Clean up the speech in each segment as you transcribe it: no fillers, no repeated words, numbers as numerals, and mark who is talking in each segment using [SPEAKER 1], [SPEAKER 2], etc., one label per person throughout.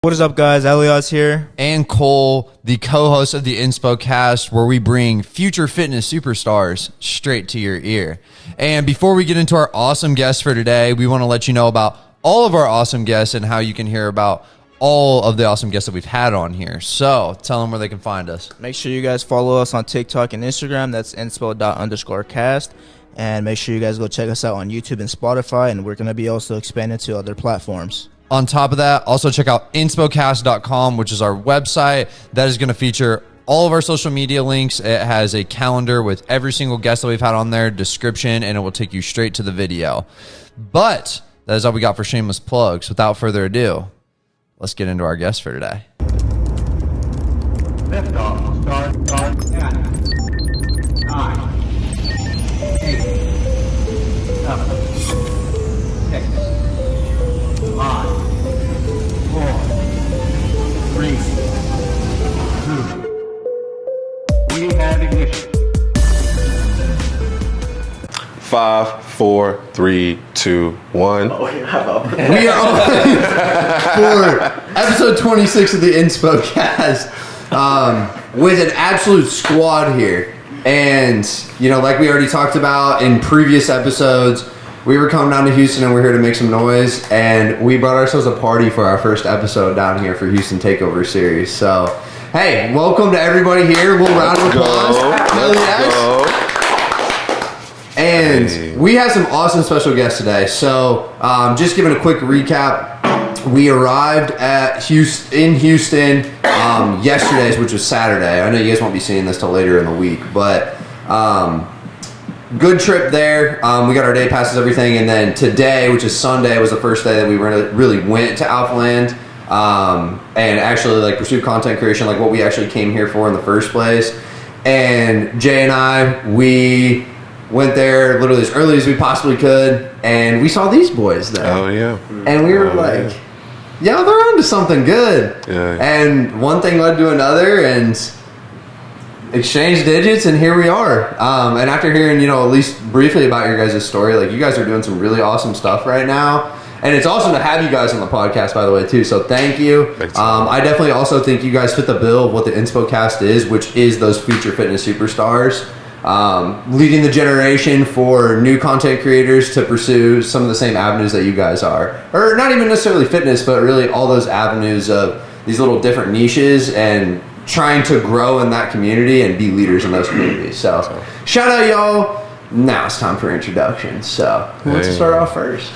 [SPEAKER 1] What is up, guys? Elias here.
[SPEAKER 2] And Cole, the co-host of the InspoCast, where we bring future fitness superstars straight to your ear. And before we get into our awesome guests for today, we want to let you know about all of our awesome guests and how you can hear about all of the awesome guests that we've had on here. So tell them where they can find us.
[SPEAKER 1] Make sure you guys follow us on TikTok and Instagram. That's inspo._cast. And make sure you guys go check us out on YouTube and Spotify. And we're going to be also expanding to other platforms.
[SPEAKER 2] On top of that, also check out InspoCast.com, which is our website. That is going to feature all of our social media links. It has a calendar with every single guest that we've had on there, description, and it will take you straight to the video. But that is all we got for shameless plugs. Without further ado, let's get into our guest for today.
[SPEAKER 3] Lift off. Start. 10, 9, 8, 7, 6, 5, 4, 3, 2. We have ignition.
[SPEAKER 4] 5, 4, 3, 2, 1.
[SPEAKER 2] We are on for episode 26 of the InspoCast with an absolute squad here. And, you know, like we already talked about in previous episodes, we were coming down to Houston and we're here to make some noise. And we brought ourselves a party for our first episode down here for Houston Takeover series. So, hey, welcome to everybody here. We'll round of applause. Hell yes. And we have some awesome special guests today. So, just giving a quick recap, we arrived at Houston yesterday, which was Saturday. I know you guys won't be seeing this till later in the week, but good trip there. We got our day passes, everything, and then today, which is Sunday, was the first day that we really went to AlphaLand and actually like pursued content creation, like what we actually came here for in the first place. And Jay and I, we went there literally as early as we possibly could, and we saw these boys there.
[SPEAKER 4] Oh, yeah.
[SPEAKER 2] And we were like, yeah, they're onto something good.
[SPEAKER 4] Yeah.
[SPEAKER 2] And one thing led to another, and exchanged digits, and here we are. And after hearing, you know, at least briefly about your guys' story, like, you guys are doing some really awesome stuff right now. And it's awesome to have you guys on the podcast, by the way, too. So thank you. I definitely also think you guys fit the bill of what the InspoCast is, which is those future fitness superstars. Leading the generation for new content creators to pursue some of the same avenues that you guys are. Or not even necessarily fitness, but really all those avenues of these little different niches and trying to grow in that community and be leaders in those communities. So shout out, y'all. Now it's time for introductions. So who wants to start off first?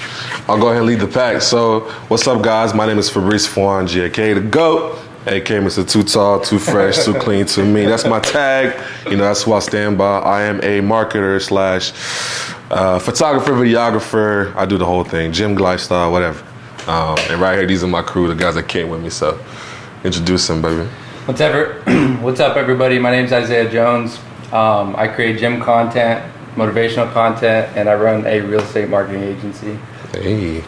[SPEAKER 4] I'll go ahead and lead the pack. So, what's up, guys? My name is Fabrice, aka the GOAT. A.K.A. Mr. Too Tall, Too Fresh, Too Clean, Too Mean. That's my tag. You know, that's who I stand by. I am a marketer / photographer, videographer. I do the whole thing. Gym, lifestyle, whatever. And right here, these are my crew, the guys that came with me. So, introduce them, baby.
[SPEAKER 5] What's up, everybody? My name is Isaiah Jones. I create gym content, motivational content, and I run a real estate marketing agency.
[SPEAKER 4] Hey.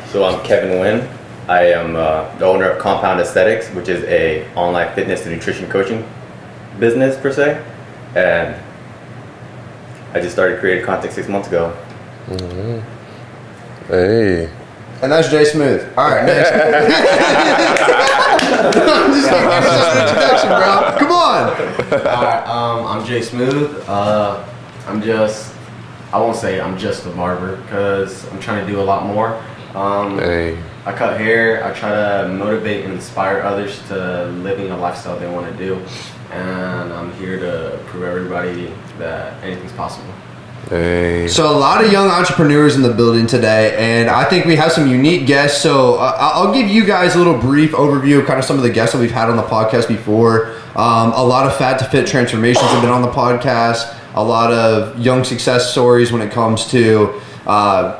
[SPEAKER 6] So I'm Kevin Nguyen. I am the owner of Compound Aesthetics, which is a online fitness and nutrition coaching business per se. And I just started creating content 6 months ago.
[SPEAKER 4] Mm-hmm. Hey.
[SPEAKER 2] And that's Jay Smooth. All right, next. Introduction, bro. Come on.
[SPEAKER 7] Alright, I'm Jay Smooth. I won't say I'm just a barber because I'm trying to do a lot more.
[SPEAKER 4] Hey.
[SPEAKER 7] I cut hair. I try to motivate and inspire others to living a lifestyle they want to do. And I'm here to prove everybody that anything's possible.
[SPEAKER 4] Hey.
[SPEAKER 2] So a lot of young entrepreneurs in the building today, and I think we have some unique guests. So I'll give you guys a little brief overview of kind of some of the guests that we've had on the podcast before. A lot of fat to fit transformations have been on the podcast. A lot of young success stories when it comes to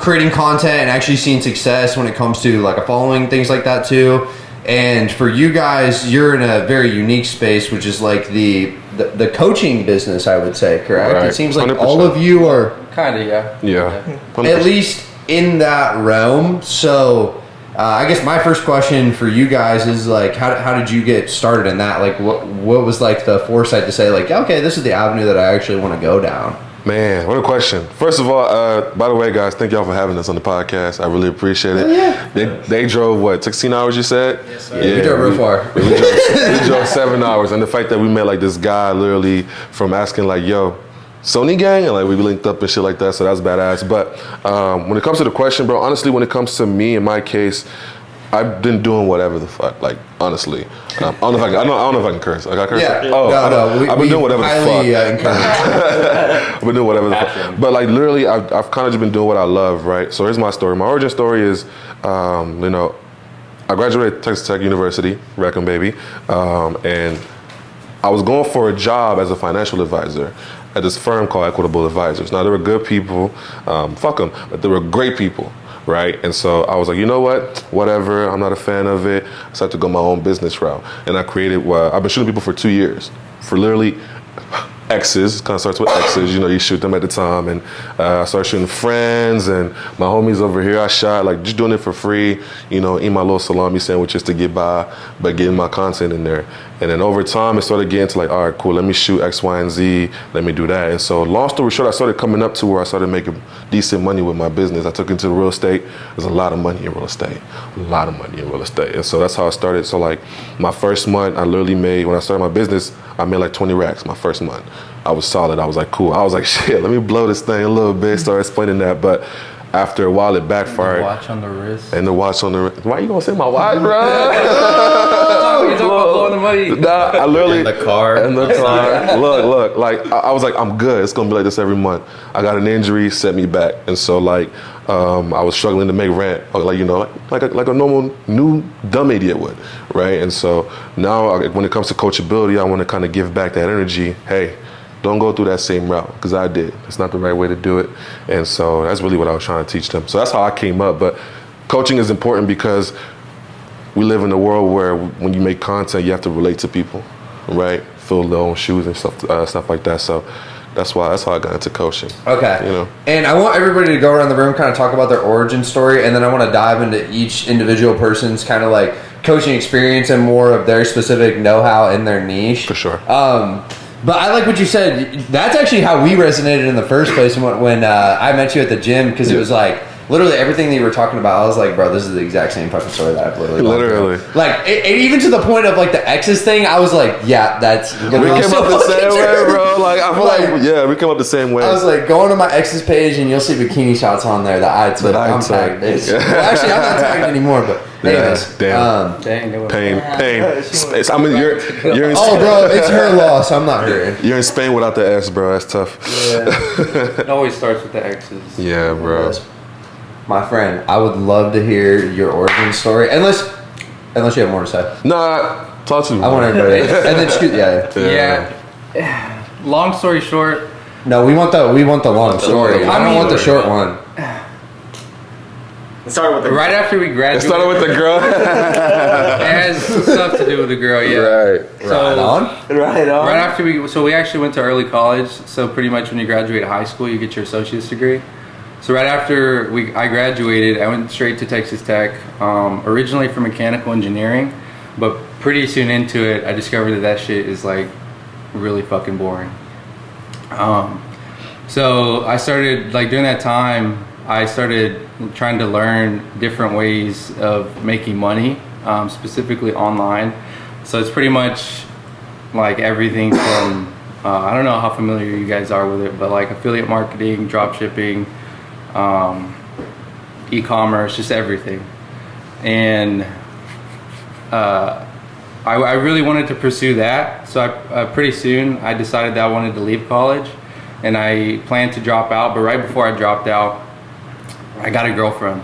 [SPEAKER 2] creating content and actually seeing success when it comes to like a following, things like that too. And for you guys, you're in a very unique space, which is like the coaching business, I would say, correct?
[SPEAKER 4] Right.
[SPEAKER 2] It seems like
[SPEAKER 4] 100%.
[SPEAKER 2] all of you are
[SPEAKER 5] Kind of, yeah.
[SPEAKER 4] Yeah. 100%.
[SPEAKER 2] at least in that realm. So I guess my first question for you guys is like, how did you get started in that? Like what was like the foresight to say like, okay, this is the avenue that I actually want to go down?
[SPEAKER 4] Man, what a question. First of all, by the way, guys, thank y'all for having us on the podcast. I really appreciate it. They drove, what, 16 hours, you said?
[SPEAKER 2] Yes, sir. Yeah, we drove real far.
[SPEAKER 4] We drove 7 hours. And the fact that we met, like, this guy literally from asking, like, yo, Sony gang? And, like, we linked up and shit like that, so that's badass. But when it comes to the question, bro, honestly, when it comes to me, in my case, I've been doing whatever the fuck, like, honestly. I don't know if I can curse. Like, I curse?
[SPEAKER 2] Yeah.
[SPEAKER 4] Oh,
[SPEAKER 2] No.
[SPEAKER 4] I've been doing whatever the fuck.
[SPEAKER 2] Encourage.
[SPEAKER 4] I've been doing whatever the fuck. But, like, literally, I've kind of just been doing what I love, right? So here's my story. My origin story is, you know, I graduated Texas Tech University, Rackham baby, and I was going for a job as a financial advisor at this firm called Equitable Advisors. Now, they were good people, fuck them, but they were great people. Right, and so I was like, you know what, whatever, I'm not a fan of it. I decided to go my own business route, and I created I've been shooting people for 2 years, for literally X's. Kind of starts with X's, you know, you shoot them at the time, and I started shooting friends and my homies over here. I shot, like, just doing it for free, you know, eating my little salami sandwiches to get by, but getting my content in there. And then over time, it started getting to, like, all right, cool, let me shoot X, Y, and Z, let me do that. And so long story short, I started coming up to where I started making decent money with my business. I took into real estate. There's a lot of money in real estate, And so that's how I started. So, like, my first month, I literally made, when I started my business, I made like 20 racks my first month. I was solid. I was like, cool. I was like, shit, let me blow this thing a little bit, start explaining that. But after a while, it backfired.
[SPEAKER 5] The watch on the wrist.
[SPEAKER 4] And the watch on the wrist. Why you gonna say my watch, bro?
[SPEAKER 5] You're talking about blowing the money.
[SPEAKER 4] Nah, I literally.
[SPEAKER 6] In the car.
[SPEAKER 4] Look. Like, I was like, I'm good. It's gonna be like this every month. I got an injury, set me back. And so, like, I was struggling to make rent, like, you know, like a normal new dumb idiot would, right? And so now, when it comes to coachability, I want to kind of give back that energy. Hey, don't go through that same route, because I did. It's not the right way to do it. And so that's really what I was trying to teach them. So that's how I came up. But coaching is important because we live in a world where when you make content, you have to relate to people, right? Fill their own shoes and stuff like that. So that's how I got into coaching.
[SPEAKER 2] Okay.
[SPEAKER 4] You know.
[SPEAKER 2] And I want everybody to go around the room, kind of talk about their origin story, and then I want to dive into each individual person's kind of like coaching experience and more of their specific know-how in their niche.
[SPEAKER 4] For sure.
[SPEAKER 2] But I like what you said. That's actually how we resonated in the first place when I met you at the gym, because it was like literally everything that you were talking about. I was like, bro, this is the exact same fucking story that I've literally. Like, even to the point of like the X's thing, I was like, yeah, that's.
[SPEAKER 4] We came up the same way, bro. Like, I feel like we came up the same way.
[SPEAKER 2] I was like, going to my X's page and you'll see bikini shots on there that I took. I'm tagged. Well, actually, I'm not tagged anymore, but. Anyways,
[SPEAKER 4] damn. Pain. I mean, you're in
[SPEAKER 2] oh, bro, it's her loss. I'm not hurting.
[SPEAKER 4] You're in Spain without the S, bro. That's tough.
[SPEAKER 5] Yeah. It always starts with the X's.
[SPEAKER 4] Yeah, bro.
[SPEAKER 2] My friend, I would love to hear your origin story. Unless you have more to say.
[SPEAKER 4] Nah, talk to me.
[SPEAKER 2] I want everybody. And then shoot.
[SPEAKER 5] Yeah. Long story short.
[SPEAKER 2] No, we want the long story. I don't want the short one.
[SPEAKER 7] It started with
[SPEAKER 5] right after we graduated.
[SPEAKER 4] It started with the girl.
[SPEAKER 5] It has stuff to do with the girl, yeah.
[SPEAKER 4] Right.
[SPEAKER 2] Right on.
[SPEAKER 5] Right after we actually went to early college. So pretty much when you graduate high school, you get your associate's degree. So right after I graduated, I went straight to Texas Tech. Originally for mechanical engineering, but pretty soon into it, I discovered that shit is like really fucking boring. So I started, like, during that time, I started trying to learn different ways of making money, specifically online. So it's pretty much like everything from, I don't know how familiar you guys are with it, but like affiliate marketing, drop shipping, e-commerce, just everything. And I really wanted to pursue that. So pretty soon I decided that I wanted to leave college, and I planned to drop out. But right before I dropped out, I got a girlfriend,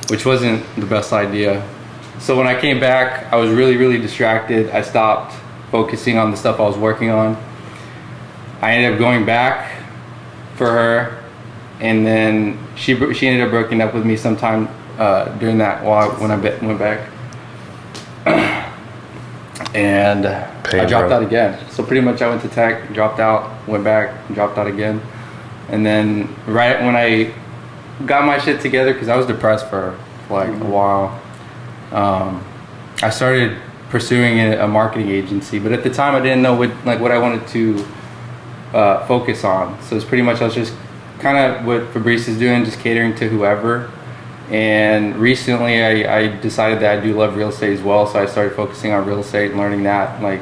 [SPEAKER 5] which wasn't the best idea. So when I came back, I was really, really distracted. I stopped focusing on the stuff I was working on. I ended up going back for her, and then she ended up breaking up with me sometime during that when I went back. And I dropped out again. So pretty much I went to Tech, dropped out, went back, dropped out again. And then right when I got my shit together, because I was depressed for like a while, I started pursuing a marketing agency. But at the time I didn't know what I wanted to focus on. So it's pretty much I was just kind of what Fabrice is doing, just catering to whoever. And recently I decided that I do love real estate as well, so I started focusing on real estate and learning that like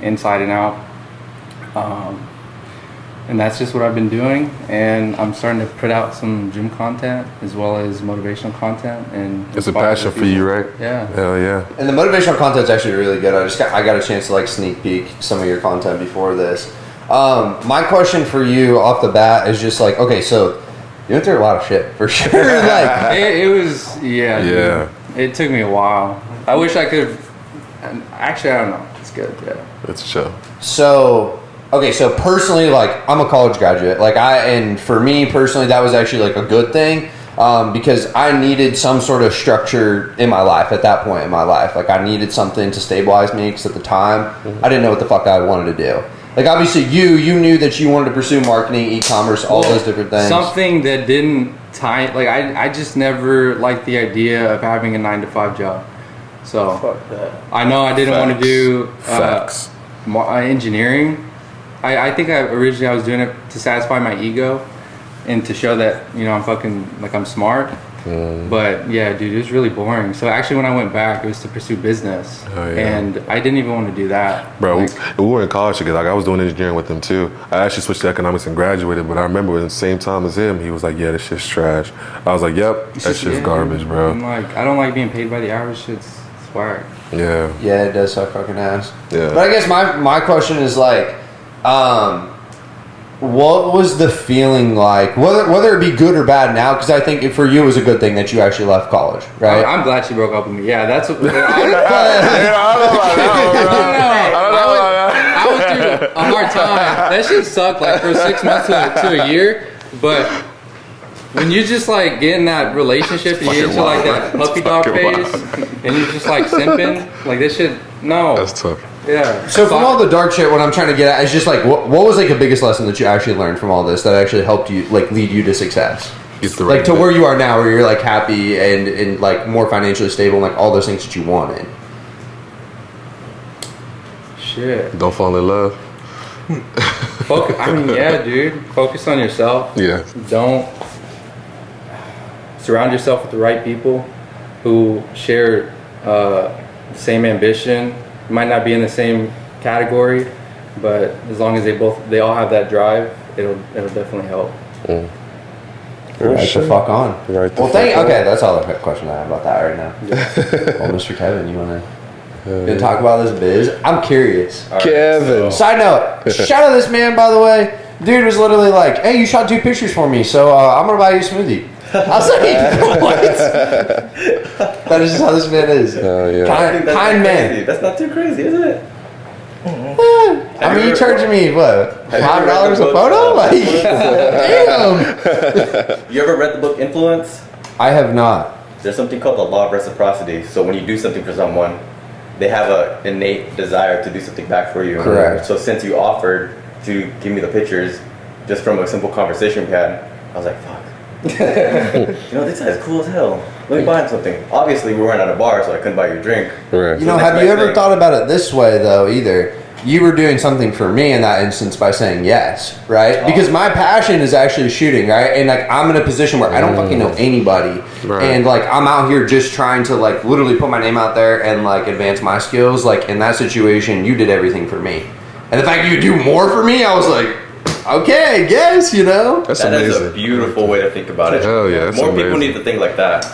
[SPEAKER 5] inside and out. And that's just what I've been doing, and I'm starting to put out some gym content as well as motivational content. And
[SPEAKER 4] it's a passion for you, right?
[SPEAKER 5] Yeah.
[SPEAKER 4] Hell yeah.
[SPEAKER 2] And the motivational content's actually really good. I got a chance to like sneak peek some of your content before this. My question for you off the bat is just like, okay, so you went through a lot of shit for sure. Like
[SPEAKER 5] it was, yeah. Dude, it took me a while. I wish I could. Actually, I don't know. It's good. Yeah.
[SPEAKER 4] It's chill.
[SPEAKER 2] So. Okay, so personally, like, I'm a college graduate. Like, and for me personally, that was actually, like, a good thing because I needed some sort of structure in my life at that point in my life. Like, I needed something to stabilize me because at the time, I didn't know what the fuck I wanted to do. Like, obviously, you knew that you wanted to pursue marketing, e-commerce, all those different things.
[SPEAKER 5] Something that didn't tie, like, I just never liked the idea of having a 9-to-5 job. So, fuck that. I know I didn't want to do engineering. I think originally I was doing it to satisfy my ego and to show that, you know, I'm fucking, like, I'm smart. But yeah, dude, it was really boring. So actually when I went back, it was to pursue business. And I didn't even want to do that.
[SPEAKER 4] Bro, like, we were in college together. Like, I was doing engineering with him too. I actually switched to economics and graduated, but I remember at the same time as him, he was like, yeah, this shit's trash. I was like, yep, that shit's garbage, bro.
[SPEAKER 5] I'm like, I don't like being paid by the hour. Shit's whack.
[SPEAKER 4] Yeah.
[SPEAKER 2] Yeah, it does suck fucking ass.
[SPEAKER 4] Yeah.
[SPEAKER 2] But I guess my question is like, what was the feeling like, whether it be good or bad now? Because I think for you it was a good thing that you actually left college, right?
[SPEAKER 5] I'm glad she broke up with me. Yeah, that's what. I went through a hard time. That shit sucked like for 6 months to a year. But when you just like get in that relationship and you get into like that puppy dog phase and you're just like simping, like this shit, no.
[SPEAKER 4] That's tough.
[SPEAKER 5] Yeah.
[SPEAKER 2] So from all the dark shit, what I'm trying to get at is just like, what was like the biggest lesson that you actually learned from all this that actually helped you like lead you to success? Like to where you are now, where you're like happy and like more financially stable, and like all those things that you wanted.
[SPEAKER 5] Shit.
[SPEAKER 4] Don't fall in love.
[SPEAKER 5] Focus. I mean, yeah, dude. Focus on yourself.
[SPEAKER 4] Yeah.
[SPEAKER 5] Don't surround yourself with the right people who share the same ambition. Might not be in the same category, but as long as they all have that drive, it'll definitely help.
[SPEAKER 2] Right the fuck on.
[SPEAKER 4] Right
[SPEAKER 2] well, okay, that's all the question I have about that right now. Well, Mr. Kevin, you gonna talk about this biz? I'm curious.
[SPEAKER 4] Kevin.
[SPEAKER 2] Right, so. Side note, shout out this man, by the way. Dude was literally like, hey, you shot 2 pictures for me, so I'm gonna buy you a smoothie. I was like, what? That is just how this man is. Kind man.
[SPEAKER 6] That's not too crazy, is it?
[SPEAKER 2] I mean, you charging me what? $5 a photo? Like, damn.
[SPEAKER 6] You ever read the book Influence?
[SPEAKER 2] I have not.
[SPEAKER 6] There's something called the Law of Reciprocity. So when you do something for someone, they have an innate desire to do something back for you.
[SPEAKER 2] Correct.
[SPEAKER 6] So since you offered to give me the pictures, just from a simple conversation we had, I was like, fuck. You know, this guy's cool as hell. Let me buy him something. Obviously, we weren't at a bar, so I couldn't buy you a drink.
[SPEAKER 4] Right.
[SPEAKER 2] You know, have you ever thought about it this way, though, either? You were doing something for me in that instance by saying yes, right? Because my passion is actually shooting, right? And, like, I'm in a position where I don't fucking know anybody. Right. And, like, I'm out here just trying to, like, literally put my name out there and, like, advance my skills. Like, in that situation, you did everything for me. And the fact you do more for me, I was like, okay, I guess, you know?
[SPEAKER 4] That's
[SPEAKER 6] that
[SPEAKER 4] amazing.
[SPEAKER 6] is a beautiful way to think about it.
[SPEAKER 4] Hell yeah, that's
[SPEAKER 6] more
[SPEAKER 4] amazing.
[SPEAKER 6] people need to think like that.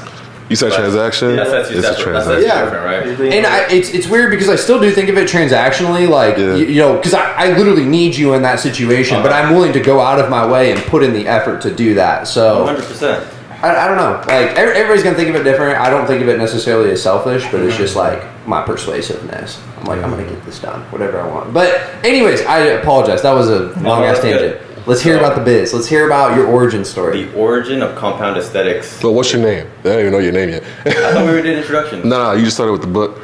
[SPEAKER 4] You said transaction?
[SPEAKER 6] Yeah, that's
[SPEAKER 4] it's
[SPEAKER 6] separate.
[SPEAKER 4] a transaction.
[SPEAKER 6] That's different, right?
[SPEAKER 2] And it's weird because I still do think of it transactionally, like, you know, because I literally need you in that situation, but I'm willing to go out of my way and put in the effort to do that. So
[SPEAKER 6] 100%.
[SPEAKER 2] I don't know. Like, everybody's going to think of it different. I don't think of it necessarily as selfish, but it's just like my persuasiveness. I'm like, I'm going to get this done, whatever I want. But anyways, I apologize. That was a long-ass tangent. Let's hear about the biz. Let's hear about your origin story.
[SPEAKER 6] The origin of compound aesthetics.
[SPEAKER 4] So what's your name? I don't even know your name yet.
[SPEAKER 6] I thought we were doing introduction.
[SPEAKER 4] No, you just started with the book.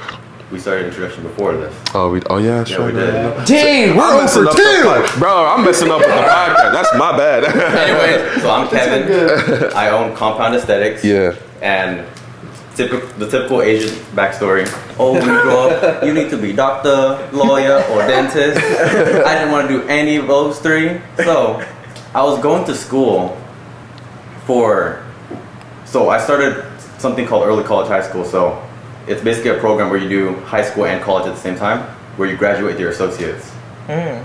[SPEAKER 6] We started introduction before this.
[SPEAKER 4] Oh yeah, sure.
[SPEAKER 6] Yeah, we did.
[SPEAKER 2] Dang, we're over 2.
[SPEAKER 4] Bro, I'm messing up with the podcast. That's my bad.
[SPEAKER 6] Anyway, so I'm Kevin. I own Compound Aesthetics.
[SPEAKER 4] Yeah.
[SPEAKER 6] And the typical Asian backstory. Oh, when you grow up, you need to be doctor, lawyer, or dentist. I didn't want to do any of those three. So I was going to school so I started something called early college high school. So it's basically a program where you do high school and college at the same time, where you graduate with your associates.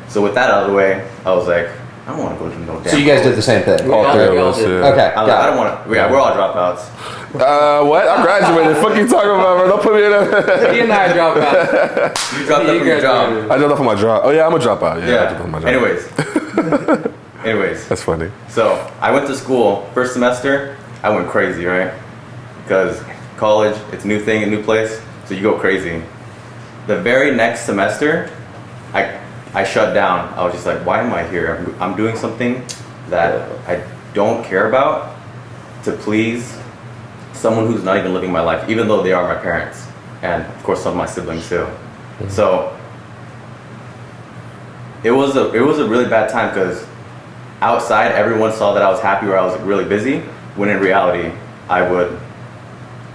[SPEAKER 6] So with that out of the way, I was like, I don't want to go to no damn.
[SPEAKER 2] So you guys did the same thing?
[SPEAKER 4] All three of us, yeah.
[SPEAKER 2] Okay.
[SPEAKER 6] I was like, I don't want to. Yeah, we're all dropouts.
[SPEAKER 4] What? I graduated. Fuck you talking about, bro? Don't put me in a...
[SPEAKER 5] He and I dropped out.
[SPEAKER 6] You dropped out from your job.
[SPEAKER 4] I dropped out from my job. Oh, yeah, I'm a dropout. Yeah, I dropped out from my job.
[SPEAKER 6] Anyways.
[SPEAKER 4] That's funny.
[SPEAKER 6] So I went to school. First semester, I went crazy, right? Because college, it's a new thing, a new place, so you go crazy. The very next semester, I shut down. I was just like, why am I here? I'm doing something that I don't care about to please someone who's not even living my life, even though they are my parents, and of course some of my siblings too. So it was a really bad time, because outside everyone saw that I was happy or I was really busy, when in reality I would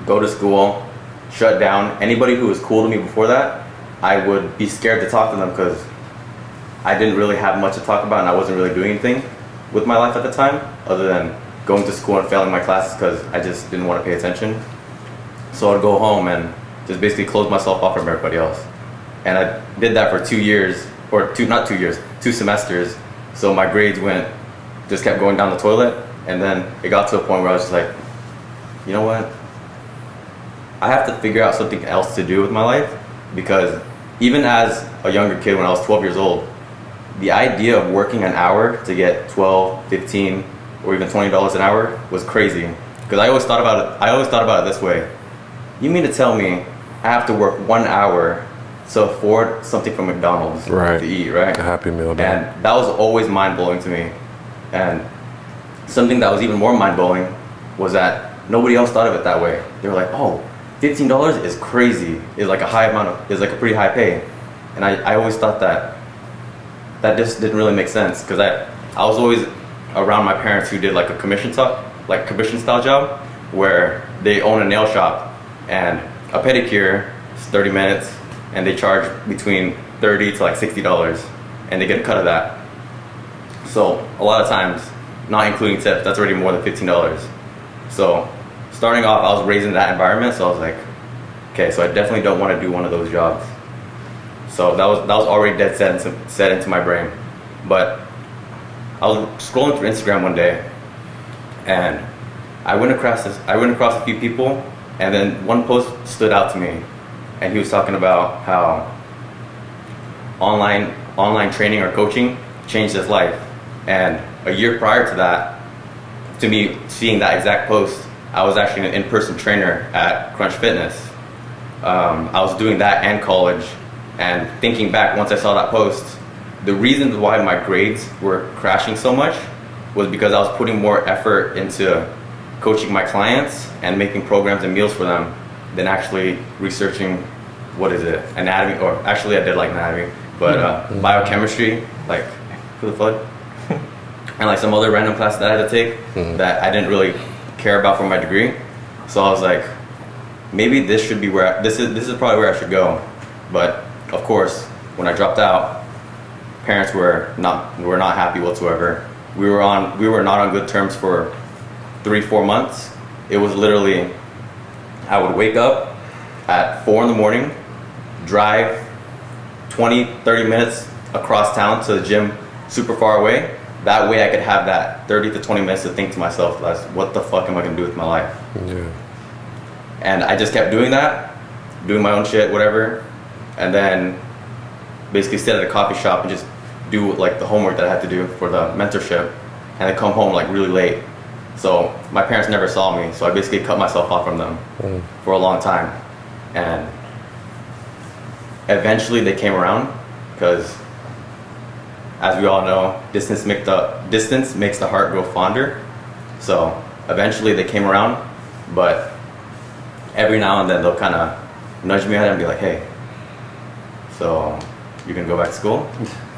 [SPEAKER 6] go to school, shut down. Anybody who was cool to me before that, I would be scared to talk to them, because I didn't really have much to talk about and I wasn't really doing anything with my life at the time other than going to school and failing my classes because I just didn't want to pay attention. So I'd go home and just basically close myself off from everybody else. And I did that for 2 years, or two semesters. So my grades just kept going down the toilet. And then it got to a point where I was just like, you know what? I have to figure out something else to do with my life, because even as a younger kid, when I was 12 years old, the idea of working an hour to get $12, $15, or even $20 an hour was crazy. Because I always thought about it this way. You mean to tell me I have to work 1 hour to afford something from McDonald's to eat, right?
[SPEAKER 4] A Happy Meal.
[SPEAKER 6] And that was always mind-blowing to me. And something that was even more mind-blowing was that nobody else thought of it that way. They were like, oh, $15 is crazy. It's like a pretty high pay. And I always thought that just didn't really make sense, because I was always around my parents who did like a commission style job, where they own a nail shop and a pedicure is 30 minutes and they charge between $30 to like $60 and they get a cut of that. So a lot of times, not including tips, that's already more than $15. So starting off, I was raised in that environment, so I was like, okay, so I definitely don't want to do one of those jobs. So that was already dead set into my brain. But I was scrolling through Instagram one day, and I went across a few people, and then one post stood out to me, and he was talking about how online training or coaching changed his life. And a year prior to that, to me seeing that exact post, I was actually an in-person trainer at Crunch Fitness. I was doing that and college. And thinking back, once I saw that post, the reason why my grades were crashing so much was because I was putting more effort into coaching my clients and making programs and meals for them than actually researching, anatomy, or actually I did like anatomy, but biochemistry, like, who the fuck? And like some other random classes that I had to take that I didn't really care about for my degree. So I was like, maybe this should be this is probably where I should go. But of course, when I dropped out, parents were not happy whatsoever. We were not on good terms for 3-4 months. It was literally, I would wake up at 4 in the morning, drive 20-30 minutes across town to the gym super far away. That way I could have that 30 to 20 minutes to think to myself, what the fuck am I gonna do with my life? Yeah. And I just kept doing that, doing my own shit, whatever. And then basically sit at a coffee shop and just do like the homework that I had to do for the mentorship. And I come home like really late. So my parents never saw me. So I basically cut myself off from them for a long time. And eventually they came around, because as we all know, distance makes the heart grow fonder. So eventually they came around, but every now and then they'll kind of nudge me at it and be like, hey, so you can go back to school?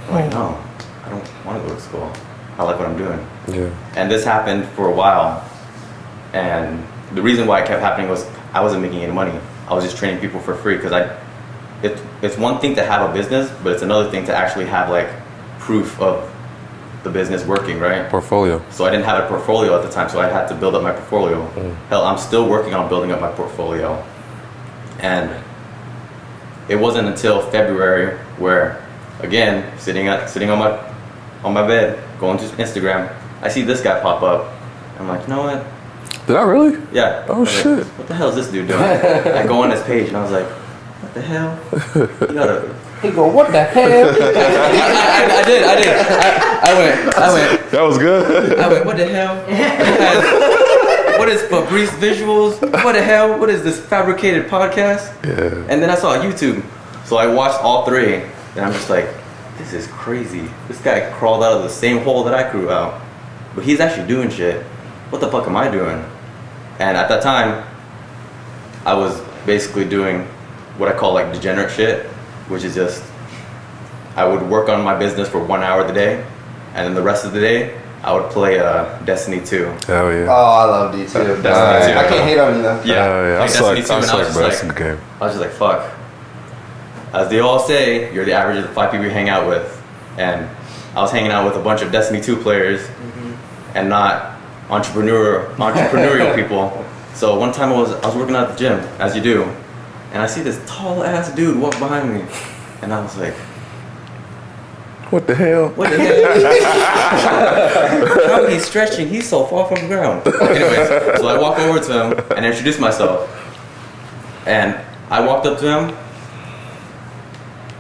[SPEAKER 6] I'm like, no, I don't want to go to school. I like what I'm doing. Yeah. And this happened for a while. And the reason why it kept happening was I wasn't making any money. I was just training people for free because it's one thing to have a business, but it's another thing to actually have like proof of the business working, right?
[SPEAKER 4] Portfolio.
[SPEAKER 6] So I didn't have a portfolio at the time, so I had to build up my portfolio. Hell, I'm still working on building up my portfolio. And it wasn't until February where, again, sitting on my bed, going to Instagram, I see this guy pop up. I'm like, you know what?
[SPEAKER 4] Did I really?
[SPEAKER 6] Yeah.
[SPEAKER 4] Oh shit.
[SPEAKER 6] Like, what the hell is this dude doing? I go on his page and I was like, what the hell? You gotta.
[SPEAKER 2] He go, what the hell?
[SPEAKER 6] I did. I went.
[SPEAKER 4] That was good.
[SPEAKER 6] I went, what the hell? What is Fabrice Visuals? What the hell? What is this fabricated podcast?
[SPEAKER 4] Yeah.
[SPEAKER 6] And then I saw YouTube. So I watched all three. And I'm just like, this is crazy. This guy crawled out of the same hole that I grew out. But he's actually doing shit. What the fuck am I doing? And at that time, I was basically doing what I call like degenerate shit, which is just, I would work on my business for 1 hour of the day, and then the rest of the day, I would play Destiny 2.
[SPEAKER 4] Hell yeah.
[SPEAKER 2] Oh, I love D2.
[SPEAKER 6] Destiny 2.
[SPEAKER 2] I can't hate on you though.
[SPEAKER 6] Yeah.
[SPEAKER 4] Hell yeah. I
[SPEAKER 6] Like
[SPEAKER 4] suck,
[SPEAKER 6] Destiny 2, and I was
[SPEAKER 4] bro. That's
[SPEAKER 6] just
[SPEAKER 4] a
[SPEAKER 6] like,
[SPEAKER 4] good game.
[SPEAKER 6] I was just like, fuck. As they all say, you're the average of the 5 people you hang out with. And I was hanging out with a bunch of Destiny 2 players and not entrepreneurial people. So one time I was working out at the gym, as you do, and I see this tall ass dude walk behind me. And I was like,
[SPEAKER 4] What the hell?
[SPEAKER 6] what the hell? How he's stretching? He's so far from the ground. Anyways, so I walk over to him and introduce myself. And I walked up to him.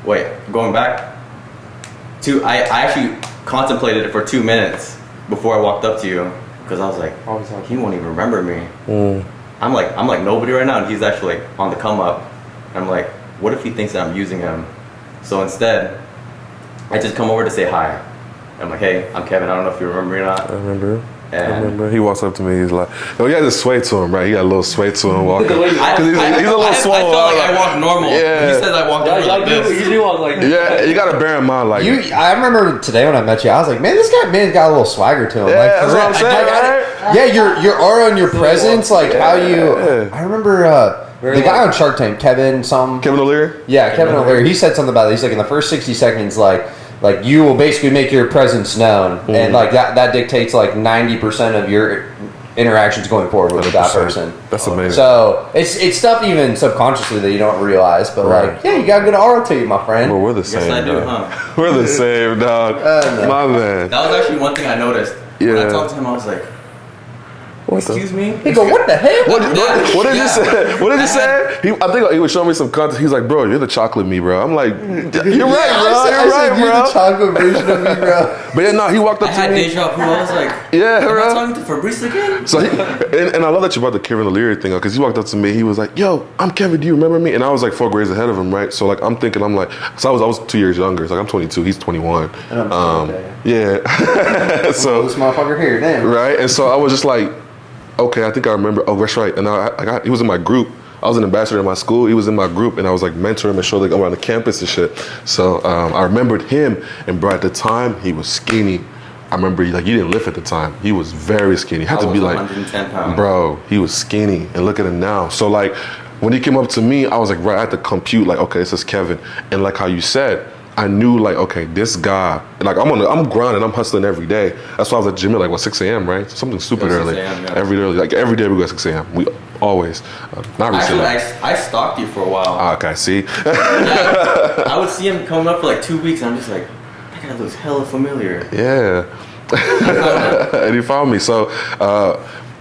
[SPEAKER 6] Wait, going back. I actually contemplated it for 2 minutes before I walked up to you because I was like, he won't even remember me. I'm like nobody right now, and he's actually like on the come up. And I'm like, what if he thinks that I'm using him? So instead, I just come over to say hi. I'm like, hey, I'm Kevin. I don't know if you remember me or not.
[SPEAKER 4] I remember.
[SPEAKER 6] And
[SPEAKER 4] He walks up to me. He's like, "Yo, he has a sway to him, right? He got a little sway to him walking.
[SPEAKER 6] I
[SPEAKER 4] He's a little swole.
[SPEAKER 6] I felt like I walk normal.
[SPEAKER 4] Yeah.
[SPEAKER 6] He says I walk normal like this.
[SPEAKER 5] You do walk like
[SPEAKER 4] Yeah, you gotta bear in mind, like,
[SPEAKER 2] I remember today when I met you, I was like, man, this guy got a little swagger to him.
[SPEAKER 4] yeah,
[SPEAKER 2] Like,
[SPEAKER 4] that's
[SPEAKER 2] for
[SPEAKER 4] what I'm
[SPEAKER 2] real.
[SPEAKER 4] saying, right?
[SPEAKER 2] Yeah, your aura and your presence, like how you.
[SPEAKER 4] Yeah.
[SPEAKER 2] I remember the guy on Shark Tank, Kevin
[SPEAKER 4] O'Leary.
[SPEAKER 2] Yeah, Kevin O'Leary. He said something about it. He's like, in the first 60 seconds, like you will basically make your presence known, and like that dictates like 90% of your interactions going forward with that
[SPEAKER 4] 100%.
[SPEAKER 2] person.
[SPEAKER 4] That's amazing.
[SPEAKER 2] So it's stuff even subconsciously that you don't realize, but like, yeah, you got a good aura to you, my friend.
[SPEAKER 4] Well, we're the
[SPEAKER 6] Yes,
[SPEAKER 4] same.
[SPEAKER 6] I do,
[SPEAKER 4] dog.
[SPEAKER 6] huh?
[SPEAKER 4] We're the same, dog.
[SPEAKER 2] No.
[SPEAKER 4] My man.
[SPEAKER 6] That was actually one thing I noticed. When
[SPEAKER 4] Yeah.
[SPEAKER 6] I talked to him, I was like, excuse me?
[SPEAKER 2] He go, what the hell?
[SPEAKER 4] What did he say? What did he say? I think he was showing me some content. He's like, bro, you're the chocolate me, bro. I'm like, you're right, bro. You're right,
[SPEAKER 2] You're
[SPEAKER 4] bro.
[SPEAKER 2] the chocolate version of me, bro.
[SPEAKER 4] But yeah, no, he walked
[SPEAKER 6] I
[SPEAKER 4] up to
[SPEAKER 6] had
[SPEAKER 4] me.
[SPEAKER 6] deja vu. I was like,
[SPEAKER 4] Yeah,
[SPEAKER 6] am I
[SPEAKER 4] bro.
[SPEAKER 6] talking to Fabrice again?
[SPEAKER 4] So and I love that you brought the Kevin O'Leary thing up because he walked up to me. He was like, "Yo, I'm Kevin. Do you remember me?" And I was like 4 grades ahead of him, right? So like I'm thinking, I was 2 years younger. It's like I'm 22. He's 21. Yeah. So
[SPEAKER 2] This motherfucker here, damn.
[SPEAKER 4] right, and so I was just like, okay, I think I remember. Oh, that's right. And he was in my group. I was an ambassador in my school. He was in my group, and I was like mentoring him and showing him around the campus and shit. So I remembered him, and bro, at the time he was skinny. I remember he didn't lift at the time. He was very skinny. He had to be like
[SPEAKER 6] 110 pounds.
[SPEAKER 4] bro, he was skinny, and look at him now. So like when he came up to me, I was like, right, I had to compute like, okay, this is Kevin, and like how you said, I knew like, okay, this guy, like I'm grinding, I'm hustling every day. That's why I was at gym at like 6 a.m. right? Something stupid
[SPEAKER 6] 6
[SPEAKER 4] early.
[SPEAKER 6] a.m., yeah.
[SPEAKER 4] Every day we go at 6 a.m. We always, not recently.
[SPEAKER 6] Actually, I stalked you for a while.
[SPEAKER 4] Okay, see.
[SPEAKER 6] Yeah, I would see him coming up for like 2 weeks, and I'm just like, that guy looks hella familiar.
[SPEAKER 4] Yeah. And he found me. So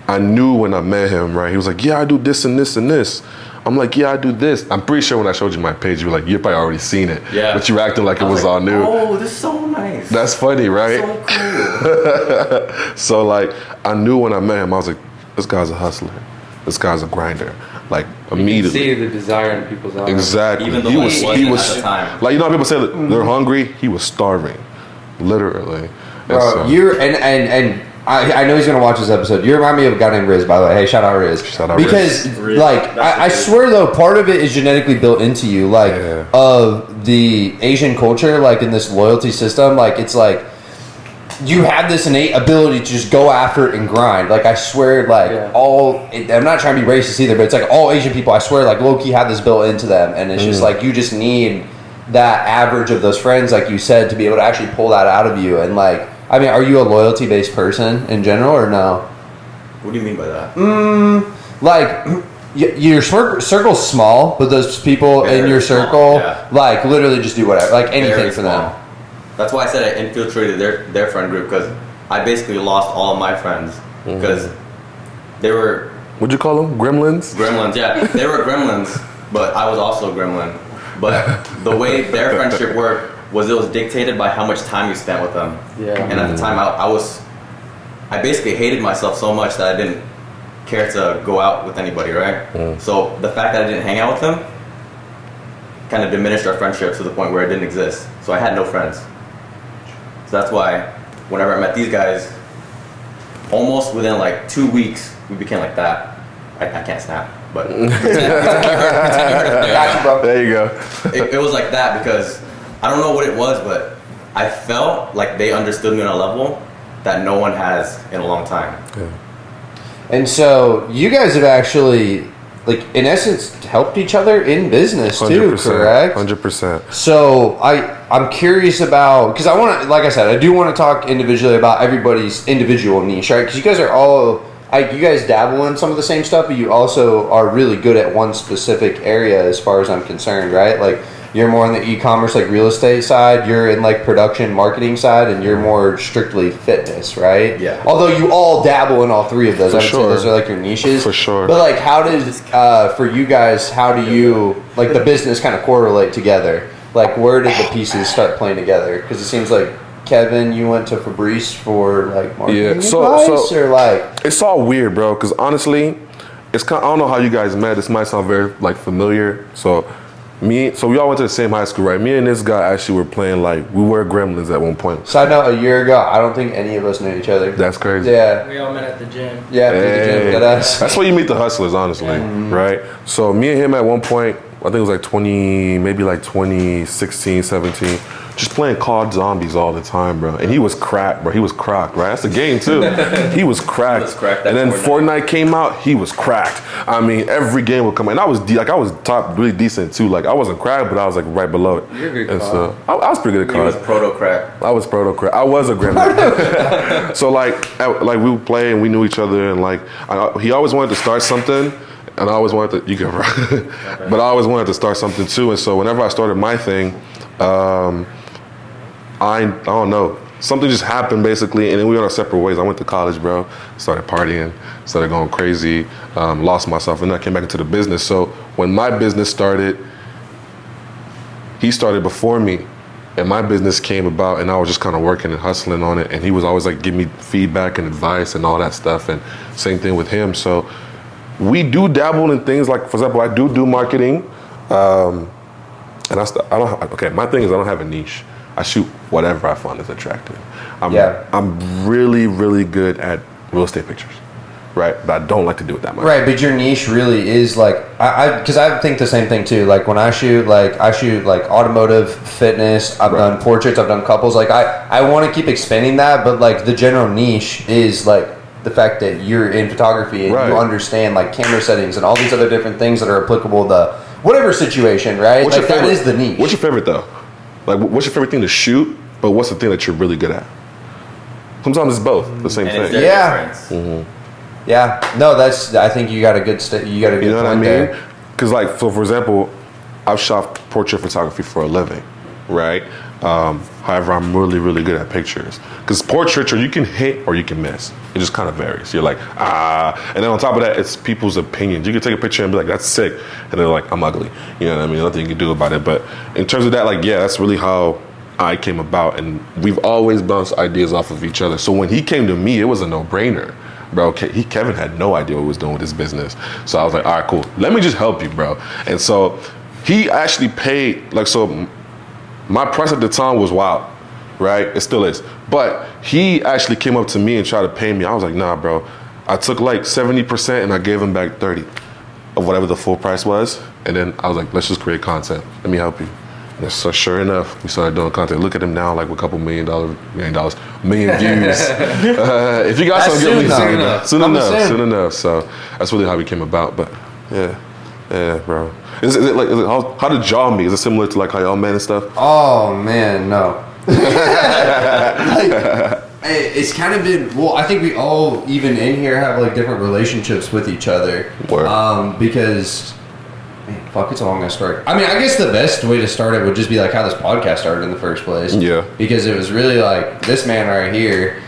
[SPEAKER 4] I knew when I met him, right? He was like, yeah, I do this and this and this. I'm like, yeah, I do this. I'm pretty sure when I showed you my page, you were like, you've probably already seen it.
[SPEAKER 6] Yeah.
[SPEAKER 4] But you were acting like it was all new.
[SPEAKER 6] Oh, this is so nice.
[SPEAKER 4] That's funny, right?
[SPEAKER 6] So cool.
[SPEAKER 4] So like, I knew when I met him, I was like, this guy's a hustler. This guy's a grinder. Like immediately.
[SPEAKER 5] See the desire in people's eyes.
[SPEAKER 4] Exactly.
[SPEAKER 6] Even though
[SPEAKER 4] he
[SPEAKER 6] he
[SPEAKER 4] was
[SPEAKER 6] wasn't at the time.
[SPEAKER 4] like, you know how people say that they're hungry? He was starving. Literally. And
[SPEAKER 2] Bro,
[SPEAKER 4] so-
[SPEAKER 2] you're and I know he's gonna watch this episode. You remind me of a guy named Riz, by the way. Hey, shout out Riz.
[SPEAKER 4] Shout out
[SPEAKER 2] because
[SPEAKER 6] Riz.
[SPEAKER 2] like
[SPEAKER 6] That's
[SPEAKER 2] I
[SPEAKER 6] the dude.
[SPEAKER 2] swear though, part of it is genetically built into you, like
[SPEAKER 4] Yeah.
[SPEAKER 2] of the Asian culture, like in this loyalty system. Like it's like you have this innate ability to just go after it and grind. Like, I swear, like, I'm not trying to be racist either, but it's like all Asian people, I swear, like, low-key have this built into them. And it's just like, you just need that average of those friends, like you said, to be able to actually pull that out of you. And, like, I mean, are you a loyalty-based person in general or no?
[SPEAKER 6] What do you mean by that?
[SPEAKER 2] Like, your circle's small, but those people in your circle, like, literally just do whatever, like anything
[SPEAKER 6] Very
[SPEAKER 2] for
[SPEAKER 6] small.
[SPEAKER 2] them.
[SPEAKER 6] That's why I said I infiltrated their friend group, because I basically lost all of my friends because they were...
[SPEAKER 4] What'd you call them? Gremlins?
[SPEAKER 6] Gremlins, yeah. They were gremlins, but I was also a gremlin. But the way their friendship worked was it was dictated by how much time you spent with them. Yeah. And at the time, I basically hated myself so much that I didn't care to go out with anybody, right? So the fact that I didn't hang out with them kind of diminished our friendship to the point where it didn't exist. So I had no friends. So that's why whenever I met these guys, almost within like 2 weeks, we became like that. I can't snap, but
[SPEAKER 4] there you go.
[SPEAKER 6] It was like that because I don't know what it was, but I felt like they understood me on a level that no one has in a long time.
[SPEAKER 4] Yeah.
[SPEAKER 2] And so you guys have actually, like, in essence, helped each other in business too, correct?
[SPEAKER 4] 100%.
[SPEAKER 2] So I'm curious about, because I want to, like I said, I do want to talk individually about everybody's individual niche, right? Because you guys are all, you guys dabble in some of the same stuff, but you also are really good at one specific area as far as I'm concerned, right? Like, you're more on the e-commerce, like real estate side. You're in like production marketing side, and you're more strictly fitness, right?
[SPEAKER 6] Yeah.
[SPEAKER 2] Although you all dabble in all three of those. I would say those are like your niches.
[SPEAKER 4] For sure.
[SPEAKER 2] But like, how does, for you guys, how do you, like, the business kind of correlate together? Like, where did the pieces start playing together? Because it seems like, Kevin, you went to Fabrice for like marketing advice, or like...
[SPEAKER 4] It's all weird, bro, because honestly, it's kind of, I don't know how you guys met. This might sound very like familiar. So we all went to the same high school, right? Me and this guy actually were playing, like, we were gremlins at one point.
[SPEAKER 2] Side note, a year ago, I don't think any of us knew each other.
[SPEAKER 4] That's crazy.
[SPEAKER 2] Yeah.
[SPEAKER 8] We all met at the gym.
[SPEAKER 2] Yeah, at the gym.
[SPEAKER 4] That's where you meet the hustlers, honestly, right? So me and him at one point, I think it was like 2016, 17, just playing COD Zombies all the time, bro. And he was cracked, bro. He was cracked, right? That's the game, too. He was cracked. And then Fortnite came out, he was cracked. I mean, every game would come out. And I was top really decent, too. Like, I wasn't cracked, but I was, like, right below it.
[SPEAKER 2] You're good
[SPEAKER 4] and so I was pretty good at COD.
[SPEAKER 6] He was proto-crack.
[SPEAKER 4] I was proto-crack. I was a gremlin. So, like we would play and we knew each other. And, like, he always wanted to start something. And I always wanted to, you go, right? But I always wanted to start something, too. And so whenever I started my thing, I don't know. Something just happened, basically, and then we went our separate ways. I went to college, bro. Started partying, started going crazy, lost myself, and then I came back into the business. So when my business started, he started before me, and my business came about, and I was just kind of working and hustling on it, and he was always, like, giving me feedback and advice and all that stuff, and same thing with him. So we do dabble in things like, for example, I do marketing, and my thing is I don't have a niche. I shoot whatever I find is attractive. I'm really, really good at real estate pictures, right? But I don't like to do it that much.
[SPEAKER 2] Right, but your niche really is like, because I think the same thing too. Like, when I shoot like automotive, fitness. I've done portraits. I've done couples. Like, I want to keep expanding that, but like the general niche is like the fact that you're in photography and you understand like camera settings and all these other different things that are applicable to whatever situation, right?
[SPEAKER 4] What's
[SPEAKER 2] like, that is the niche.
[SPEAKER 4] What's your favorite though? Like, what's your favorite thing to shoot? But what's the thing that you're really good at? Sometimes it's both the same thing.
[SPEAKER 2] Yeah. Yeah. No, that's. I think you got a good. You got a good.
[SPEAKER 4] You know what I mean?
[SPEAKER 2] There.
[SPEAKER 4] Because, like, so for example, I've shot portrait photography for a living, right? However, I'm really, really good at pictures. Because portraits, or you can hit or you can miss. It just kind of varies. You're like, and then on top of that, it's people's opinions. You can take a picture and be like, that's sick. And they're like, I'm ugly. You know what I mean? Nothing you can do about it. But in terms of that, like, yeah, that's really how I came about. And we've always bounced ideas off of each other. So when he came to me, it was a no-brainer. Bro, Kevin had no idea what he was doing with his business. So I was like, all right, cool. Let me just help you, bro. And so he actually paid, like, so my price at the time was wild, right? It still is. But he actually came up to me and tried to pay me. I was like, nah, bro. I took like 70% and I gave him back 30 of whatever the full price was. And then I was like, let's just create content. Let me help you. Yes, so sure enough, we started doing content. Look at him now, like with a couple $1 million views. If you got something, get me soon enough. So that's really how we came about. But yeah, bro. Is it like how did y'all meet? Is it similar to like how y'all met and stuff?
[SPEAKER 2] Oh man, no. It's kind of been, well, I think we all, even in here, have like different relationships with each other. Because, man, fuck, it's a long ass story. I mean, I guess the best way to start it would just be like how this podcast started in the first place.
[SPEAKER 4] Yeah.
[SPEAKER 2] Because it was really like this man right here.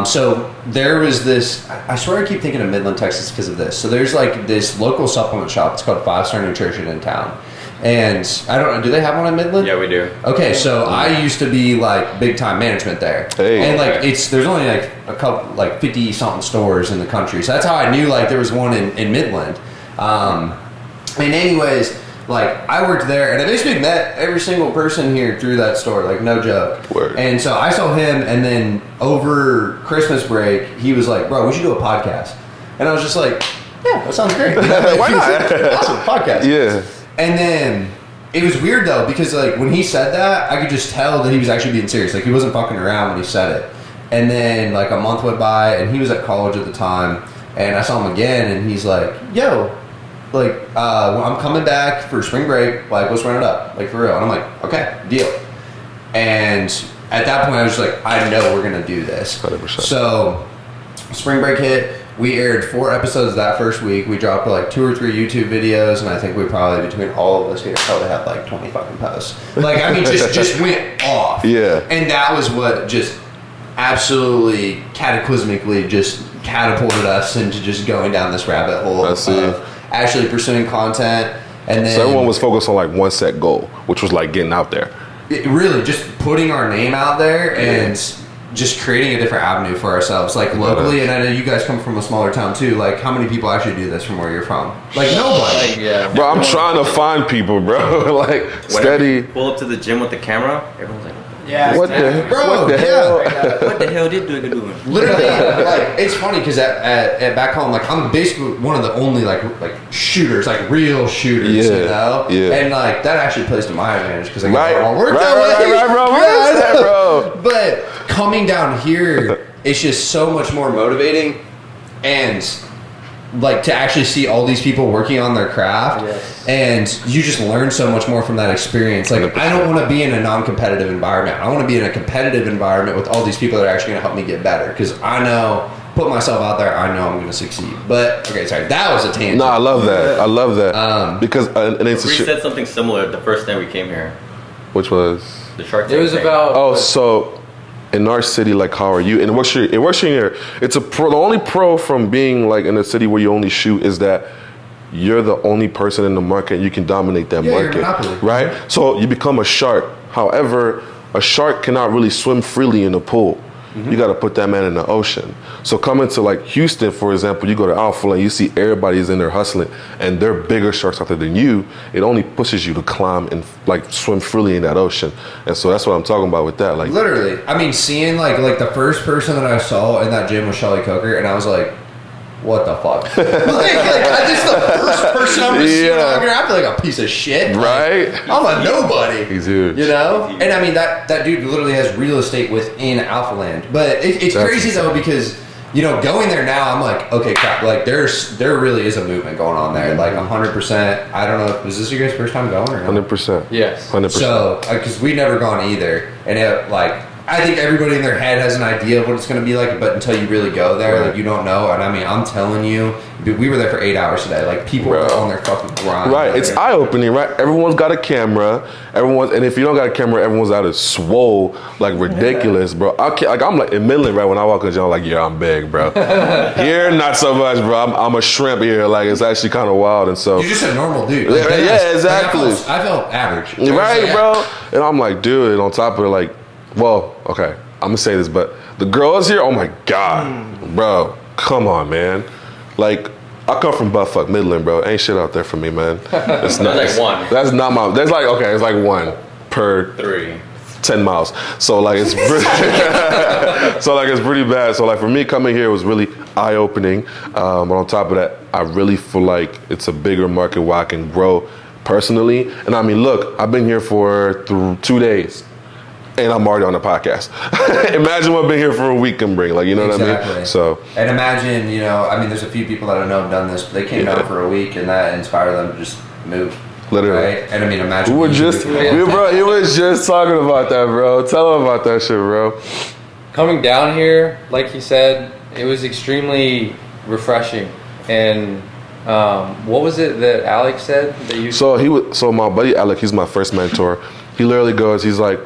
[SPEAKER 2] So there was this, I swear I keep thinking of Midland, Texas because of this. So there's like this local supplement shop. It's called 5-Star Nutrition in town. And I don't know, do they have one in Midland?
[SPEAKER 6] Yeah, we do.
[SPEAKER 2] Okay, so I used to be like big time management there.
[SPEAKER 4] Hey.
[SPEAKER 2] And like there's only like a couple, like 50 something stores in the country. So that's how I knew like there was one in Midland. And anyways, like I worked there and I basically met every single person here through that store, like no joke.
[SPEAKER 4] Word.
[SPEAKER 2] And so I saw him, and then over Christmas break, he was like, bro, we should do a podcast. And I was just like, yeah, that sounds great.
[SPEAKER 4] Why not?
[SPEAKER 2] Awesome, podcast.
[SPEAKER 4] Yeah.
[SPEAKER 2] And then it was weird though, because like when he said that, I could just tell that he was actually being serious. Like he wasn't fucking around when he said it. And then like a month went by, and he was at college at the time, and I saw him again, and he's like, yo, like I'm coming back for spring break, like let's run it up, like for real. And I'm like, okay, deal. And at that point I was just like, I know we're gonna do this.
[SPEAKER 4] 100%.
[SPEAKER 2] So spring break hit. We aired 4 episodes that first week. We dropped like 2 or 3 YouTube videos, and I think we probably, between all of us here, probably had like 20 fucking posts. Like, I mean, just went off.
[SPEAKER 4] Yeah.
[SPEAKER 2] And that was what just absolutely cataclysmically just catapulted us into just going down this rabbit hole of actually pursuing content. And then,
[SPEAKER 4] so everyone was focused on like one set goal, which was like getting out there.
[SPEAKER 2] Really, just putting our name out there and just creating a different avenue for ourselves, like locally. And I know you guys come from a smaller town too. Like, how many people actually do this from where you're from? Like, nobody.
[SPEAKER 6] Like, yeah.
[SPEAKER 4] Bro, I'm trying to find people, bro. Like, steady.
[SPEAKER 6] Pull up to the gym with the camera, everyone's like,
[SPEAKER 4] What the hell?
[SPEAKER 6] what the hell did Dwigga doing?
[SPEAKER 2] Literally, like, it's funny because at back home, like, I'm basically one of the only like shooters, like real shooters, you know.
[SPEAKER 4] Yeah.
[SPEAKER 2] And like that actually plays to my advantage because I
[SPEAKER 4] Right,
[SPEAKER 2] get all worked
[SPEAKER 4] right, bro.
[SPEAKER 2] But coming down here, it's just so much more motivating, and like to actually see all these people working on their craft, and you just learn so much more from that experience. Like, 100%. I don't want to be in a non-competitive environment. I want to be in a competitive environment with all these people that are actually going to help me get better, because I know, put myself out there, I know I'm going to succeed. But okay, sorry, that was a tangent.
[SPEAKER 4] No, I love that. Because and it's
[SPEAKER 6] we said something similar the first time we came here.
[SPEAKER 4] Which was
[SPEAKER 6] the Shark Tank.
[SPEAKER 5] It was
[SPEAKER 6] thing.
[SPEAKER 5] about
[SPEAKER 4] so in our city, like, how are you? And it works here. It's a pro. The only pro from being like in a city where you only shoot is that you're the only person in the market. And you can dominate that market,
[SPEAKER 2] you're monopoly.
[SPEAKER 4] right? So you become a shark. However, a shark cannot really swim freely in a pool. You got to put that man in the ocean. So coming to like Houston, for example, you go to AlphaLand, you see everybody's in there hustling, and they're bigger sharks out there than you. It only pushes you to climb and like swim freely in that ocean. And so that's what I'm talking about with that. Like,
[SPEAKER 2] literally, I mean, seeing like the first person that I saw in that gym was Shelly Coker, and I was like, what the fuck? like, I just the first person I'm gonna see on I feel like a piece of shit.
[SPEAKER 4] Right?
[SPEAKER 2] Like, I'm a nobody.
[SPEAKER 4] He's huge.
[SPEAKER 2] You know? And I mean, that dude literally has real estate within AlphaLand. But it's crazy though, because, you know, going there now, I'm like, okay, crap. Like, there really is a movement going on there. Like, 100%. I don't know. Is this your guys' first time going or not?
[SPEAKER 4] 100%.
[SPEAKER 5] Yes.
[SPEAKER 4] 100%.
[SPEAKER 2] So, because we've never gone either. And it, like, I think everybody in their head has an idea of what it's going to be like, but until you really go there, like, you don't know. And I mean, I'm telling you, we were there for 8 hours today. Like, people are on their fucking grind.
[SPEAKER 4] Right, it's eye-opening, right? Everyone's got a camera. And if you don't got a camera, everyone's out of swole, like ridiculous, bro. I'm like in Midland, right? When I walk in the gym, I'm like, yeah, I'm big, bro. Here, not so much, bro. I'm a shrimp here. Like, it's actually kind of wild, and so
[SPEAKER 2] you're just a normal dude.
[SPEAKER 4] Like, yeah, exactly.
[SPEAKER 2] Like, I felt average,
[SPEAKER 4] right, bro. And I'm like, dude. And on top of it, like, well, okay, I'm gonna say this, but the girls here, oh my god, bro, come on, man. Like, I come from buttfuck Midland, bro. Ain't shit out there for me, man. It's not
[SPEAKER 6] like one.
[SPEAKER 4] That's not my. That's like, okay, it's like 1 per 10 miles. So like it's pretty, it's pretty bad. So like for me coming here was really eye opening. But on top of that, I really feel like it's a bigger market where I can grow personally. And I mean, look, I've been here for 2 days. And I'm already on the podcast. Imagine what I've been here for a week can bring. Like, you know what I mean? So.
[SPEAKER 2] And imagine, you know, I mean, there's a few people that I know have done this, but they came down for a week and that inspired them to just move.
[SPEAKER 4] Literally.
[SPEAKER 2] Right? And I mean, imagine.
[SPEAKER 4] He was just talking about that, bro. Tell him about that shit, bro.
[SPEAKER 5] Coming down here, like he said, it was extremely refreshing. And what was it that Alex said that you?
[SPEAKER 4] So my buddy Alec, he's my first mentor. He literally goes, he's like,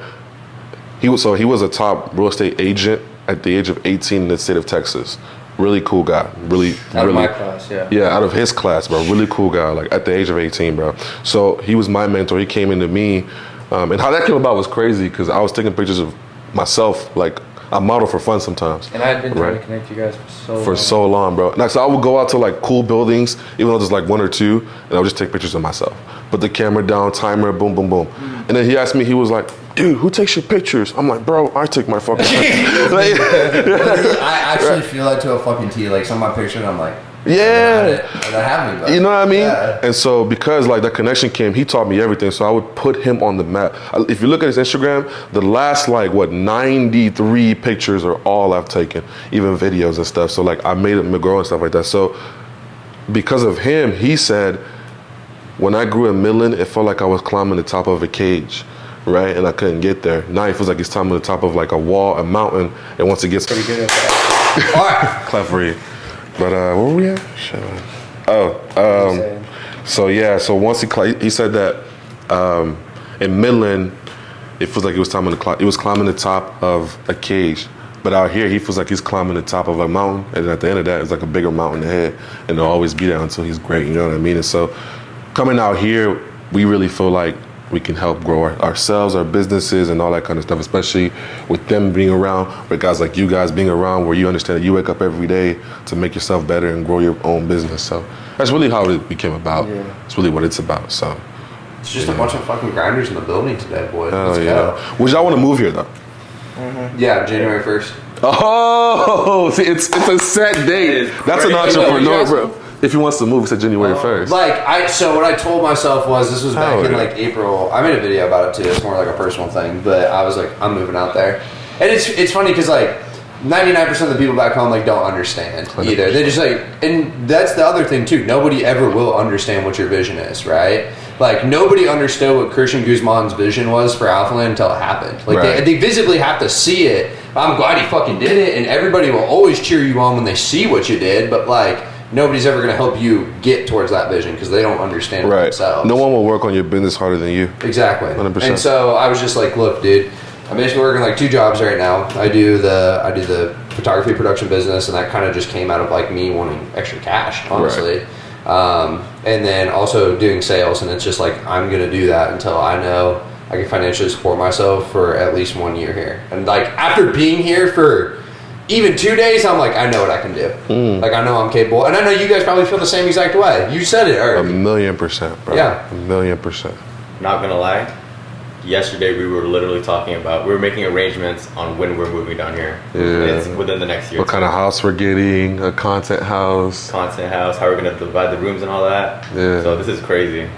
[SPEAKER 4] he was a top real estate agent at the age of 18 in the state of Texas. Really cool guy. Really
[SPEAKER 5] out of my class, yeah.
[SPEAKER 4] Yeah, out of his class, bro. Really cool guy. Like at the age of 18, bro. So he was my mentor. He came into me, and how that came about was crazy because I was taking pictures of myself. Like I model for fun sometimes.
[SPEAKER 5] And I had been trying to connect you guys for so long,
[SPEAKER 4] bro. And so I would go out to like cool buildings, even though there's like one or two, and I would just take pictures of myself. Put the camera down, timer, boom, boom, boom. And then he asked me, he was like, dude, who takes your pictures? I'm like, bro, I take my fucking pictures. Like,
[SPEAKER 2] I actually feel that to a fucking T. Like some of my pictures, I'm like,
[SPEAKER 4] yeah.
[SPEAKER 2] That happened,
[SPEAKER 4] you know what I mean?
[SPEAKER 2] Yeah.
[SPEAKER 4] And so because like that connection came, he taught me everything. So I would put him on the map. If you look at his Instagram, the last 93 pictures are all I've taken, even videos and stuff. So like I made him grow and stuff like that. So because of him, he said, when I grew in Midland, it felt like I was climbing the top of a cage, right? And I couldn't get there. Now it feels like it's climbing the top of like a wall, a mountain, and once it gets pretty good at that. All right, clap for you. But where were we at? So once he said that in Midland, it feels like he was climbing the top of a cage. But out here, he feels like he's climbing the top of a mountain, and at the end of that, it's like a bigger mountain ahead, and it'll always be there until he's great. You know what I mean? And so, coming out here, we really feel like we can help grow ourselves, our businesses, and all that kind of stuff, especially with them being around, with guys like you guys being around, where you understand that you wake up every day to make yourself better and grow your own business. So that's really how it became about. Yeah. It's really what it's about. So
[SPEAKER 2] it's just a bunch of fucking grinders in the building today, boys.
[SPEAKER 4] Let's go. Would y'all want to move here, though?
[SPEAKER 2] Mm-hmm. Yeah, January 1st.
[SPEAKER 4] Oh, see, it's a set date. That's an entrepreneur, bro. If he wants to move, it's January 1st.
[SPEAKER 2] So what I told myself was, this was back in like April. I made a video about it too. It's more like a personal thing, but I was like, I'm moving out there. And it's funny because like 99% of the people back home like don't understand either. They just like, and that's the other thing too. Nobody ever will understand what your vision is, right? Like nobody understood what Christian Guzman's vision was for AlphaLand until it happened. Like they visibly have to see it. I'm glad he fucking did it, and everybody will always cheer you on when they see what you did. But like, nobody's ever going to help you get towards that vision because they don't understand it themselves.
[SPEAKER 4] No one will work on your business harder than you.
[SPEAKER 2] Exactly.
[SPEAKER 4] 100%.
[SPEAKER 2] And so I was just like, look, dude, I'm basically working like 2 jobs right now. I do the photography production business, and that kind of just came out of like me wanting extra cash, honestly. And then also doing sales, and it's just like I'm going to do that until I know I can financially support myself for at least 1 year here. And like after being here for even 2 days, I'm like, I know what I can do. Like, I know I'm capable. And I know you guys probably feel the same exact way. You said it earlier.
[SPEAKER 4] 1,000,000%, bro.
[SPEAKER 2] Yeah.
[SPEAKER 4] 1,000,000%.
[SPEAKER 6] Not gonna lie, yesterday we were literally talking about, we were making arrangements on when we're moving down here.
[SPEAKER 4] Yeah.
[SPEAKER 6] It's within the next year.
[SPEAKER 4] What kind of house we're getting, a content house,
[SPEAKER 6] how we're gonna divide the rooms and all that.
[SPEAKER 4] Yeah.
[SPEAKER 6] So this is crazy.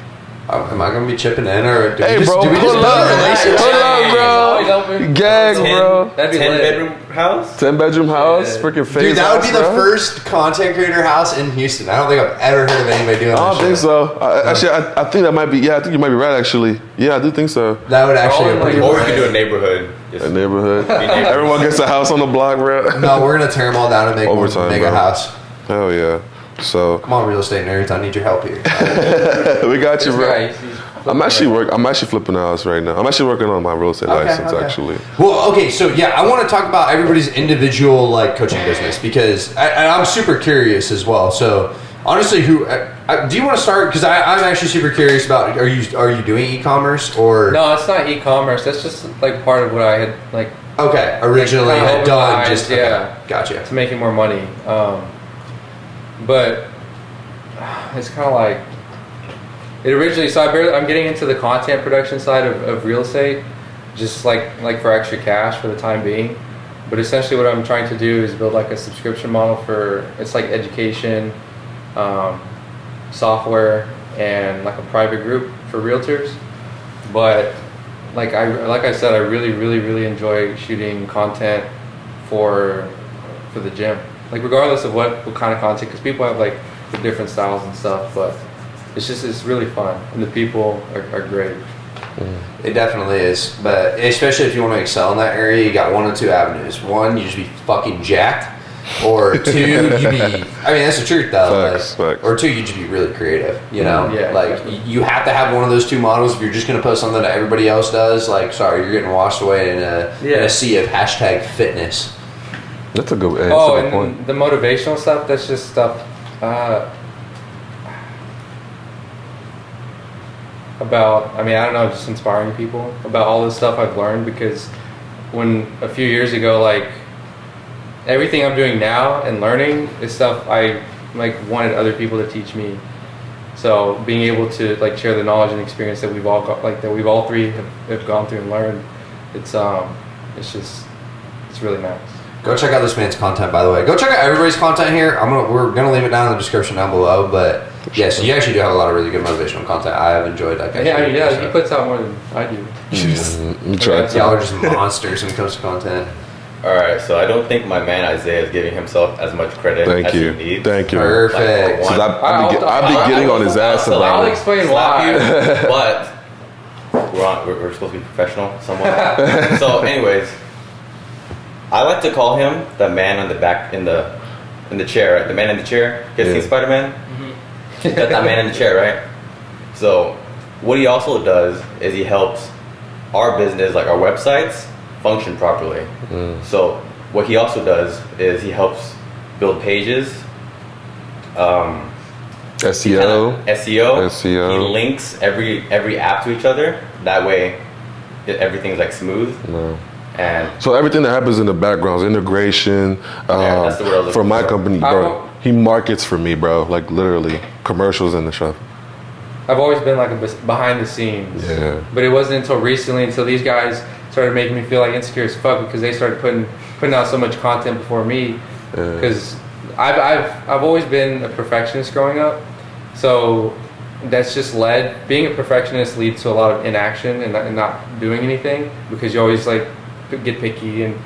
[SPEAKER 2] Am I going to be chipping in, or
[SPEAKER 4] do we just pull up, bro. Gang, bro.
[SPEAKER 5] That'd be
[SPEAKER 6] 10-bedroom house?
[SPEAKER 4] 10-bedroom house? Freaking phase.
[SPEAKER 2] Dude, that would
[SPEAKER 4] house,
[SPEAKER 2] be the
[SPEAKER 4] bro.
[SPEAKER 2] first content creator house in Houston. I don't think I've ever heard of anybody doing that.
[SPEAKER 4] I don't think so. Actually, I think that might be, I think you might be right, actually. Yeah, I do think so.
[SPEAKER 2] That would actually be
[SPEAKER 6] Or we could do a neighborhood.
[SPEAKER 4] A neighborhood. Everyone gets a house on the block, bro.
[SPEAKER 2] No, we're going to tear them all down and make
[SPEAKER 4] Overtime,
[SPEAKER 2] one mega
[SPEAKER 4] bro.
[SPEAKER 2] house.
[SPEAKER 4] Hell yeah. So
[SPEAKER 2] come on, real estate nerds, I need your help here.
[SPEAKER 4] We got you, bro. I'm actually flipping a house right now. I'm actually working on my real estate license, actually.
[SPEAKER 2] Well, okay, so yeah, I want to talk about everybody's individual like coaching business because I'm super curious as well. So honestly, do you want to start? Because I'm actually super curious about. Are you doing e-commerce or?
[SPEAKER 5] No, it's not e-commerce. That's just like part of what I had like.
[SPEAKER 2] Okay, originally had done just
[SPEAKER 5] gotcha. To making more money, but it's kind of like. It originally, so I'm getting into the content production side of real estate, just like for extra cash for the time being. But essentially what I'm trying to do is build like a subscription model for, it's like education, software, and like a private group for realtors. But like I said, I really enjoy shooting content for the gym. Like regardless of what kind of content, because people have like the different styles and stuff, but it's really fun, and the people are great.
[SPEAKER 2] It definitely is, but especially if you want to excel in that area, you got one or two avenues. One, you just be fucking jacked, or two, you be. I mean, that's the truth though.
[SPEAKER 4] Facts.
[SPEAKER 2] Or two, you just be really creative. You know,
[SPEAKER 5] Yeah,
[SPEAKER 2] like
[SPEAKER 5] definitely.
[SPEAKER 2] you have to have one of those two models. If you're just gonna post something that everybody else does, like, sorry, you're getting washed away in a sea of hashtag fitness.
[SPEAKER 4] That's a good. That's
[SPEAKER 5] Oh,
[SPEAKER 4] a good
[SPEAKER 5] and
[SPEAKER 4] point.
[SPEAKER 5] the motivational stuff, that's just stuff about, I mean, I don't know, just inspiring people about all this stuff I've learned, because when a few years ago, like everything I'm doing now and learning is stuff I like wanted other people to teach me. So being able to like share the knowledge and experience that we've all got, like that we've all three have gone through and learned, it's really nice.
[SPEAKER 2] Go check out this man's content, by the way. Go check out everybody's content here. We're gonna leave it down in the description down below. But yes, you actually do have a lot of really good motivational content. I have enjoyed that.
[SPEAKER 5] Yeah, he puts out more than I do.
[SPEAKER 4] You tried to.
[SPEAKER 2] Y'all are just monsters when it comes to content.
[SPEAKER 6] All right, so I don't think my man Isaiah is giving himself as much credit
[SPEAKER 4] Thank
[SPEAKER 6] as
[SPEAKER 4] you.
[SPEAKER 6] he needs.
[SPEAKER 4] Thank you.
[SPEAKER 2] Perfect.
[SPEAKER 6] Like, for one,
[SPEAKER 4] I've been getting on his ass
[SPEAKER 6] I'll
[SPEAKER 4] about
[SPEAKER 5] I'll
[SPEAKER 4] it.
[SPEAKER 5] explain
[SPEAKER 6] slap
[SPEAKER 5] why.
[SPEAKER 6] you, but we're supposed to be professional somewhat. So, anyways, I like to call him the man on the back in the chair. Right? The man in the chair. You guys seen Spider-Man? Mm-hmm. Got that man in the chair, right? So, what he also does is he helps our business, like our websites, function properly. So, what he also does is he helps build pages.
[SPEAKER 4] SEO.
[SPEAKER 6] SEO. He links every app to each other. That way, everything's like smooth.
[SPEAKER 4] No.
[SPEAKER 6] And
[SPEAKER 4] So everything that happens in the background is integration.
[SPEAKER 6] that's the word I was
[SPEAKER 4] For
[SPEAKER 6] looking
[SPEAKER 4] my
[SPEAKER 6] for.
[SPEAKER 4] company, bro, he markets for me, bro. Like literally, commercials and the stuff.
[SPEAKER 5] I've always been like a behind the scenes.
[SPEAKER 4] Yeah.
[SPEAKER 5] But it wasn't until recently, until these guys started making me feel like insecure as fuck, because they started putting out so much content before me. Because I've always been a perfectionist growing up, so that's just being a perfectionist leads to a lot of inaction and not doing anything, because you always like get picky and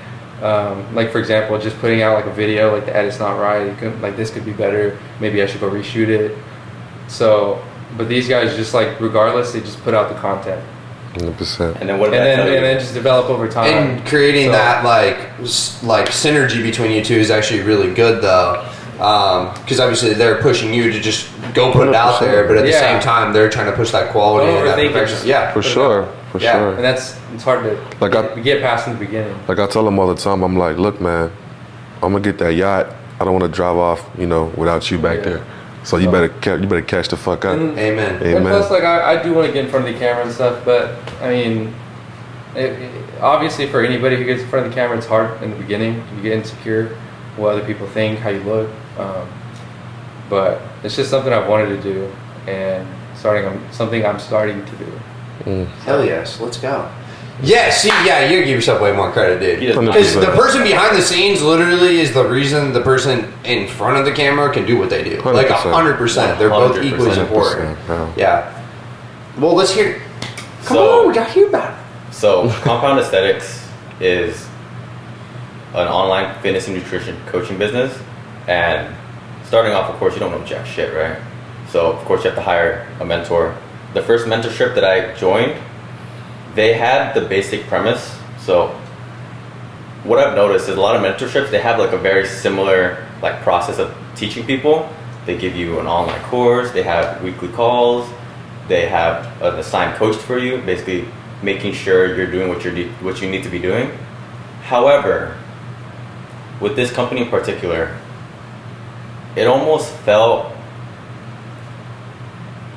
[SPEAKER 5] like for example, just putting out like a video, like the edit's not right, like this could be better, maybe I should go reshoot it. So, but these guys just like regardless, they just put out the content.
[SPEAKER 4] 100%.
[SPEAKER 6] And then what?
[SPEAKER 5] And then just develop over time.
[SPEAKER 2] And creating that like synergy between you two is actually really good though, because obviously they're pushing you to just go put it out there, but at the same time they're trying to push that quality
[SPEAKER 5] Don't
[SPEAKER 2] and that
[SPEAKER 5] overthink it.
[SPEAKER 2] perfection. Yeah,
[SPEAKER 4] For sure.
[SPEAKER 5] And it's hard to get past in the beginning.
[SPEAKER 4] Like I tell them all the time, I'm like, look, man, I'm gonna get that yacht. I don't want to drive off, without you back there. So you better catch the fuck up.
[SPEAKER 2] Amen.
[SPEAKER 5] And plus, like I do want to get in front of the camera and stuff, but I mean, obviously for anybody who gets in front of the camera, it's hard in the beginning. You get insecure, what other people think, how you look. But it's just something I've wanted to do, and something I'm starting to do.
[SPEAKER 2] Hell yes, let's go. Yeah, see, you give yourself way more credit, dude.
[SPEAKER 6] He does not.
[SPEAKER 2] Because the person behind the scenes literally is the reason the person in front of the camera can do what they do.
[SPEAKER 4] 100%.
[SPEAKER 2] Like 100%. They're both
[SPEAKER 6] 100%.
[SPEAKER 2] equally as important.
[SPEAKER 4] 100%,
[SPEAKER 2] Yeah. Well, let's hear. Come
[SPEAKER 6] So-
[SPEAKER 2] on, we got to hear about it.
[SPEAKER 6] So, Compound Aesthetics is an online fitness and nutrition coaching business. And starting off, of course, you don't know jack shit, right? So, of course, you have to hire a mentor. The first mentorship that I joined, they had the basic premise. So, what I've noticed is a lot of mentorships, they have like a very similar like process of teaching people. They give you an online course, they have weekly calls, they have an assigned coach for you, basically making sure you're doing what you need to be doing. However, with this company in particular, it almost felt,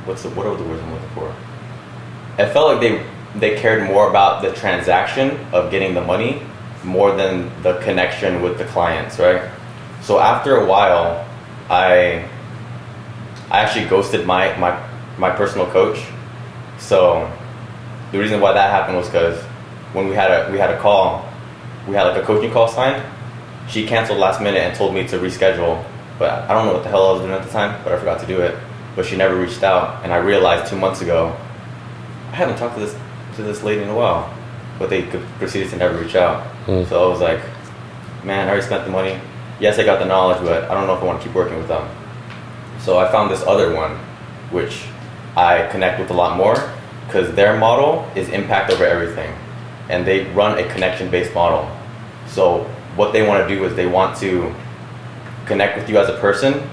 [SPEAKER 6] what are the words I'm looking for? It felt like they cared more about the transaction of getting the money more than the connection with the clients, right? So after a while, I actually ghosted my personal coach. So the reason why that happened was because when we had a call, we had like a coaching call signed. She canceled last minute and told me to reschedule, but I don't know what the hell I was doing at the time, but I forgot to do it. but she never reached out. And I realized 2 months ago, I haven't talked to this lady in a while, but they proceeded to never reach out. So I was like, man, I already spent the money. Yes, I got the knowledge, but I don't know if I want to keep working with them. So I found this other one, which I connect with a lot more, because their model is impact over everything, and they run a connection-based model. So what they want to do is they want to connect with you as a person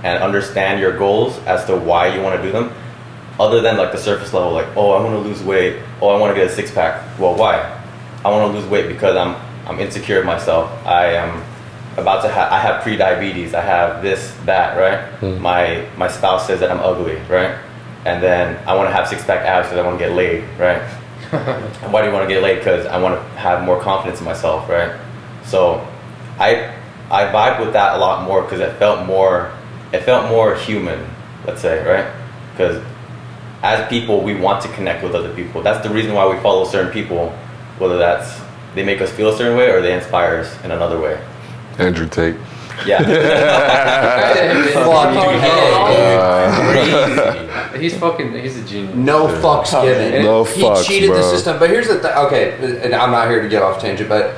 [SPEAKER 6] and understand your goals as to why you want to do them, other than like the surface level, like, oh, I want to lose weight, oh, I want to get a six-pack. Well, why? I want to lose weight because I'm insecure of myself. I am about to I have pre-diabetes, I have this, that, right? My spouse says that I'm ugly, right? And then I want to have six-pack abs because I want to get laid, right? And why do you want to get laid? Because I want to have more confidence in myself, right? So I vibe with that a lot more because it felt more human, let's say, right? Because as people, we want to connect with other people. That's the reason why we follow certain people, whether that's they make us feel a certain way or they inspire us in another way.
[SPEAKER 4] Andrew Tate.
[SPEAKER 6] Yeah.
[SPEAKER 5] He's a genius.
[SPEAKER 2] No fucks given.
[SPEAKER 4] No
[SPEAKER 2] he
[SPEAKER 4] fucks,
[SPEAKER 2] cheated
[SPEAKER 4] bro.
[SPEAKER 2] the system. But here's the thing. Okay, and I'm not here to get off tangent, but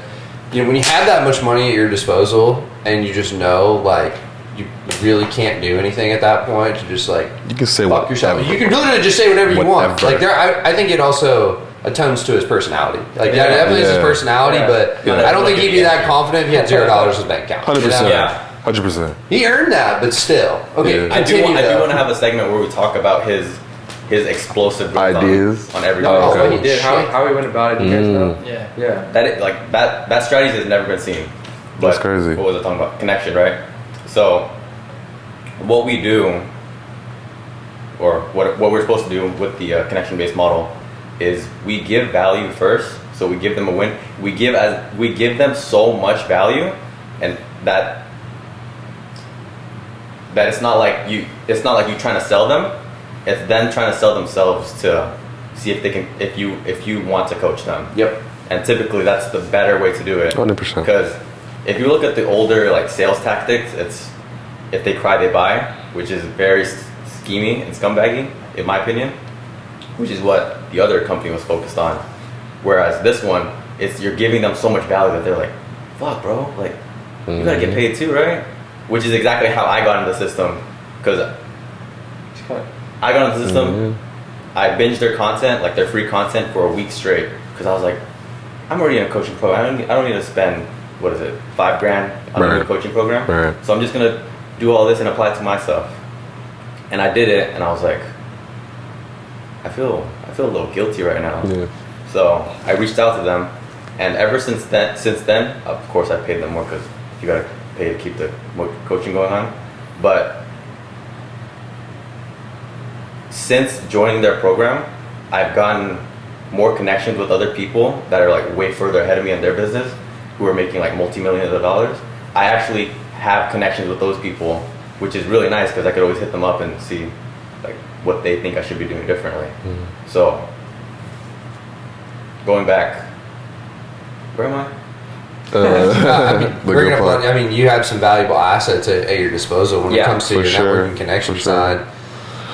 [SPEAKER 2] you know, when you have that much money at your disposal and you just know, like, you really can't do anything at that point, you just like
[SPEAKER 4] You can say
[SPEAKER 2] fuck
[SPEAKER 4] whatever.
[SPEAKER 2] yourself. You can literally just say whatever you want.
[SPEAKER 4] Whatever.
[SPEAKER 2] Like I think it also atones to his personality. Like that definitely is his personality, but I don't think he'd be that confident if he had $0 in his bank account.
[SPEAKER 4] 100%.
[SPEAKER 6] Yeah.
[SPEAKER 4] 100%.
[SPEAKER 2] He earned that, but still. Okay,
[SPEAKER 4] Yeah.
[SPEAKER 6] I do
[SPEAKER 2] continue.
[SPEAKER 6] want to have a segment where we talk about his explosive growth
[SPEAKER 4] Ideas.
[SPEAKER 6] on every
[SPEAKER 2] Oh,
[SPEAKER 6] level.
[SPEAKER 5] What he did, how he went about it, you guys know? Yeah.
[SPEAKER 6] That strategy has never been seen. But
[SPEAKER 4] That's crazy.
[SPEAKER 6] What was I talking about? Connection, right? So what we do, or what we're supposed to do with the connection-based model, is we give value first. So we give them a win. We give them so much value, and that it's not like you trying to sell them. It's them trying to sell themselves to see if they can, if you want to coach them.
[SPEAKER 2] Yep.
[SPEAKER 6] And typically that's the better way to do it.
[SPEAKER 4] 100%.
[SPEAKER 6] Because if you look at the older like sales tactics, it's if they cry they buy, which is very schemy and scumbaggy in my opinion, which is what the other company was focused on. Whereas this one, it's you're giving them so much value that they're like, fuck bro, like you gotta get paid too, right? Which is exactly how I got into the system. Because I got into the system, I binged their content, like their free content, for a week straight. Because I was like, I'm already in a coaching program. I don't need to spend, what is it, $5,000 on a coaching program.
[SPEAKER 4] Right.
[SPEAKER 6] So I'm just gonna do all this and apply it to myself. And I did it, and I was like, I feel a little guilty right now.
[SPEAKER 4] Yeah.
[SPEAKER 6] So I reached out to them, and ever since then, of course I paid them more because you gotta pay to keep the coaching going on. But since joining their program, I've gotten more connections with other people that are like way further ahead of me in their business, who are making like multi-millions of dollars. I actually have connections with those people, which is really nice because I could always hit them up and see like what they think I should be doing differently. So going back, where am I?
[SPEAKER 2] Bringing up on, I mean, you have some valuable assets at your disposal when it comes to your networking connection side.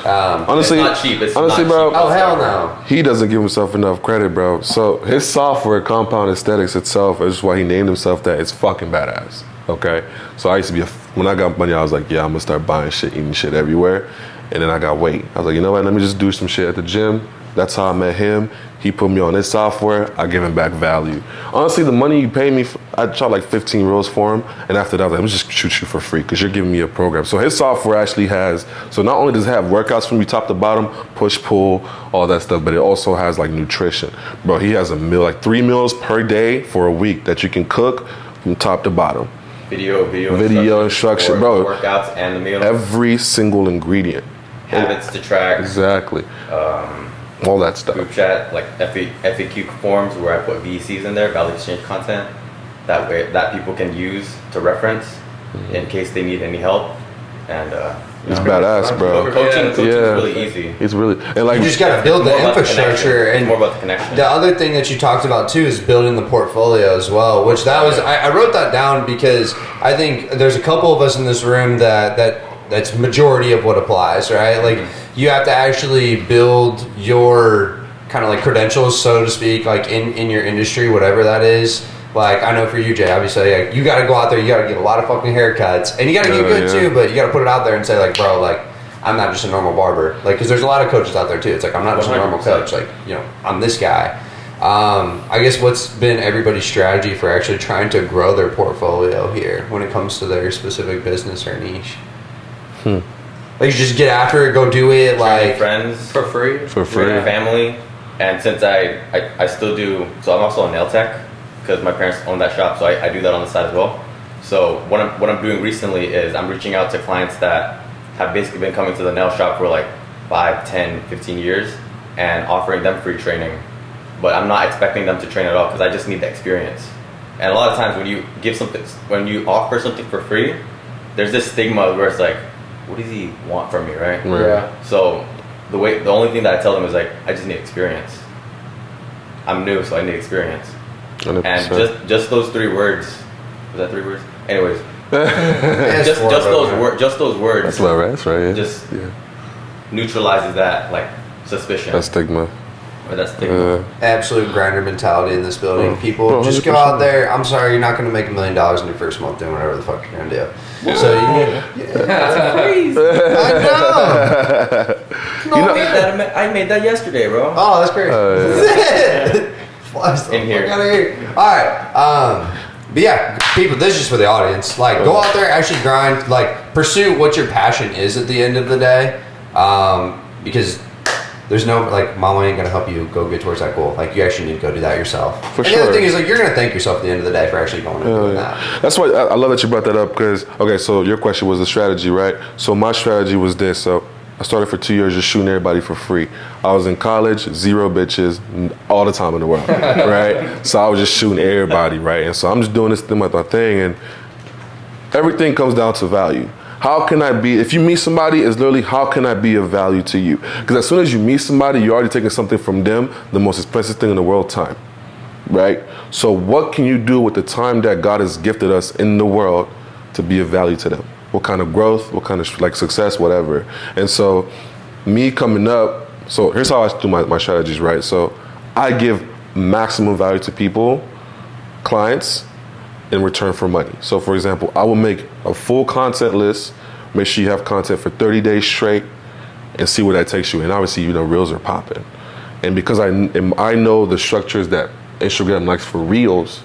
[SPEAKER 4] Honestly,
[SPEAKER 6] it's not cheap. It's
[SPEAKER 4] honestly,
[SPEAKER 6] not
[SPEAKER 4] bro.
[SPEAKER 6] cheap.
[SPEAKER 2] Oh hell no!
[SPEAKER 4] He doesn't give himself enough credit, bro. So his software, Compound Aesthetics itself, is why he named himself that. It's fucking badass. Okay, so I used to be when I got money, I was like, yeah, I'm gonna start buying shit, eating shit everywhere. And then I got weight. I was like, you know what? Let me just do some shit at the gym. That's how I met him. He put me on his software. I give him back value. Honestly, the money you pay me, I charge like 15 rolls for him. And after that, I was like, let me just shoot you for free because you're giving me a program. So his software actually has, so not only does it have workouts from you top to bottom, push, pull, all that stuff, but it also has like nutrition. Bro, he has a meal, like 3 meals per day for a week that you can cook from top to bottom.
[SPEAKER 6] Video
[SPEAKER 4] instruction, bro.
[SPEAKER 6] Workouts and the meal.
[SPEAKER 4] Every single ingredient.
[SPEAKER 6] Habits to track.
[SPEAKER 4] Exactly. All that stuff.
[SPEAKER 6] Group chat, like FAQ forms where I put VECs in there, value exchange content. That way, that people can use to reference in case they need any help. And
[SPEAKER 4] he's badass, bro.
[SPEAKER 6] Coaching is really easy.
[SPEAKER 4] He's really, and like
[SPEAKER 2] You just got to build the infrastructure,
[SPEAKER 6] It's
[SPEAKER 2] and
[SPEAKER 6] more about the connection.
[SPEAKER 2] the other thing that you talked about too is building the portfolio as well. Which that was I wrote that down because I think there's a couple of us in this room that that's majority of what applies, right? Like you have to actually build your kind of like credentials, so to speak, like in your industry, whatever that is. Like I know for you, Jay, obviously, like, you got to go out there, you got to get a lot of fucking haircuts, and you got to get good too, but you got to put it out there and say like, bro, like I'm not just a normal barber, like, because there's a lot of coaches out there too. It's like I'm not just a normal coach, like, you know, I'm this guy. I guess what's been everybody's strategy for actually trying to grow their portfolio here when it comes to their specific business or niche? Like you just get after it, go do it, like
[SPEAKER 6] friends
[SPEAKER 5] For free?
[SPEAKER 6] with family, and since I still do, so I'm also a nail tech because my parents own that shop, so I do that on the side as well. So what I'm doing recently is I'm reaching out to clients that have basically been coming to the nail shop for like 5, 10, 15 years and offering them free training, but I'm not expecting them to train at all because I just need the experience. And a lot of times when you offer something for free, there's this stigma where it's like, what does he want from me, right?
[SPEAKER 5] Yeah.
[SPEAKER 6] So the only thing that I tell them is like, I just need experience. I'm new, so I need experience.
[SPEAKER 4] 100%.
[SPEAKER 6] And just those 3 words. Was that 3 words? Anyways, just those words.
[SPEAKER 4] That's about right. That's right. Yeah.
[SPEAKER 6] Just neutralizes that like suspicion.
[SPEAKER 4] That stigma.
[SPEAKER 6] Or that stigma.
[SPEAKER 2] absolute grinder mentality in this building. People
[SPEAKER 4] Bro,
[SPEAKER 2] just go
[SPEAKER 4] 100%.
[SPEAKER 2] out there. I'm sorry, you're not going to make $1 million in your first month doing whatever the fuck you're going to do. So you need.
[SPEAKER 5] That's crazy.
[SPEAKER 2] I know.
[SPEAKER 6] I made that yesterday, bro.
[SPEAKER 2] Oh, that's crazy. Flies the
[SPEAKER 6] In here.
[SPEAKER 2] fuck out of here. All right. But yeah, people, this is just for the audience. Like, go out there, actually grind. Like, pursue what your passion is at the end of the day. Because there's no, like, mama ain't gonna help you go get towards that goal. Like, you actually need to go do that yourself.
[SPEAKER 4] For
[SPEAKER 2] and
[SPEAKER 4] sure.
[SPEAKER 2] the other thing is, like, you're gonna thank yourself at the end of the day for actually going and doing that.
[SPEAKER 4] That's why I love that you brought that up because, okay, so your question was the strategy, right? So my strategy was this. So I started for 2 years just shooting everybody for free. I was in college, 0 bitches, all the time in the world, right? So I was just shooting everybody, right? And so I'm just doing this thing with my thing, and everything comes down to value. How can I be, if you meet somebody, it's literally how can I be of value to you? Because as soon as you meet somebody, you're already taking something from them, the most expensive thing in the world, time, right? So what can you do with the time that God has gifted us in the world to be of value to them? What kind of growth, what kind of like success, whatever. And so me coming up, so here's how I do my strategies, right? So I give maximum value to people, clients, in return for money. So for example, I will make a full content list, make sure you have content for 30 days straight, and see where that takes you. And obviously, you know, reels are popping. And because I know the structures that Instagram likes for reels,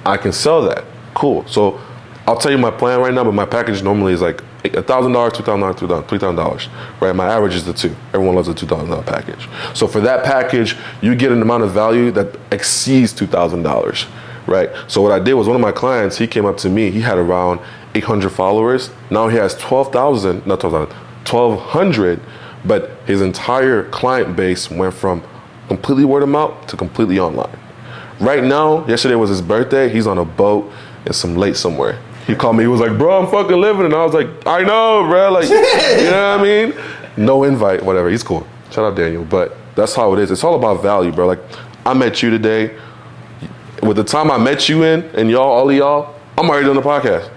[SPEAKER 4] I can sell that. Cool. So I'll tell you my plan right now, but my package normally is like $1,000, $2,000, $3,000, right? My average is the 2. Everyone loves a $2,000 package. So for that package, you get an amount of value that exceeds $2,000. Right. So what I did was one of my clients, he came up to me. He had around 800 followers. Now he has 1,200, but his entire client base went from completely word of mouth to completely online. Right now, yesterday was his birthday. He's on a boat in some lake somewhere. He called me. He was like, bro, I'm fucking living. And I was like, I know, bro. Like, you know what I mean? No invite, whatever. He's cool. Shout out Daniel. But that's how it is. It's all about value, bro. Like, I met you today. With the time I met you in, and y'all, all of y'all, I'm already doing the podcast.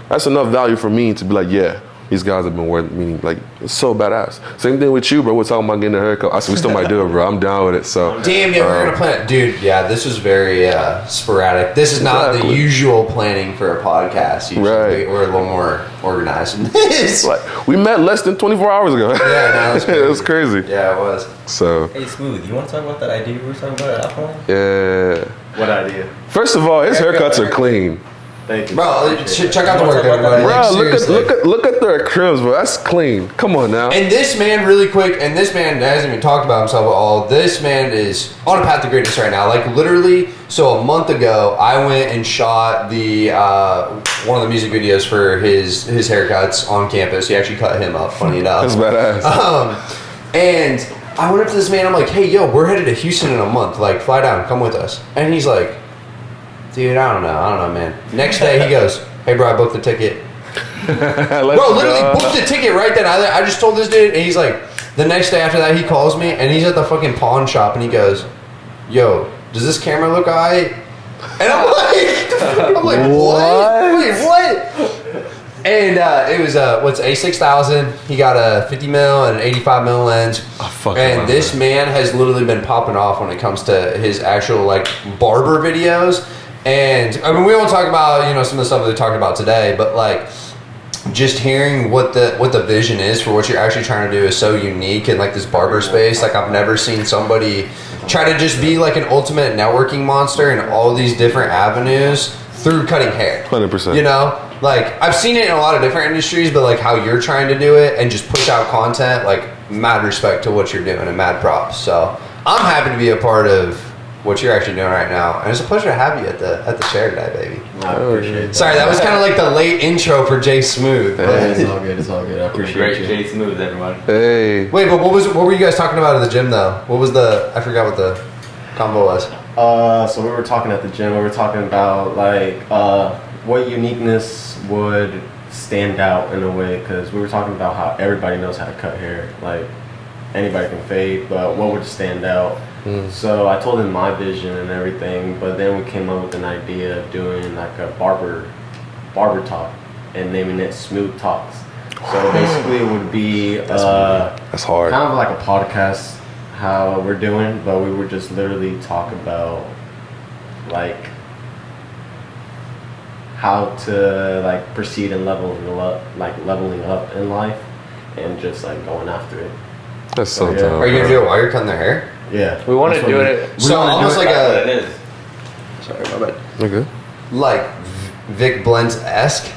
[SPEAKER 4] That's enough value for me to be like, yeah, these guys have been worth meaning. Like, it's so badass. Same thing with you, bro. We're talking about getting a haircut. I said we still might do it, bro. I'm down with it. So
[SPEAKER 2] Damn, yeah, we're gonna plan it. Dude, yeah, this was very sporadic. This is not the usual planning for a podcast. Usually.
[SPEAKER 4] Right.
[SPEAKER 2] We're a little more organized than this.
[SPEAKER 4] like, we met less than 24 hours ago.
[SPEAKER 2] Yeah, no, that's crazy.
[SPEAKER 4] It was crazy.
[SPEAKER 2] Yeah, it was.
[SPEAKER 4] So
[SPEAKER 6] Hey, Smooth, you want to talk about that idea we were talking about at AlphaLand?
[SPEAKER 4] yeah.
[SPEAKER 7] What idea?
[SPEAKER 4] First of all, his haircuts are clean.
[SPEAKER 7] Thank you.
[SPEAKER 2] Bro, check out the work, everybody.
[SPEAKER 4] Bro,
[SPEAKER 2] Like,
[SPEAKER 4] look
[SPEAKER 2] seriously.
[SPEAKER 4] at their cribs, bro. That's clean. Come on now.
[SPEAKER 2] And this man, really quick, and this man hasn't even talked about himself at all. This man is on a path to greatness right now. Like, literally, so a month ago, I went and shot the one of the music videos for his haircuts on campus. He actually cut him up, funny enough.
[SPEAKER 4] That's badass.
[SPEAKER 2] And I went up to this man, I'm like, hey, yo, we're headed to Houston in a month. Like, fly down, come with us. And he's like, dude, I don't know, man. Next day, he goes, hey, bro, I booked the ticket. Bro, literally booked the ticket right then. I just told this dude, and he's like, the next day after that, he calls me, and he's at the fucking pawn shop, and he goes, yo, does this camera look alright? And I'm like, what? Wait, what? And it was what's A6000. He got a 50 mil and an 85 mil lens. And this man has literally been popping off when it comes to his actual like barber videos. And I mean, we won't talk about some of the stuff that we talked about today, but like just hearing what the vision is for what you're actually trying to do is so unique in like this barber space. Like I've never seen somebody try to just be like an ultimate networking monster in all these different avenues through cutting hair.
[SPEAKER 4] 100%.
[SPEAKER 2] Like I've seen it in a lot of different industries, but like how you're trying to do it and just push out content, like mad respect to what you're doing and mad props. So I'm happy to be a part of what you're actually doing right now, and it's a pleasure to have you at the share today, baby.
[SPEAKER 7] I appreciate it.
[SPEAKER 2] Sorry, that was kind of like the late intro for Jay Smooth.
[SPEAKER 7] It's all good. It's all good. I appreciate
[SPEAKER 6] Great
[SPEAKER 7] you.
[SPEAKER 6] Jay Smooth, everyone.
[SPEAKER 4] Hey.
[SPEAKER 2] Wait, but what were you guys talking about at the gym though? What was I forgot what the combo was.
[SPEAKER 7] So we were talking at the gym. We were talking about like what uniqueness would stand out in a way, because we were talking about how everybody knows how to cut hair. Like anybody can fade, but what would stand out? So I told him my vision and everything, but then we came up with an idea of doing like a barber talk and naming it Smooth Talks. So basically it would be
[SPEAKER 4] that's hard.
[SPEAKER 7] Kind of like a podcast how we're doing, but we would just literally talk about like how to like proceed and leveling up in life and just like going after it.
[SPEAKER 4] That's so
[SPEAKER 7] yeah.
[SPEAKER 4] dope.
[SPEAKER 2] Are you gonna do it while you're cutting their hair?
[SPEAKER 7] Yeah.
[SPEAKER 5] We want to do it.
[SPEAKER 2] So almost like
[SPEAKER 6] That's what it is.
[SPEAKER 2] sorry, my bad.
[SPEAKER 4] Okay.
[SPEAKER 2] Like Vic Blends-esque.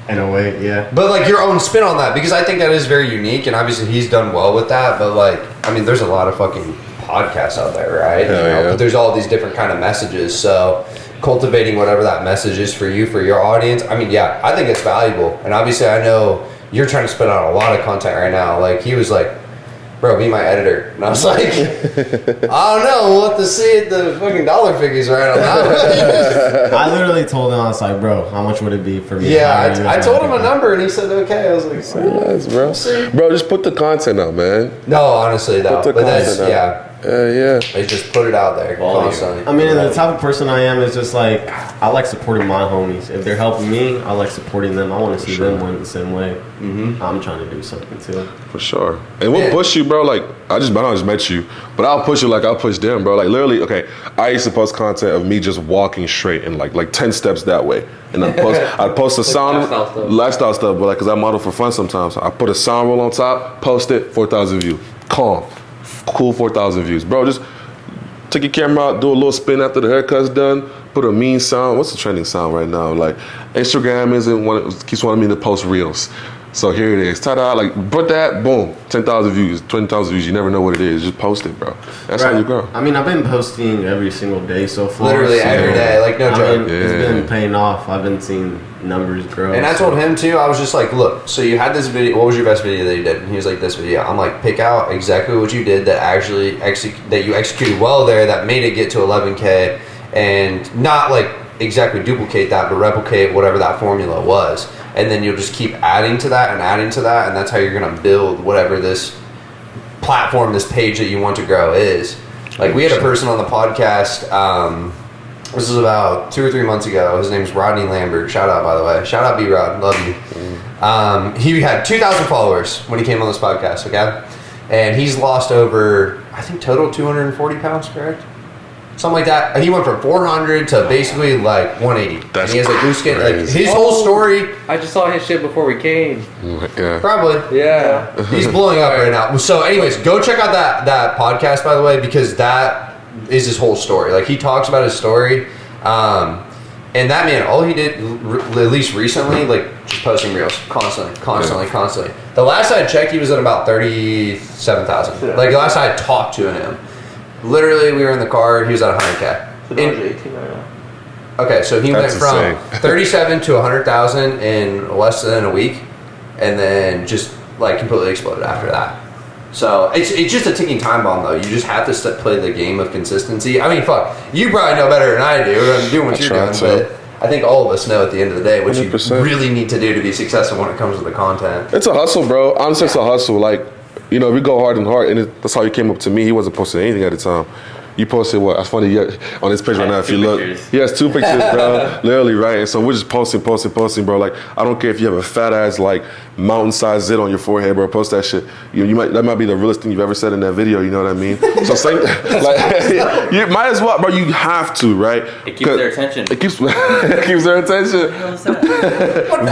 [SPEAKER 7] In a way, yeah.
[SPEAKER 2] But like your own spin on that, because I think that is very unique, and obviously he's done well with that. But like, I mean, there's a lot of fucking podcasts out there, right?
[SPEAKER 4] Yeah.
[SPEAKER 2] But there's all these different kind of messages. So cultivating whatever that message is for you, for your audience. I mean, yeah, I think it's valuable. And obviously, I know you're trying to spit out a lot of content right now. Like he was like, "Bro, be my editor," and I was like, "I don't know. We'll have to see if the fucking dollar figures right on that."
[SPEAKER 7] I literally told him, I was like, "Bro, how much would it be for me?"
[SPEAKER 2] Yeah, I told him a number, and he said, "Okay." I was like,
[SPEAKER 4] Say less, bro. Bro, just put the content out, man.
[SPEAKER 2] "No, honestly, though,
[SPEAKER 4] Put the
[SPEAKER 2] but that's
[SPEAKER 4] content out.
[SPEAKER 2] yeah."
[SPEAKER 4] Yeah.
[SPEAKER 2] They just put it out there constantly.
[SPEAKER 7] I mean, the type of person I am is just like, I like supporting my homies. If they're helping me, I like supporting them. I want to see them win the same way. I'm trying to do something too.
[SPEAKER 4] For sure. And we'll push you, bro. Like, I don't just met you, but I'll push you like I'll push them, bro. Like, literally, okay, I used to post content of me just walking straight and like 10 steps that way. And I'd post a sound, lifestyle stuff, but like, because I model for fun sometimes. I put a sound roll on top, post it, 4,000 views. Calm. Cool 4,000 views. Bro, just take your camera out, do a little spin after the haircut's done, put a mean sound. What's the trending sound right now? Like, Instagram keeps wanting me to post reels. So here it is. Ta-da, like, put that, boom, 10,000 views, 20,000 views. You never know what it is. Just post it, bro. That's how you grow.
[SPEAKER 7] I mean, I've been posting every single day so far.
[SPEAKER 2] Literally every day, like no joke.
[SPEAKER 7] It's been paying off. I've been seeing numbers grow.
[SPEAKER 2] And I told him too, I was just like, look, so you had this video, what was your best video that you did? And he was like, this video. I'm like, pick out exactly what you did that actually that you executed well there, that made it get to 11K, and not like exactly duplicate that, but replicate whatever that formula was. And then you'll just keep adding to that, and that's how you're gonna build whatever this platform, this page that you want to grow is. Like we had a person on the podcast, this was about 2 or 3 months ago. His name's Rodney Lambert. Shout out, by the way. Shout out, B-Rod. Love you. He had 2,000 followers when he came on this podcast, okay? And he's lost over, I think, total 240 pounds, correct? Something like that. He went from 400 to basically like 180.
[SPEAKER 4] That's
[SPEAKER 2] and he has a goose skin. Like
[SPEAKER 4] crazy.
[SPEAKER 2] his whole story.
[SPEAKER 5] I just saw his shit before we came.
[SPEAKER 4] Yeah.
[SPEAKER 2] Probably.
[SPEAKER 5] Yeah.
[SPEAKER 2] He's blowing up right now. So anyways, go check out that podcast, by the way, because that is his whole story. Like he talks about his story. And that man, all he did, at least recently, like just posting reels constantly. The last I checked, he was at about 37,000. Like the last I talked to him, literally we were in the car, he was at 100K. Okay, so he went from 37 to 100,000 in less than a week, and then just like completely exploded after that. So it's just a ticking time bomb, though. You just have to play the game of consistency. I mean, fuck, you probably know better than I do. I'm doing what you're doing, but I think all of us know at the end of the day what 100%. You really need to do to be successful when it comes to the content.
[SPEAKER 4] It's a hustle, bro. Honestly, it's a hustle. Like, you know, we go hard and hard, and that's how he came up to me. He wasn't posting anything at the time. You posted what? That's funny. Yeah, on this page right now, if you look,
[SPEAKER 6] pictures.
[SPEAKER 4] he has 2 pictures, bro. Literally, right? And so we're just posting, bro. Like, I don't care if you have a fat ass like mountain-sized zit on your forehead, bro. Post that shit. That might be the realest thing you've ever said in that video. You know what I mean? So same, like, you might as well, bro. You have to, right?
[SPEAKER 6] It keeps their attention.
[SPEAKER 4] It keeps their attention.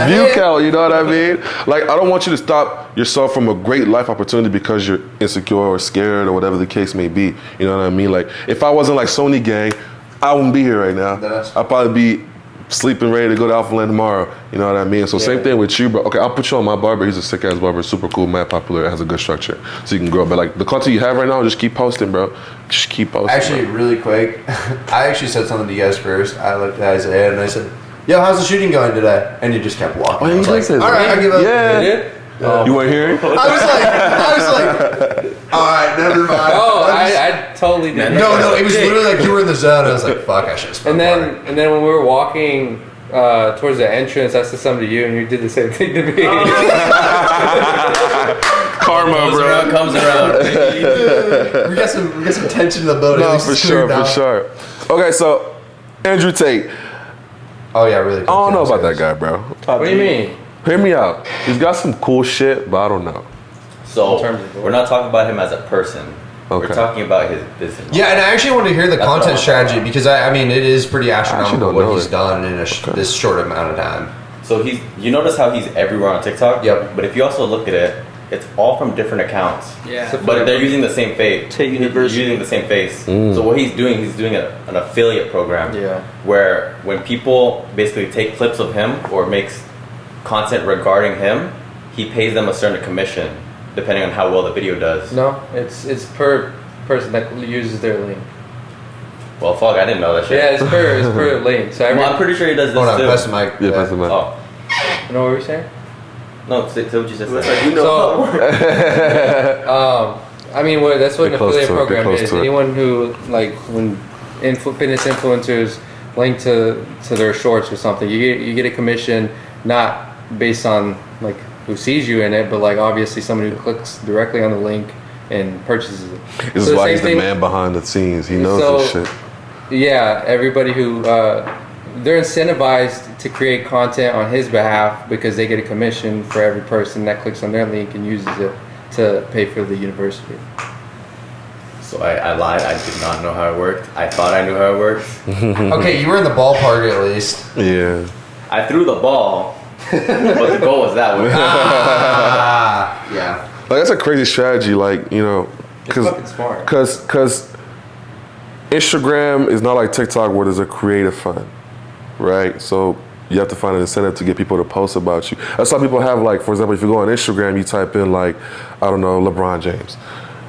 [SPEAKER 4] View count. You know what I mean? Like, I don't want you to stop yourself from a great life opportunity because you're insecure or scared or whatever the case may be. You know what I mean? Like, if I wasn't like Sony Gang, I wouldn't be here right now. I'd probably be sleeping ready to go to AlphaLand tomorrow. You know what I mean? So same thing with you, bro. Okay, I'll put you on my barber. He's a sick ass barber, super cool, mad popular, has a good structure, so you can grow. But like the content you have right now, just keep posting, bro. Just keep posting.
[SPEAKER 2] Actually,
[SPEAKER 4] bro.
[SPEAKER 2] Really quick, I actually said something to you guys first. I looked at Isaiah and I said, "Yo, how's the shooting going today?" And he just kept walking.
[SPEAKER 4] Oh,
[SPEAKER 2] I was
[SPEAKER 4] you
[SPEAKER 2] like,
[SPEAKER 4] did say
[SPEAKER 2] "All
[SPEAKER 4] that.
[SPEAKER 2] right, I give up."
[SPEAKER 4] Yeah. You weren't here?
[SPEAKER 2] I was like, all right, never mind.
[SPEAKER 5] Oh, I totally did.
[SPEAKER 2] No, it was literally like you were in the zone. I was like, fuck, I should have
[SPEAKER 5] And then when we were walking towards the entrance, I said something to you, and you did the same thing to me.
[SPEAKER 4] Karma, bro.
[SPEAKER 6] Comes around.
[SPEAKER 2] we got some tension in the building.
[SPEAKER 4] No, for sure. Okay, so Andrew Tate.
[SPEAKER 2] Oh yeah, really.
[SPEAKER 4] I don't know about that guy, bro.
[SPEAKER 5] What do you mean?
[SPEAKER 4] Hear me out. He's got some cool shit, but I don't know.
[SPEAKER 6] So we're not talking about him as a person.
[SPEAKER 4] Okay.
[SPEAKER 6] We're talking about his business.
[SPEAKER 2] Yeah, and I actually wanted to hear the
[SPEAKER 6] That's what I
[SPEAKER 2] content
[SPEAKER 6] want.
[SPEAKER 2] strategy because I mean it is pretty astronomical
[SPEAKER 4] don't
[SPEAKER 2] what
[SPEAKER 4] know
[SPEAKER 2] he's
[SPEAKER 4] it.
[SPEAKER 2] done in this short amount of time.
[SPEAKER 6] So you notice how he's everywhere on TikTok?
[SPEAKER 2] Yep.
[SPEAKER 6] But if you also look at it, it's all from different accounts.
[SPEAKER 8] Yeah.
[SPEAKER 6] But they're using the same face.
[SPEAKER 8] Tate University.
[SPEAKER 6] Using the same face. So what he's doing an affiliate program.
[SPEAKER 5] Yeah.
[SPEAKER 6] Where when people basically take clips of him or makes content regarding him, he pays them a certain commission depending on how well the video does.
[SPEAKER 5] No, it's per person that uses their link.
[SPEAKER 6] Well, fuck, I didn't know that shit.
[SPEAKER 5] Yeah, it's per link. So
[SPEAKER 6] Well, I'm pretty sure he does this
[SPEAKER 2] Hold on,
[SPEAKER 6] too.
[SPEAKER 2] pass the mic.
[SPEAKER 4] Yeah, pass the mic.
[SPEAKER 6] Oh.
[SPEAKER 5] You know what we're saying?
[SPEAKER 6] No, say what you just said.
[SPEAKER 5] So, I mean, that's what
[SPEAKER 4] Get
[SPEAKER 5] an
[SPEAKER 4] close
[SPEAKER 5] affiliate
[SPEAKER 4] to it, get
[SPEAKER 5] program
[SPEAKER 4] close
[SPEAKER 5] is.
[SPEAKER 4] to it.
[SPEAKER 5] Anyone who, like, when fitness influencers link to their shorts or something, you get a commission not based on like who sees you in it, but like obviously someone who clicks directly on the link and purchases it.
[SPEAKER 4] This is why he's the man behind the scenes. He knows this shit.
[SPEAKER 5] Yeah, everybody who they're incentivized to create content on his behalf because they get a commission for every person that clicks on their link and uses it to pay for the university.
[SPEAKER 6] So I lied. I did not know how it worked. I thought I knew how it worked.
[SPEAKER 2] Okay, you were in the ballpark at least.
[SPEAKER 4] Yeah.
[SPEAKER 6] I threw the ball, but the goal was that way.
[SPEAKER 2] Yeah.
[SPEAKER 4] Like, that's a crazy strategy, like, you know,
[SPEAKER 5] It's fucking smart.
[SPEAKER 4] Because Instagram is not like TikTok where there's a creative fund, right? So you have to find an incentive to get people to post about you. That's why people have, like, for example, if you go on Instagram, you type in, like, I don't know, LeBron James.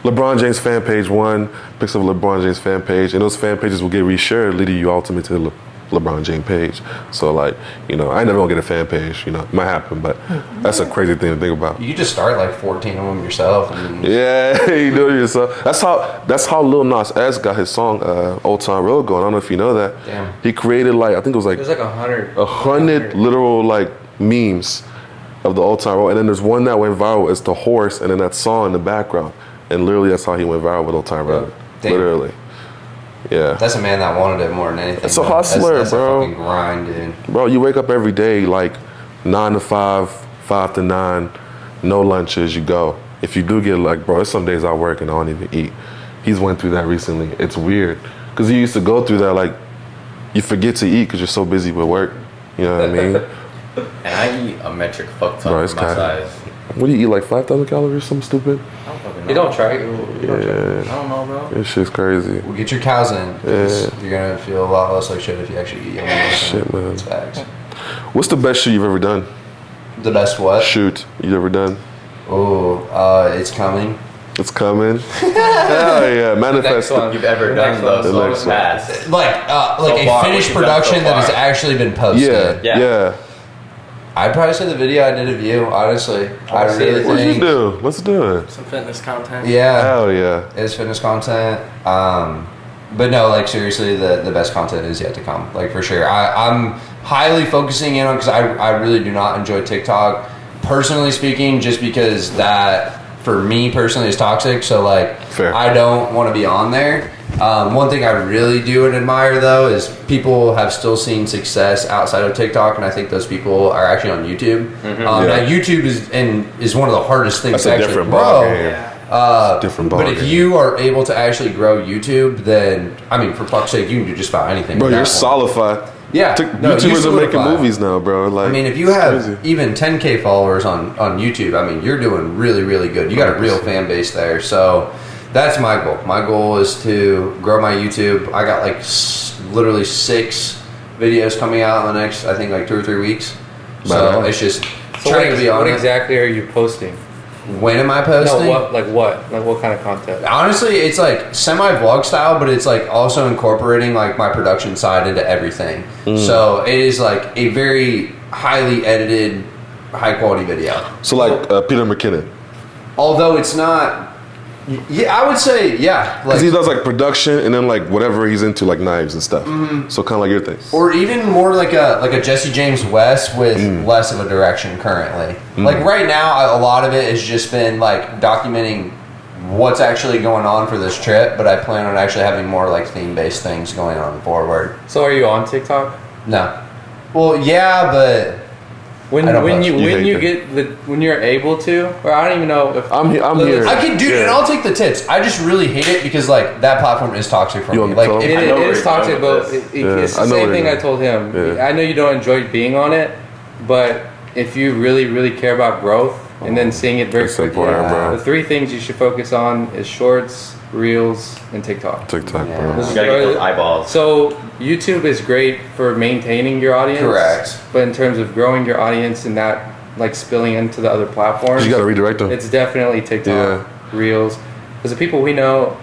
[SPEAKER 4] LeBron James fan page 1, pics of LeBron James fan page, and those fan pages will get reshared, leading you ultimately to the LeBron James page. So, like, you know, I never gonna get a fan page, you know, it might happen, but that's a crazy thing to think about.
[SPEAKER 2] You could just start like 14 of them yourself. And
[SPEAKER 4] Yeah, you do it yourself. That's how Lil Nas X got his song Old Town Road going. I don't know if you know that.
[SPEAKER 2] Damn.
[SPEAKER 4] He created, like, I think it was like
[SPEAKER 5] There's like 100.
[SPEAKER 4] 100 literal, like, memes of the Old Town Road, and then there's one that went viral. It's the horse, and then that song in the background, and literally that's how he went viral with Old Town Road.
[SPEAKER 2] Damn.
[SPEAKER 4] Literally, yeah.
[SPEAKER 2] that's a man that wanted it more than anything.
[SPEAKER 4] That's a
[SPEAKER 2] man.
[SPEAKER 4] hustler,
[SPEAKER 2] that's
[SPEAKER 4] bro.
[SPEAKER 2] a fucking grind, dude.
[SPEAKER 4] Bro, you wake up every day like 9 to 5, 5 to 9, no lunches. You go. If you do get, like, bro, there's some days I work and I don't even eat. He's went through that recently. It's weird because he used to go through that, like, you forget to eat because you're so busy with work. You know what I mean?
[SPEAKER 6] And I eat a metric fuck ton
[SPEAKER 4] Bro,
[SPEAKER 6] for
[SPEAKER 4] it's
[SPEAKER 6] my
[SPEAKER 4] kinda-
[SPEAKER 6] size.
[SPEAKER 4] What do you eat, like 5,000 calories, something stupid?
[SPEAKER 6] I don't fucking know.
[SPEAKER 5] You don't try it. You don't try it.
[SPEAKER 6] I
[SPEAKER 4] Yeah,
[SPEAKER 6] don't know, bro.
[SPEAKER 4] this shit's crazy.
[SPEAKER 2] Well, get your cows in. 'Cause you're gonna feel a lot less like shit if you actually eat yummy.
[SPEAKER 4] Shit, man.
[SPEAKER 2] It's facts.
[SPEAKER 4] What's the best shoot you've ever done?
[SPEAKER 2] The best what?
[SPEAKER 4] Shoot you ever done?
[SPEAKER 2] Oh, it's coming.
[SPEAKER 4] It's coming. Hell yeah, manifest
[SPEAKER 5] one.
[SPEAKER 4] it.
[SPEAKER 6] You've ever
[SPEAKER 5] Next
[SPEAKER 6] done
[SPEAKER 5] one.
[SPEAKER 6] those
[SPEAKER 4] The
[SPEAKER 6] so
[SPEAKER 4] next one.
[SPEAKER 6] fast.
[SPEAKER 2] Like
[SPEAKER 6] So
[SPEAKER 2] a
[SPEAKER 6] far,
[SPEAKER 2] finished
[SPEAKER 6] what you've done so
[SPEAKER 2] production that has
[SPEAKER 6] far.
[SPEAKER 2] actually been posted.
[SPEAKER 4] Yeah,
[SPEAKER 6] Yeah.
[SPEAKER 4] yeah.
[SPEAKER 2] I'd probably say the video I did of you. Honestly, I really
[SPEAKER 4] What'd you
[SPEAKER 2] think.
[SPEAKER 4] do? Let's do it.
[SPEAKER 8] Some fitness content.
[SPEAKER 2] Yeah,
[SPEAKER 4] Hell yeah.
[SPEAKER 2] it's fitness content. But no, like seriously, the best content is yet to come. Like for sure, I'm highly focusing in on because I really do not enjoy TikTok, personally speaking, just because that for me personally is toxic. So like,
[SPEAKER 4] Fair.
[SPEAKER 2] I don't want to be on there. One thing I really do and admire though is people have still seen success outside of TikTok, and I think those people are actually on YouTube. Now YouTube is one of the hardest things
[SPEAKER 4] That's
[SPEAKER 2] to
[SPEAKER 4] a
[SPEAKER 2] actually
[SPEAKER 4] different
[SPEAKER 2] grow.
[SPEAKER 4] ballgame. Different
[SPEAKER 2] But if
[SPEAKER 4] ballgame.
[SPEAKER 2] you are able to actually grow YouTube, then I mean, for fuck's sake, you can do just about anything.
[SPEAKER 4] Bro,
[SPEAKER 2] with
[SPEAKER 4] you're
[SPEAKER 2] that one.
[SPEAKER 4] solidified.
[SPEAKER 2] Yeah, no,
[SPEAKER 4] YouTubers
[SPEAKER 2] you
[SPEAKER 4] are making
[SPEAKER 2] solidify.
[SPEAKER 4] movies now, bro. Like,
[SPEAKER 2] I mean, if you
[SPEAKER 4] it's
[SPEAKER 2] have
[SPEAKER 4] crazy.
[SPEAKER 2] even 10K followers on YouTube, I mean, you're doing really, really good. You got a real fan base there. So that's my goal. My goal is to grow my YouTube. I got like literally 6 videos coming out in the next, I think, like 2 or 3 weeks. So it's just
[SPEAKER 5] So
[SPEAKER 2] trying to be on
[SPEAKER 5] what
[SPEAKER 2] it.
[SPEAKER 5] exactly are you posting?
[SPEAKER 2] When am I posting?
[SPEAKER 5] No, what? Like what? Like what kind of content?
[SPEAKER 2] Honestly, it's like semi-vlog style, but it's like also incorporating like my production side into everything. So it is like a very highly edited, high-quality video.
[SPEAKER 4] So like Peter McKinnon.
[SPEAKER 2] Although it's not... Yeah, I would say, yeah.
[SPEAKER 4] Because
[SPEAKER 2] Like,
[SPEAKER 4] he does like production and then like whatever he's into, like knives and stuff. So kind of like your thing.
[SPEAKER 2] or even more like a Jesse James West with less of a direction currently. Like right now, a lot of it has just been like documenting what's actually going on for this trip, but I plan on actually having more like theme-based things going on forward.
[SPEAKER 5] So are you on TikTok?
[SPEAKER 2] No. Well, yeah, but
[SPEAKER 5] When
[SPEAKER 2] I don't know.
[SPEAKER 5] when you're able to, or I don't even know if
[SPEAKER 4] I'm here.
[SPEAKER 2] I can do it,
[SPEAKER 4] Yeah.
[SPEAKER 2] and I'll take the tits. I just really hate it because like that platform is toxic for
[SPEAKER 4] You
[SPEAKER 2] me.
[SPEAKER 4] on the
[SPEAKER 2] Like
[SPEAKER 4] phone?
[SPEAKER 2] if
[SPEAKER 5] It,
[SPEAKER 6] I know
[SPEAKER 5] it
[SPEAKER 6] where
[SPEAKER 5] is
[SPEAKER 6] you're going
[SPEAKER 5] toxic,
[SPEAKER 6] with
[SPEAKER 5] but
[SPEAKER 6] this.
[SPEAKER 5] it's the
[SPEAKER 4] I know
[SPEAKER 5] same
[SPEAKER 4] where
[SPEAKER 5] thing
[SPEAKER 4] you're
[SPEAKER 5] I told him.
[SPEAKER 4] Yeah.
[SPEAKER 5] I know you don't enjoy being on it, but if you really, really care about growth and then seeing it very
[SPEAKER 4] That's
[SPEAKER 5] quickly,
[SPEAKER 4] important, bro.
[SPEAKER 5] the 3 things you should focus on is shorts, reels, and TikTok.
[SPEAKER 4] TikTok,
[SPEAKER 2] Yeah.
[SPEAKER 4] bro.
[SPEAKER 6] You gotta get those eyeballs.
[SPEAKER 5] So YouTube is great for maintaining your audience.
[SPEAKER 2] Correct.
[SPEAKER 5] But in terms of growing your audience and that like spilling into the other platforms,
[SPEAKER 4] You got to redirect them.
[SPEAKER 5] it's definitely TikTok,
[SPEAKER 4] Yeah.
[SPEAKER 5] Reels. Because the people we know,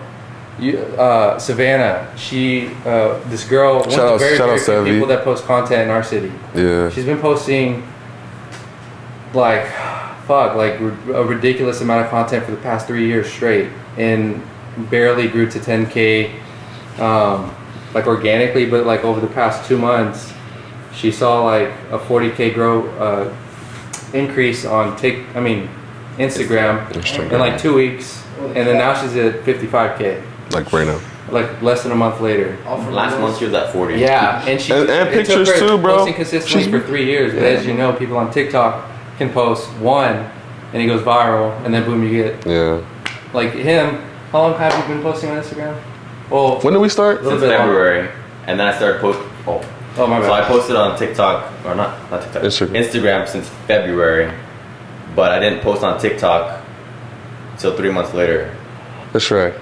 [SPEAKER 5] Savannah, she, this girl, one
[SPEAKER 4] Shout
[SPEAKER 5] of the
[SPEAKER 4] out-
[SPEAKER 5] very,
[SPEAKER 4] shout
[SPEAKER 5] very
[SPEAKER 4] out
[SPEAKER 5] few
[SPEAKER 4] Savvy.
[SPEAKER 5] people that post content in our city.
[SPEAKER 4] Yeah.
[SPEAKER 5] She's been posting like, like a ridiculous amount of content for the past 3 years straight, and barely grew to 10K, like organically, but like over the past 2 months, she saw like a 40K increase on Instagram in like 2 weeks, and then now she's at 55K,
[SPEAKER 4] Like right now.
[SPEAKER 5] like less than a month later.
[SPEAKER 6] Last month she was at 40.
[SPEAKER 5] Yeah, and she
[SPEAKER 4] And
[SPEAKER 5] it took
[SPEAKER 4] pictures
[SPEAKER 5] her
[SPEAKER 4] too, bro.
[SPEAKER 5] Posting consistently
[SPEAKER 4] She's-
[SPEAKER 5] for 3 years, but as you know, people on TikTok can post one, and he goes viral, and then boom, you get
[SPEAKER 4] Yeah.
[SPEAKER 5] like him. How long have you been posting on Instagram? Well,
[SPEAKER 4] When did we start?
[SPEAKER 5] little
[SPEAKER 6] Since
[SPEAKER 5] bit longer.
[SPEAKER 6] February. And then I started posting.
[SPEAKER 5] Oh my
[SPEAKER 6] So I
[SPEAKER 5] bad.
[SPEAKER 6] posted on TikTok, or not TikTok,
[SPEAKER 4] Instagram.
[SPEAKER 6] since February, but I didn't post on TikTok till 3 months later.
[SPEAKER 4] That's right.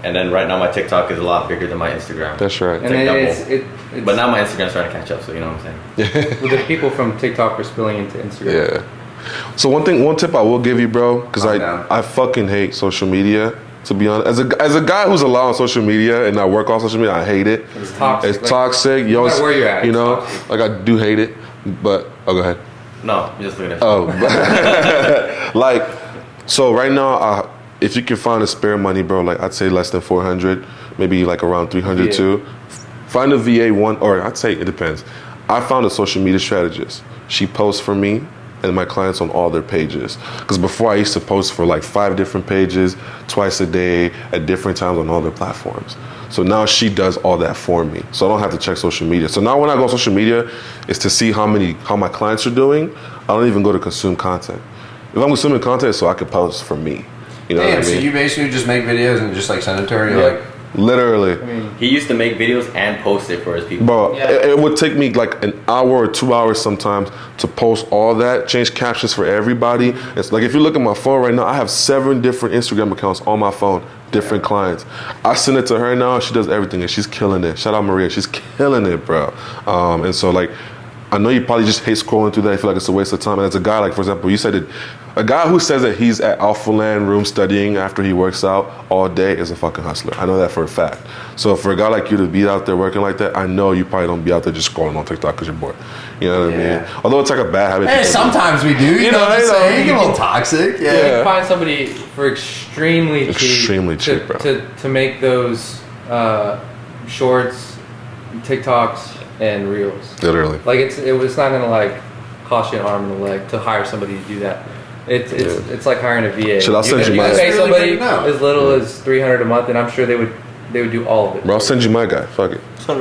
[SPEAKER 6] And then right now my TikTok is a lot bigger than my Instagram.
[SPEAKER 4] That's right.
[SPEAKER 5] And
[SPEAKER 6] like
[SPEAKER 5] then
[SPEAKER 6] double.
[SPEAKER 5] it's
[SPEAKER 6] But now my Instagram's trying to catch up, so you know what I'm saying?
[SPEAKER 5] well, the people from TikTok are spilling into Instagram.
[SPEAKER 4] Yeah. So one tip I will give you, bro, because
[SPEAKER 2] Calm down.
[SPEAKER 4] I fucking hate social media. To be honest, as a guy who's allowed on social media and I work on social media, I hate it.
[SPEAKER 5] It's toxic.
[SPEAKER 4] It's
[SPEAKER 5] Like,
[SPEAKER 4] toxic.
[SPEAKER 5] no matter where you're at,
[SPEAKER 4] you
[SPEAKER 5] it's
[SPEAKER 4] know,
[SPEAKER 5] toxic.
[SPEAKER 4] like I do hate it. But go ahead.
[SPEAKER 6] No, I'm just looking at
[SPEAKER 4] Oh, like so right now, if you can find a spare money, bro, like I'd say less than 400, maybe like around 300
[SPEAKER 5] VA.
[SPEAKER 4] too. Find a VA one, or I'd say it depends. I found a social media strategist. She posts for me and my clients on all their pages. Because before I used to post for like 5 different pages, twice a day, at different times on all their platforms. So now she does all that for me. So I don't have to check social media. So now when I go on social media, it's to see how my clients are doing. I don't even go to consume content. If I'm consuming content, so I can post for me. You know
[SPEAKER 2] damn,
[SPEAKER 4] what I
[SPEAKER 2] so
[SPEAKER 4] mean?
[SPEAKER 2] you basically just make videos and just like send it to her. You're
[SPEAKER 5] Yeah.
[SPEAKER 2] like,
[SPEAKER 4] Literally.
[SPEAKER 6] He used to make videos and post it for his people.
[SPEAKER 4] Bro,
[SPEAKER 5] Yeah.
[SPEAKER 4] it would take me like an hour or 2 hours sometimes to post all that, change captions for everybody. It's like if you look at my phone right now, I have 7 different Instagram accounts on my phone, different clients. I send it to her now, she does everything, and she's killing it. Shout out Maria, she's killing it, bro. And so like, I know you probably just hate scrolling through that. You feel like it's a waste of time. And as a guy, like for example, you said that a guy who says that he's at AlphaLand room studying after he works out all day is a fucking hustler. I know that for a fact. So for a guy like you to be out there working like that, I know you probably don't be out there just scrolling on TikTok because you're bored. You know what I mean? Although it's like a bad habit.
[SPEAKER 2] hey,
[SPEAKER 4] people do.
[SPEAKER 2] sometimes we do. You know what I'm saying? You get a little toxic.
[SPEAKER 5] You
[SPEAKER 2] Yeah.
[SPEAKER 5] can find somebody for extremely cheap,
[SPEAKER 4] bro.
[SPEAKER 5] to make those shorts, TikToks, and reels.
[SPEAKER 4] Literally.
[SPEAKER 5] Like it's not gonna like cost you an arm and a leg to hire somebody to do that. It's like hiring a VA.
[SPEAKER 4] Should I send you
[SPEAKER 5] can
[SPEAKER 4] my-
[SPEAKER 5] pay
[SPEAKER 2] That's really
[SPEAKER 5] somebody
[SPEAKER 2] good to know.
[SPEAKER 5] as little as $300 a month, and I'm sure they would they would do all of it.
[SPEAKER 4] Bro, I'll send you my guy. Fuck it. Hell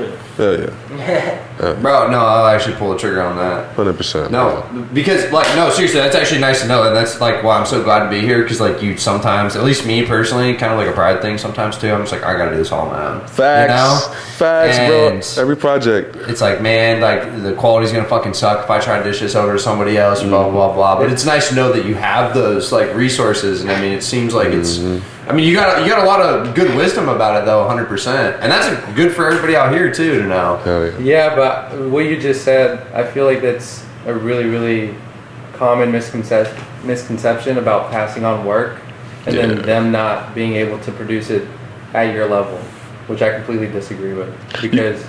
[SPEAKER 4] yeah.
[SPEAKER 2] Bro, no, I'll actually pull the trigger on that.
[SPEAKER 4] 100%.
[SPEAKER 2] No, because like no, seriously, that's actually nice to know, and that's like why I'm so glad to be here. Because like you sometimes, at least me personally, kind of like a pride thing sometimes too. I'm just like I gotta do this all on my own.
[SPEAKER 4] Facts,
[SPEAKER 2] you know?
[SPEAKER 4] facts,
[SPEAKER 2] And
[SPEAKER 4] bro. Every project.
[SPEAKER 2] it's like, man, like the quality's gonna fucking suck if I try to dish this over to somebody else, blah blah blah. But it's nice to know that you have those like resources, and I mean, it seems like it's. I mean, you got a lot of good wisdom about it though, 100%, and that's good for everybody out here too to know.
[SPEAKER 4] Hell yeah.
[SPEAKER 5] Yeah, but what you just said, I feel like that's a really, really common misconception about passing on work, and then them not being able to produce it at your level, which I completely disagree with. Because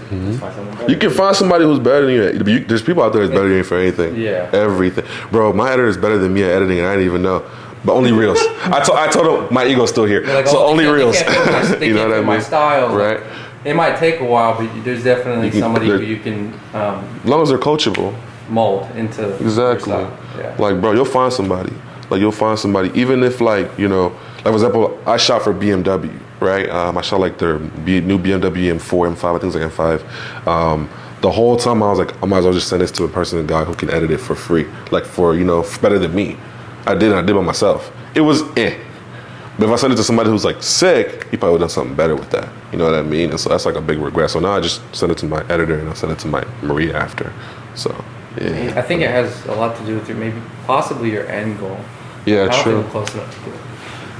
[SPEAKER 4] You can find somebody who's better than you. There's people out there that's better than you for anything.
[SPEAKER 5] Yeah.
[SPEAKER 4] Everything. Bro, my editor is better than me at editing, and I didn't even know. But only reels. I told him my ego's still here.
[SPEAKER 5] like,
[SPEAKER 4] So
[SPEAKER 5] oh,
[SPEAKER 4] only reels.
[SPEAKER 5] They
[SPEAKER 4] You know
[SPEAKER 5] can't
[SPEAKER 4] what I
[SPEAKER 5] fit my
[SPEAKER 4] mean?
[SPEAKER 5] style.
[SPEAKER 4] Right.
[SPEAKER 5] It might take a while, but there's definitely somebody who you can
[SPEAKER 4] As long as they're coachable.
[SPEAKER 5] mold into your
[SPEAKER 4] Exactly.
[SPEAKER 5] style. Yeah.
[SPEAKER 4] Like, bro, you'll find somebody. Like, you'll find somebody. Even if, like, you know, like, for example, I shot for BMW, right? I shot, like, their new BMW M4, M5, I think it's like M5. The whole time I was like, I might as well just send this to a person, a guy who can edit it for free. Like, for, you know, better than me. I did by myself. It was But if I send it to somebody who's like sick, he probably would have done something better with that. You know what I mean? And so that's like a big regret. So now I just send it to my editor and I send it to my Maria after. So yeah.
[SPEAKER 5] I think it has a lot to do with possibly your end goal.
[SPEAKER 4] Yeah,
[SPEAKER 5] I don't
[SPEAKER 4] true.
[SPEAKER 5] think I'm close enough to it.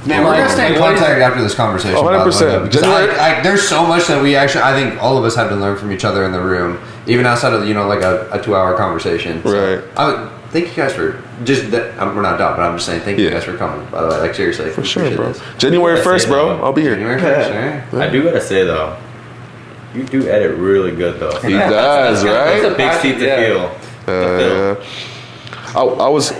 [SPEAKER 2] Man, we're gonna stay in contact after this conversation.
[SPEAKER 4] Oh,
[SPEAKER 2] by the way,
[SPEAKER 4] 100%.
[SPEAKER 2] because there's so much that we actually, I think all of us have to learn from each other in the room, even outside of like a 2-hour conversation. So,
[SPEAKER 4] Right.
[SPEAKER 2] I would thank you guys for just that. We're not done, but I'm just saying thank you
[SPEAKER 4] Yeah.
[SPEAKER 2] guys for coming. By the way, like seriously,
[SPEAKER 4] For
[SPEAKER 2] we
[SPEAKER 4] sure,
[SPEAKER 2] appreciate
[SPEAKER 4] bro.
[SPEAKER 2] this.
[SPEAKER 4] January 1st, bro. I'll be here.
[SPEAKER 2] January 1st, right?
[SPEAKER 6] I do gotta say though, you do edit really good though.
[SPEAKER 4] He does,
[SPEAKER 6] It's
[SPEAKER 4] right?
[SPEAKER 6] a big seat to feel.
[SPEAKER 4] I was,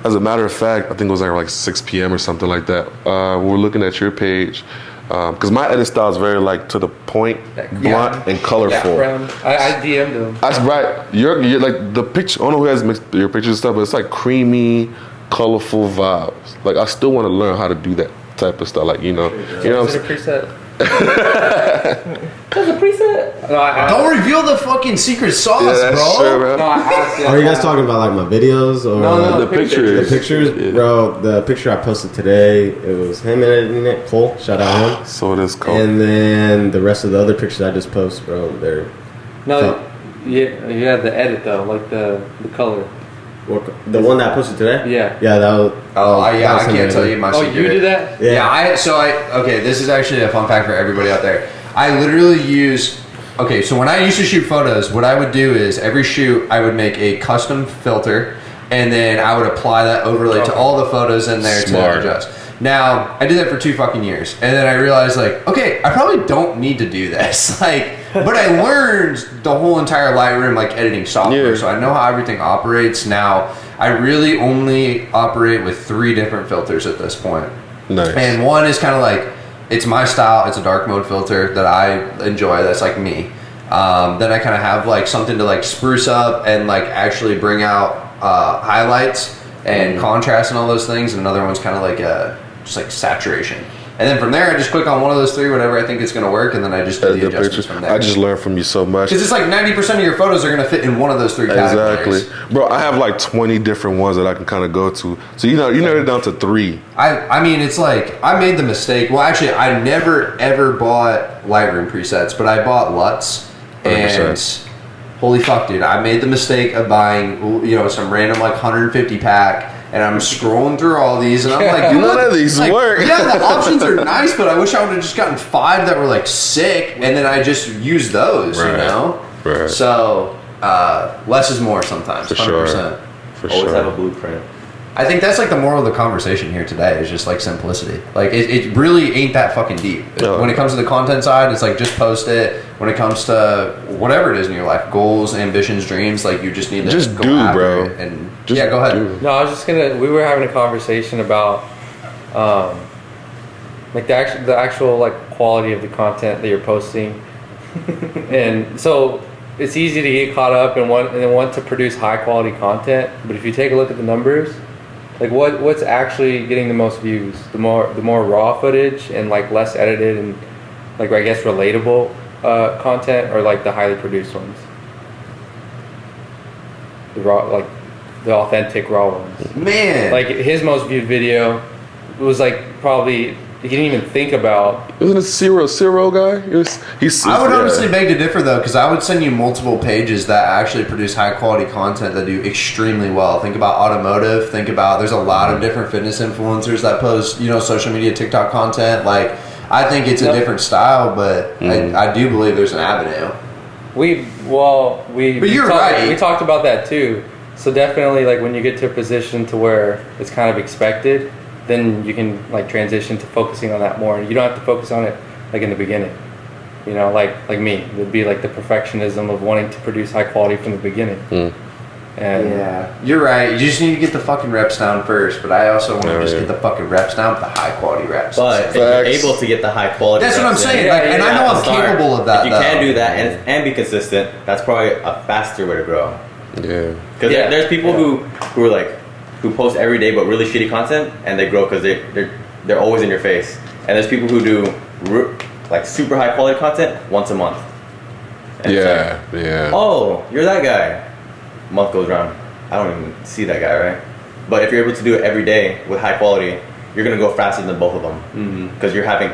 [SPEAKER 4] as a matter of fact, I think it was like 6 p.m. or something like that. We were looking at your page. Because my edit style is very like to the point, blunt, and colorful.
[SPEAKER 5] I DM'd him.
[SPEAKER 4] That's right. You're like the picture. I don't know who has mixed your pictures and stuff, but it's like creamy, colorful vibes. Like I still want to learn how to do that type of stuff. Like you know what I'm
[SPEAKER 5] Is it a
[SPEAKER 4] saying?
[SPEAKER 5] preset? That's a preset. No,
[SPEAKER 2] Don't reveal the fucking secret sauce,
[SPEAKER 4] Yeah, that's
[SPEAKER 2] bro.
[SPEAKER 4] true, bro.
[SPEAKER 5] No, I asked him.
[SPEAKER 7] Are you guys talking about like my videos or
[SPEAKER 5] No,
[SPEAKER 4] The pictures.
[SPEAKER 7] the pictures?
[SPEAKER 4] Yeah.
[SPEAKER 7] Bro, the picture I posted today, it was him editing it. Cole, shout out him.
[SPEAKER 4] So it is cool.
[SPEAKER 7] And then the rest of the other pictures I just post, bro, they're
[SPEAKER 5] No, yeah, the edit though, like the color.
[SPEAKER 7] the one that I posted today.
[SPEAKER 5] Yeah.
[SPEAKER 7] Yeah, that was.
[SPEAKER 2] I
[SPEAKER 7] that was him
[SPEAKER 2] can't tell
[SPEAKER 7] editing.
[SPEAKER 2] you my
[SPEAKER 5] Oh,
[SPEAKER 2] secret.
[SPEAKER 5] you did that?
[SPEAKER 7] Yeah.
[SPEAKER 2] Okay, this is actually a fun fact for everybody out there. I literally use, so when I used to shoot photos, what I would do is every shoot I would make a custom filter and then I would apply that overlay to all the photos in there
[SPEAKER 4] Smart.
[SPEAKER 2] to adjust. Now, I did that for 2 fucking years and then I realized like, okay, I probably don't need to do this. But I learned the whole entire Lightroom editing software,
[SPEAKER 4] Yeah.
[SPEAKER 2] so I know how everything operates. Now, I really only operate with 3 different filters at this point.
[SPEAKER 4] Nice.
[SPEAKER 2] And one is kind of like, it's my style. It's a dark mode filter that I enjoy. That's like me. Then I kind of have something to spruce up and actually bring out highlights and contrast and all those things. And another one's kind of just saturation. And then from there, I just click on one of those 3, whatever I think is going to work, and then I just do the adjustments from there.
[SPEAKER 4] I just learned from you so much.
[SPEAKER 2] Because it's 90% of your photos are going to fit in one of those 3 categories.
[SPEAKER 4] Exactly, bro. I have 20 different ones that I can kind of go to. So you narrowed it down to 3.
[SPEAKER 2] I mean, it's I made the mistake. Well, actually, I never ever bought Lightroom presets, but I bought LUTs, and
[SPEAKER 4] 100%.
[SPEAKER 2] holy fuck, dude, I made the mistake of buying some random 150 pack. And I'm scrolling through all these, and I'm like, dude,
[SPEAKER 4] none of these work.
[SPEAKER 2] Yeah, the options are nice, but I wish I would have just gotten 5 that were sick, and then I just used those, you know?
[SPEAKER 4] Right.
[SPEAKER 2] So, less is more sometimes,
[SPEAKER 4] For
[SPEAKER 2] 100%.
[SPEAKER 4] sure. For
[SPEAKER 6] Always
[SPEAKER 4] sure.
[SPEAKER 6] have a blueprint.
[SPEAKER 2] I think that's the moral of the conversation here today is just simplicity. It really ain't that fucking deep.
[SPEAKER 4] No.
[SPEAKER 2] When it comes to the content side, it's just post it. When it comes to whatever it is in your life, goals, ambitions, dreams, you just need to
[SPEAKER 4] Just
[SPEAKER 2] go
[SPEAKER 4] do,
[SPEAKER 2] after
[SPEAKER 4] bro.
[SPEAKER 2] it. And
[SPEAKER 4] Just
[SPEAKER 2] yeah, go ahead.
[SPEAKER 4] do.
[SPEAKER 5] No, I was just we were having a conversation about, the actual quality of the content that you're posting, and so it's easy to get caught up and want to produce high quality content. But if you take a look at the numbers, what's actually getting the most views, the more raw footage and less edited and like I guess relatable content, or like the highly produced ones? The raw, like the authentic raw ones.
[SPEAKER 2] Man,
[SPEAKER 5] Like his most viewed video was like probably he didn't even think about.
[SPEAKER 4] Isn't it Ciro guy? He's.
[SPEAKER 2] I would honestly beg to differ though, because I would send you multiple pages that actually produce high quality content that do extremely well. Think about automotive. Think about there's a lot of different fitness influencers that post social media TikTok content. Like I think it's a different style, but I do believe there's an avenue.
[SPEAKER 5] But
[SPEAKER 2] you're right.
[SPEAKER 5] We talked about that too. So definitely, like when you get to a position to where it's kind of expected, then you can like transition to focusing on that more. And you don't have to focus on it like in the beginning. Like me, it would be like the perfectionism of wanting to produce high quality from the beginning. And
[SPEAKER 2] yeah, you're right. You just need to get the fucking reps down first. But I also want to get the fucking reps down with the high quality reps.
[SPEAKER 6] But if you're able to get the high quality,
[SPEAKER 2] that's what I'm saying. And I know I'm capable of that.
[SPEAKER 6] If you can do that and be consistent, that's probably a faster way to grow.
[SPEAKER 4] Yeah.
[SPEAKER 6] Because there's people who are like who post every day but really shitty content, and they grow because they're always in your face. And there's people who do like super high quality content once a month. And
[SPEAKER 4] Yeah.
[SPEAKER 6] Oh, you're that guy. Month goes around, I don't even see that guy, right? But if you're able to do it every day with high quality, you're gonna go faster than both of them because you're having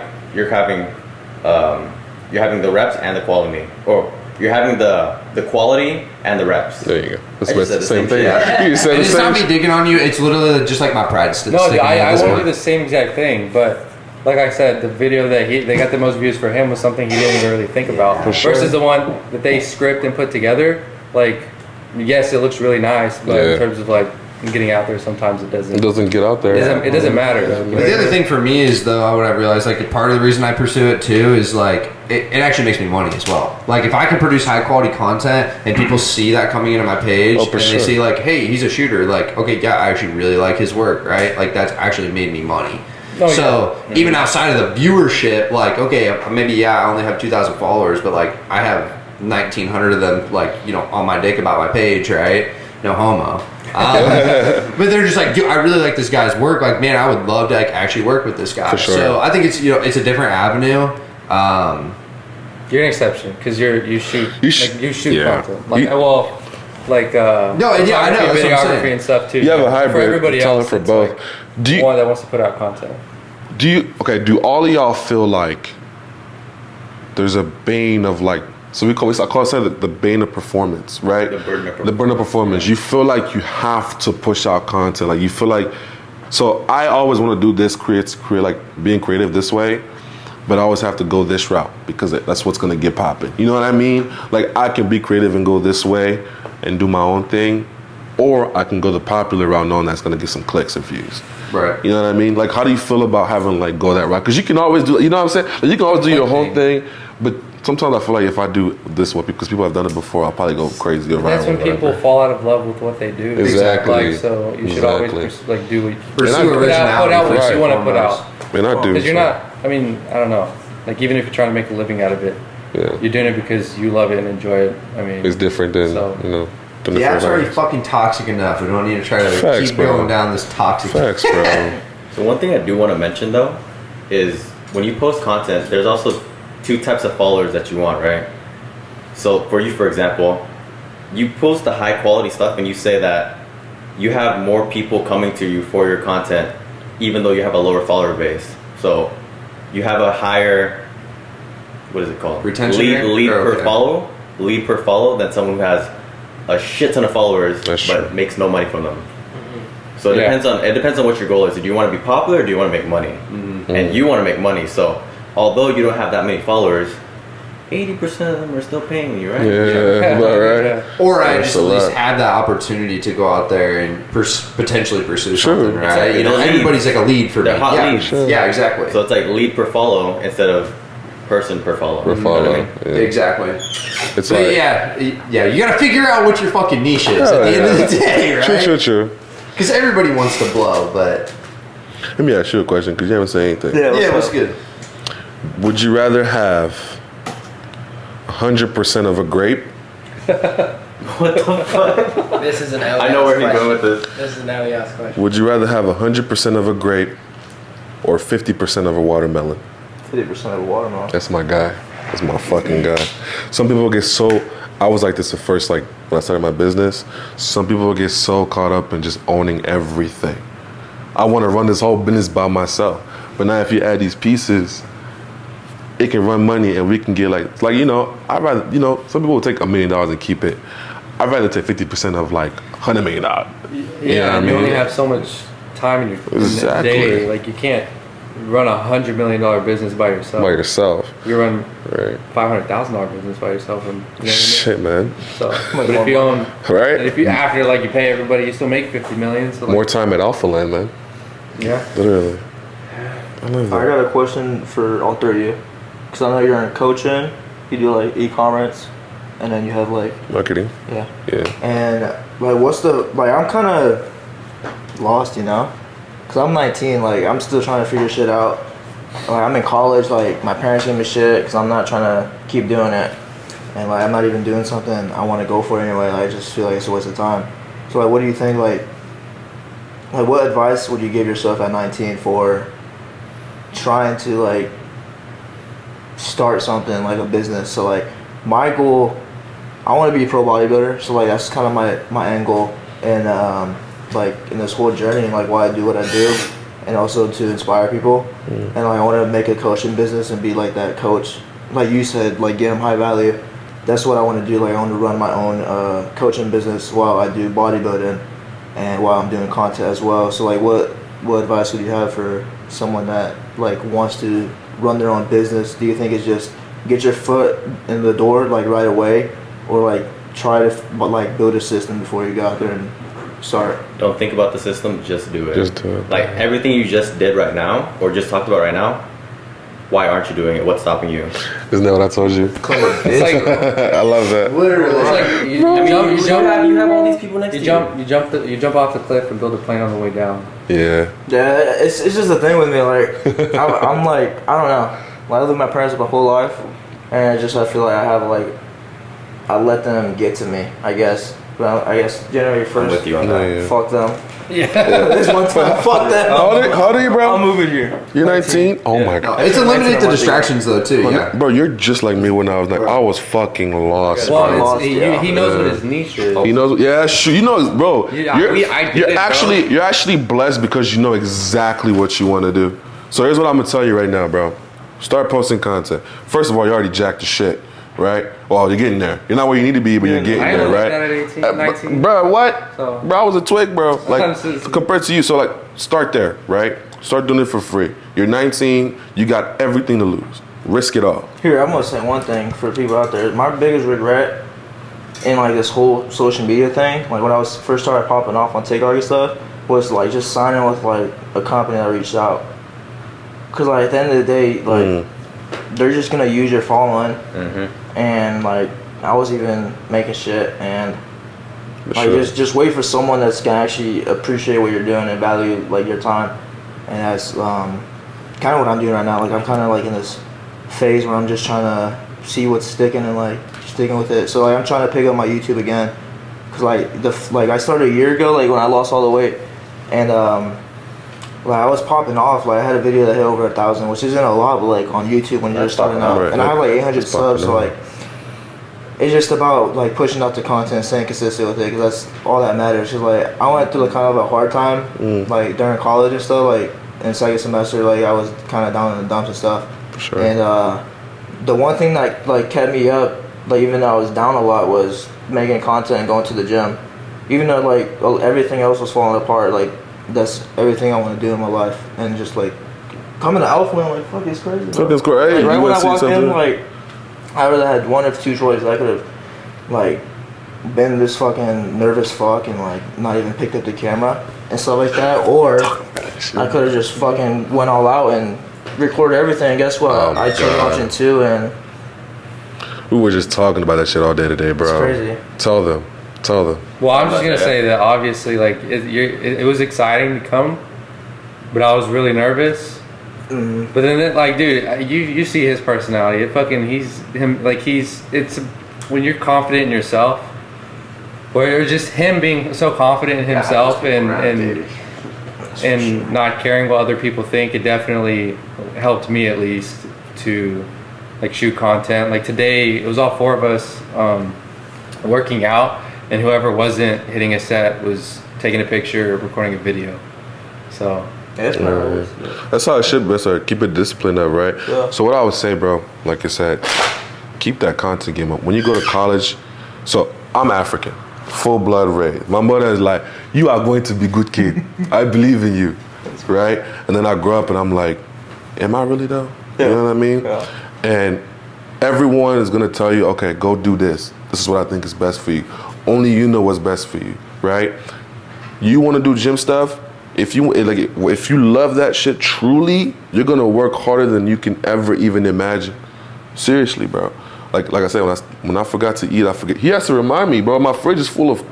[SPEAKER 6] the reps and the quality, or you're having the quality and the reps.
[SPEAKER 4] There you go. That's
[SPEAKER 6] I just said
[SPEAKER 4] the same
[SPEAKER 6] same
[SPEAKER 4] thing.
[SPEAKER 6] shit.
[SPEAKER 4] You said
[SPEAKER 2] And
[SPEAKER 4] the
[SPEAKER 2] it's
[SPEAKER 4] same
[SPEAKER 2] not me
[SPEAKER 4] shit.
[SPEAKER 2] digging on you. It's literally just like my pride.
[SPEAKER 5] no, I want to do the same exact thing, but like I said, the video that they got the most views for him was something he didn't even really think about.
[SPEAKER 4] For sure.
[SPEAKER 5] Versus the one that they script and put together, like yes, it looks really nice, but in terms of like getting out there, sometimes it doesn't.
[SPEAKER 4] It doesn't get out there.
[SPEAKER 5] It doesn't matter.
[SPEAKER 2] But the other thing for me is though, what I realized, like part of the reason I pursue it too is like it actually makes me money as well. Like if I can produce high quality content and people see that coming into my page and they see like, hey, he's a shooter, like okay, yeah, I actually really like his work, right? Like that's actually made me money. Even outside of the viewership, like okay, maybe I only have 2,000 followers, but like I have 1,900 of them, like on my dick about my page, right? No homo. But they're just like, dude, I really like this guy's work. Like, man, I would love to like actually work with this guy.
[SPEAKER 4] For sure.
[SPEAKER 2] So I think it's it's a different avenue.
[SPEAKER 5] You're an exception because you shoot content. Like
[SPEAKER 2] I know, that's what I'm
[SPEAKER 5] videography
[SPEAKER 2] saying.
[SPEAKER 5] and stuff too.
[SPEAKER 4] You have a
[SPEAKER 5] For
[SPEAKER 4] hybrid
[SPEAKER 5] everybody
[SPEAKER 4] talent
[SPEAKER 5] else,
[SPEAKER 4] for
[SPEAKER 5] it's
[SPEAKER 4] both.
[SPEAKER 5] like
[SPEAKER 4] Do you
[SPEAKER 5] one that wants to put out content.
[SPEAKER 4] do all of y'all feel like there's a bane of like, so I call it the bane of performance, right?
[SPEAKER 6] The burden of performance.
[SPEAKER 4] The burden of performance. You feel like you have to push out content. Like you feel like, so I always want to do this, create like being creative this way, but I always have to go this route because that's what's gonna get popping. You know what I mean? Like I can be creative and go this way and do my own thing, or I can go the popular route knowing that's gonna get some clicks and views.
[SPEAKER 2] Right.
[SPEAKER 4] You know what I mean? Like how do you feel about having like go that route? Because you can always do, you know what I'm saying? Like, you can always do your whole thing, but sometimes I feel like if I do this one, because people have done it before, I'll probably go crazy around.
[SPEAKER 5] That's when people fall out of love with what they do.
[SPEAKER 4] Exactly.
[SPEAKER 5] Like, so you should always do what
[SPEAKER 2] Pursue
[SPEAKER 5] put out what you want to put out.
[SPEAKER 4] And I do.
[SPEAKER 5] Because you're not. I mean, I don't know. Like even if you're trying to make a living out of it, you're doing it because you love it and enjoy it. I mean,
[SPEAKER 4] it's different than
[SPEAKER 2] the app's already fucking toxic enough. We don't need to try to keep going down this toxic.
[SPEAKER 4] Facts, bro.
[SPEAKER 6] So one thing I do want to mention though is when you post content, there's also two types of followers that you want, right? So for you, for example, you post the high quality stuff and you say that you have more people coming to you for your content, even though you have a lower follower base. So you have a higher, what is it called?
[SPEAKER 2] Retention
[SPEAKER 6] lead per follow than someone who has a shit ton of followers but makes no money from them. So it depends on what your goal is. Do you want to be popular or do you want to make money? And you want to make money. So although you don't have that many followers, 80% of them are still paying you, right?
[SPEAKER 4] Yeah, right.
[SPEAKER 2] Or I just at least have that opportunity to go out there and potentially pursue something, right?
[SPEAKER 6] Exactly.
[SPEAKER 2] Everybody's like a lead for me.
[SPEAKER 6] Hot leads.
[SPEAKER 2] Sure. Yeah, exactly.
[SPEAKER 6] So it's like lead per follow instead of person per follow.
[SPEAKER 4] Per follow.
[SPEAKER 6] You know what I mean?
[SPEAKER 2] Exactly.
[SPEAKER 4] It's like,
[SPEAKER 2] you gotta figure out what your fucking niche is at the end of the day, right?
[SPEAKER 4] True.
[SPEAKER 2] Because everybody wants to blow, but...
[SPEAKER 4] Let me ask you a question, because you haven't said anything.
[SPEAKER 2] Yeah, what's good?
[SPEAKER 4] Would you rather have 100% of a grape?
[SPEAKER 6] What the fuck?
[SPEAKER 8] This is an Ellie
[SPEAKER 6] I know where he's
[SPEAKER 8] question.
[SPEAKER 6] going with this.
[SPEAKER 8] This is an Ellie question.
[SPEAKER 4] Would you rather have 100% of a grape or 50% of a watermelon?
[SPEAKER 1] 50% of watermelon.
[SPEAKER 4] That's my guy. That's my fucking guy. Some people get so. I was like this at first, like when I started my business. Some people get so caught up in just owning everything. I want to run this whole business by myself. But now if you add these pieces, it can run money and we can get like I'd rather, some people will take $1 million and keep it. I'd rather take 50% of like $100 million.
[SPEAKER 5] Yeah, you only have so much time in your day. Like you can't run $100 million business by yourself. You run $500,000 business by yourself, and
[SPEAKER 4] shit, man.
[SPEAKER 5] So, but if you own, and if you after like you pay everybody, you still make $50 million. So like,
[SPEAKER 4] more time at AlphaLand, man.
[SPEAKER 5] Yeah,
[SPEAKER 4] literally.
[SPEAKER 1] I got a question for all three of you, because I know you're in coaching. You do like e-commerce, and then you have like
[SPEAKER 4] marketing.
[SPEAKER 1] Yeah. And like, what's the I'm kind of lost, because I'm 19. Like, I'm still trying to figure shit out. Like, I'm in college. Like, my parents give me shit because I'm not trying to keep doing it, and like I'm not even doing something I want to go for anyway. Like, I just feel like it's a waste of time. So like, what do you think? Like what advice would you give yourself at 19 for trying to like start something like a business? So like, my goal, I want to be a pro bodybuilder. So like, that's kind of my end goal, and like in this whole journey, and like why I do what I do, and also to inspire people. And like, I want to make a coaching business and be like that coach, like you said, like get them high value. That's what I want to do. Like, I want to run my own coaching business while I do bodybuilding and while I'm doing content as well. So like, what advice would you have for someone that like wants to run their own business? Do you think it's just get your foot in the door like right away, or like try to like build a system before you go out there and start?
[SPEAKER 6] Don't think about the system, just do it.
[SPEAKER 4] Just do it.
[SPEAKER 6] Like everything you just did right now, or just talked about right now, why aren't you doing it? What's stopping you?
[SPEAKER 4] Isn't that what I told you?
[SPEAKER 5] it's like
[SPEAKER 4] I love that.
[SPEAKER 5] literally. It's like
[SPEAKER 6] you have all these people next to you.
[SPEAKER 5] You jump off the cliff and build a plane on the way down.
[SPEAKER 4] Yeah.
[SPEAKER 1] Yeah, it's just a thing with me. Like, I'm like, I don't know. Like, I live with my parents my whole life, and I feel like I let them get to me, I guess. Well, I guess January 1st.
[SPEAKER 6] I'm with you on that.
[SPEAKER 1] Fuck them.
[SPEAKER 5] Yeah.
[SPEAKER 1] This one time, fuck them.
[SPEAKER 4] How old are you, bro?
[SPEAKER 1] I'm moving here.
[SPEAKER 4] You're 19? Oh my god.
[SPEAKER 2] It's eliminate the distractions though too. Yeah.
[SPEAKER 4] Bro, you're just like me when I was like, I was fucking lost.
[SPEAKER 5] Well, he knows what his niche is.
[SPEAKER 4] He knows. Yeah, sure. You know, bro.
[SPEAKER 5] Yeah,
[SPEAKER 4] You're actually blessed because you know exactly what you want to do. So here's what I'm gonna tell you right now, bro. Start posting content. First of all, you already jacked the shit, right? Well, you're getting there. You're not where you need to be, but you're getting there, right?
[SPEAKER 5] At 18, 19.
[SPEAKER 4] Bro, what?
[SPEAKER 5] So,
[SPEAKER 4] bro, I was a twig, bro. Like, compared to you, so like, start there, right? Start doing it for free. You're 19. You got everything to lose. Risk it all.
[SPEAKER 1] Here, I'm gonna say one thing for people out there. My biggest regret in like this whole social media thing, like when I was first started popping off on TikTok and stuff, was like just signing with like a company that reached out. Cause like at the end of the day, like they're just gonna use your following, and like I was even making shit, and like just wait for someone that's gonna actually appreciate what you're doing and value like your time, and that's kind of what I'm doing right now. Like I'm kind of like in this phase where I'm just trying to see what's sticking and like sticking with it. So like I'm trying to pick up my YouTube again, cause like I started a year ago, like when I lost all the weight, and like I was popping off. Like I had a video that hit over 1,000, which isn't a lot, but like on YouTube when you're just starting out, and I have like 800 subs. So like it's just about like pushing out the content and staying consistent with it, because that's all that matters. Cause like I went through like kind of a hard time like during college and stuff. Like in second semester, like I was kind of down in the dumps and stuff.
[SPEAKER 4] Sure.
[SPEAKER 1] And the one thing that like kept me up, like even though I was down a lot, was making content and going to the gym. Even though like everything else was falling apart, like that's everything I want to do in my life. And just like coming to AlphaLand, like fuck, it's crazy.
[SPEAKER 4] Fuck, it's crazy.
[SPEAKER 1] Like, right when I walked in, like I would have had one of two choices. I could have like been this fucking nervous fuck and like not even picked up the camera and stuff like that, or I could have just fucking went all out and recorded everything. And guess what? I chose option 2, and
[SPEAKER 4] we were just talking about that shit all day today, bro.
[SPEAKER 1] it's crazy.
[SPEAKER 4] Tell them.
[SPEAKER 5] Well, I'm just gonna say that obviously, like it was exciting to come, but I was really nervous. But then, like, dude, you see his personality. It's when you're confident in yourself, or just him being so confident in himself and not caring what other people think. It definitely helped me, at least, to like shoot content. Like today, it was all 4 of us working out, and whoever wasn't hitting a set was taking a picture or recording a video. So
[SPEAKER 4] that's how it should be. So keep it disciplined up, right?
[SPEAKER 1] Yeah.
[SPEAKER 4] So what I would say, bro, like I said, keep that content game up. When you go to college, so I'm African, full blood raised. My mother is like, you are going to be good kid. I believe in you, right? And then I grow up and I'm like, am I really though?
[SPEAKER 1] Yeah.
[SPEAKER 4] You know what I mean?
[SPEAKER 1] Yeah.
[SPEAKER 4] And everyone is gonna tell you, okay, go do this. This is what I think is best for you. Only you know what's best for you, right? You want to do gym stuff. If you love that shit truly, you're gonna work harder than you can ever even imagine. Seriously, bro. Like I said, when I forgot to eat, I forget. He has to remind me, bro. My fridge is full of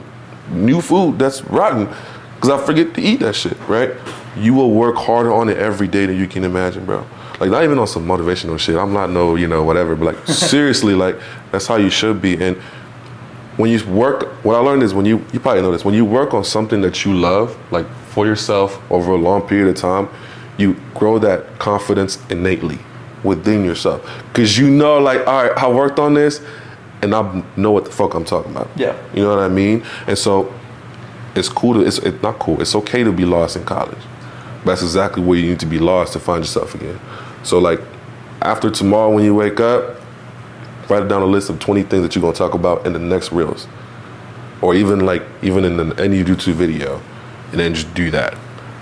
[SPEAKER 4] new food that's rotten because I forget to eat that shit, right? You will work harder on it every day than you can imagine, bro. Like, not even on some motivational shit. I'm not whatever, but like seriously, like that's how you should be. And when you work, what I learned is when you probably know this, when you work on something that you love, like for yourself over a long period of time, you grow that confidence innately within yourself. Because you know, like, all right, I worked on this and I know what the fuck I'm talking about.
[SPEAKER 1] Yeah.
[SPEAKER 4] You know what I mean? And so it's cool it's not cool. It's okay to be lost in college. But that's exactly where you need to be lost to find yourself again. So like after tomorrow when you wake up, write down a list of 20 things that you're gonna talk about in the next reels. Or even in any YouTube video. And then just do that.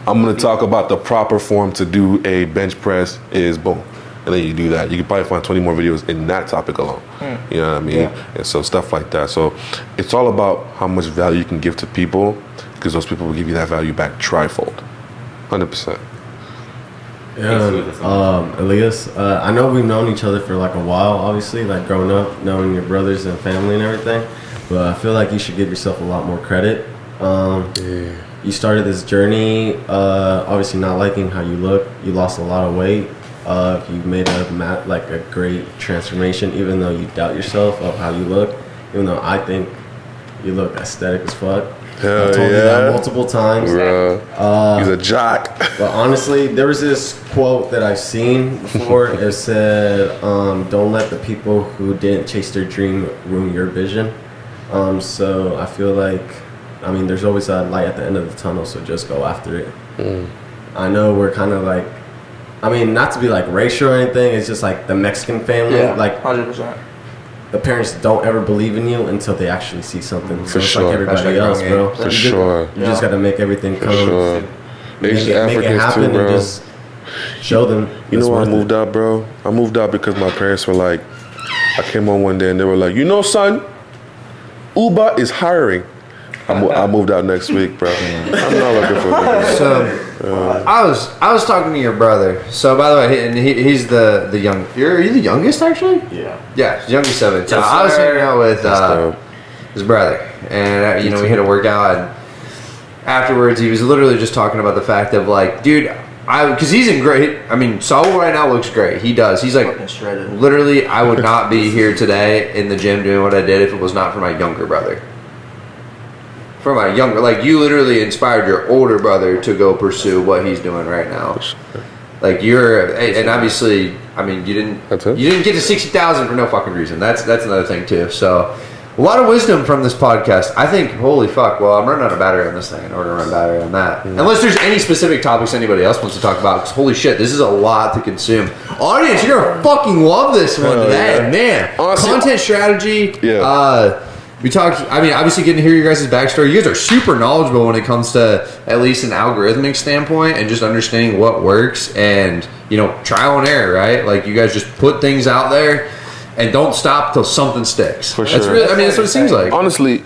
[SPEAKER 4] I'm gonna talk about the proper form to do a bench press is boom. And then you do that. You can probably find 20 more videos in that topic alone. You know what I mean? Yeah. And so stuff like that. So it's all about how much value you can give to people, because those people will give you that value back trifold. 100%.
[SPEAKER 7] Yeah, Elias, I know we've known each other for like a while, obviously, like growing up, knowing your brothers and family and everything, but I feel like you should give yourself a lot more credit. You started this journey, obviously not liking how you look. You lost a lot of weight. You made a great transformation, even though you doubt yourself of how you look, even though I think you look aesthetic as fuck.
[SPEAKER 4] Hell
[SPEAKER 7] I told you that multiple times.
[SPEAKER 4] He's a jock.
[SPEAKER 7] But honestly, there was this quote that I've seen before. It said, don't let the people who didn't chase their dream ruin your vision. So I feel like, there's always a light at the end of the tunnel, so just go after it. I know we're kind of like, not to be like racial or anything, it's just like the Mexican family.
[SPEAKER 1] Yeah,
[SPEAKER 7] like
[SPEAKER 1] 100%.
[SPEAKER 7] The parents don't ever believe in you until they actually see something. So it's
[SPEAKER 4] sure.
[SPEAKER 7] like everybody else, bro.
[SPEAKER 4] For sure.
[SPEAKER 7] You just got to make everything come.
[SPEAKER 4] Sure.
[SPEAKER 7] Make it happen
[SPEAKER 4] too,
[SPEAKER 7] and just show them.
[SPEAKER 4] You know why I moved out, bro? I moved out because my parents were like, I came home one day and they were like, son, Uber is hiring. I moved out next week, bro. I'm not looking for it.
[SPEAKER 2] So I was talking to your brother. So by the way, he's the young. Are you the youngest actually? Yeah, he's youngest of it. So I was hanging out with his brother, and we had a workout. And afterwards, he was literally just talking about the fact of like, dude, because he's in great. Saul right now looks great. He does. He's like literally. I would not be here today in the gym doing what I did if it was not for my younger brother. For my younger, like you literally inspired your older brother to go pursue what he's doing right now. Like and obviously, you didn't get to 60,000 for no fucking reason. That's another thing too. So a lot of wisdom from this podcast. I think, holy fuck, well, I'm running out of battery on this thing in order to run battery on that. Unless there's any specific topics anybody else wants to talk about, because holy shit, this is a lot to consume. Audience, you're gonna fucking love this one today, man. Honestly, content strategy. We talked, obviously getting to hear your guys' backstory. You guys are super knowledgeable when it comes to at least an algorithmic standpoint and just understanding what works and, trial and error, right? Like you guys just put things out there and don't stop till something sticks.
[SPEAKER 4] For sure.
[SPEAKER 2] That's really, that's what it seems like.
[SPEAKER 4] Honestly,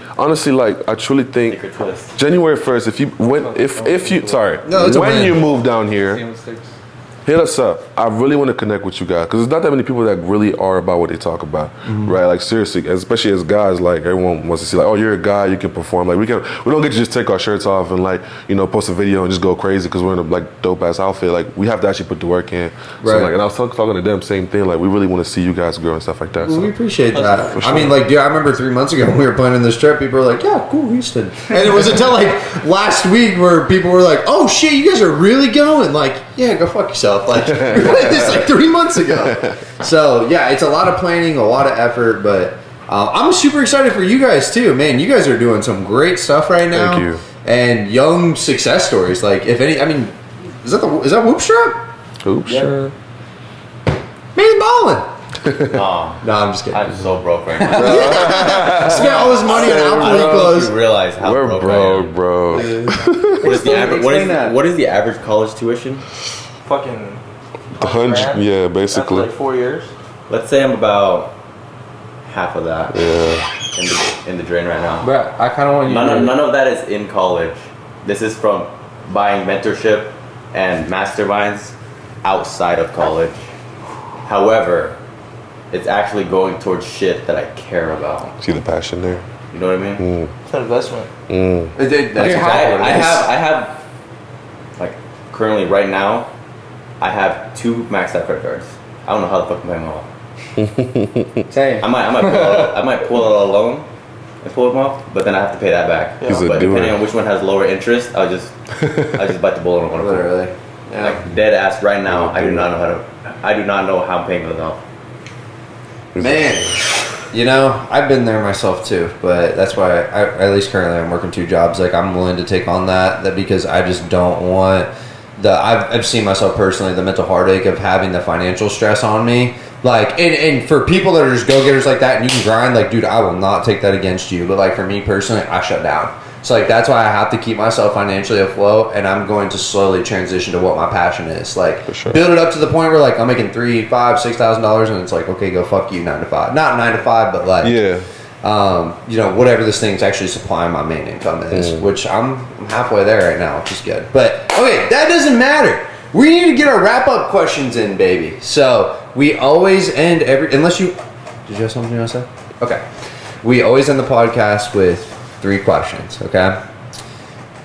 [SPEAKER 4] like I truly think January 1st, when you move down here, hit us up. I really want to connect with you guys because there's not that many people that really are about what they talk about, right? Like seriously, especially as guys, like everyone wants to see, like, oh, you're a guy, you can perform. Like we don't get to just take our shirts off and like post a video and just go crazy because we're in a like dope ass outfit. Like we have to actually put the work in. Right. So like, and I was talking to them, same thing. Like we really want to see you guys grow and stuff like that.
[SPEAKER 2] Well,
[SPEAKER 4] so.
[SPEAKER 2] We appreciate that.
[SPEAKER 4] Sure.
[SPEAKER 2] Dude, I remember 3 months ago when we were planning this trip, people were like, "Yeah, cool, Houston," and it was until like last week where people were like, "Oh shit, you guys are really going?" Like, yeah, go fuck yourself. Like, we did this like 3 months ago. So, yeah, it's a lot of planning, a lot of effort, but I'm super excited for you guys, too. Man, you guys are doing some great stuff right now.
[SPEAKER 4] Thank you.
[SPEAKER 2] And young success stories. Like, if any, I mean, is that Whoop Strap?
[SPEAKER 4] Oops.
[SPEAKER 1] Yeah.
[SPEAKER 2] Man, balling.
[SPEAKER 6] Oh,
[SPEAKER 2] No, I'm just kidding.
[SPEAKER 6] I'm so broke right now.
[SPEAKER 2] Spent all this money on
[SPEAKER 6] I don't know
[SPEAKER 2] AlphaLand
[SPEAKER 6] if
[SPEAKER 2] clothes.
[SPEAKER 6] you realize how
[SPEAKER 4] We're
[SPEAKER 6] broke
[SPEAKER 4] broke,
[SPEAKER 6] I am.
[SPEAKER 4] bro.
[SPEAKER 6] What is the average?
[SPEAKER 1] Explain that.
[SPEAKER 6] What is the average college tuition?
[SPEAKER 1] Fucking
[SPEAKER 4] 100,
[SPEAKER 1] grand.
[SPEAKER 4] yeah,
[SPEAKER 1] After
[SPEAKER 4] basically.
[SPEAKER 1] like 4 years.
[SPEAKER 6] Let's say I'm about half of that
[SPEAKER 4] Yeah.
[SPEAKER 6] in the drain right now.
[SPEAKER 5] But I kind of want you
[SPEAKER 6] None of that is in college. This is from buying mentorship and masterminds outside of college. However, it's actually going towards shit that I care about.
[SPEAKER 4] See the passion there?
[SPEAKER 6] You know what I mean?
[SPEAKER 1] It's an investment.
[SPEAKER 2] That's exactly what it
[SPEAKER 6] I
[SPEAKER 2] is.
[SPEAKER 6] have like currently right now, I have 2 maxed out credit cards. I don't know how the fuck I'm paying them off.
[SPEAKER 5] Same.
[SPEAKER 6] I might pull out a loan and pull them off, but then I have to pay that back.
[SPEAKER 4] He's a
[SPEAKER 6] But
[SPEAKER 4] doer.
[SPEAKER 6] depending on which one has lower interest, I just bite the bullet on one of them.
[SPEAKER 2] Literally. Yeah.
[SPEAKER 6] Like dead ass right now, I do not know how I'm paying those off.
[SPEAKER 2] Man, you know, I've been there myself too, but that's why at least currently I'm working 2 jobs. Like, I'm willing to take on that because I just don't want I've seen myself personally, the mental heartache of having the financial stress on me. Like, and for people that are just go-getters like that and you can grind, like, dude, I will not take that against you. But like, for me personally, I shut down. So like, that's why I have to keep myself financially afloat, and I'm going to slowly transition to what my passion is. Like,
[SPEAKER 4] For sure.
[SPEAKER 2] build it up to the point where like I'm making $3,000, $5,000, $6,000, and it's like, okay, go fuck you, 9 to 5. Not 9 to 5, but like,
[SPEAKER 4] Yeah.
[SPEAKER 2] you know, whatever this thing's actually supplying my main income is, which I'm halfway there right now, which is good. But okay, that doesn't matter. We need to get our wrap-up questions in, baby. So we always end unless you, did you have something you want to say? Okay. We always end the podcast with 3 questions, okay?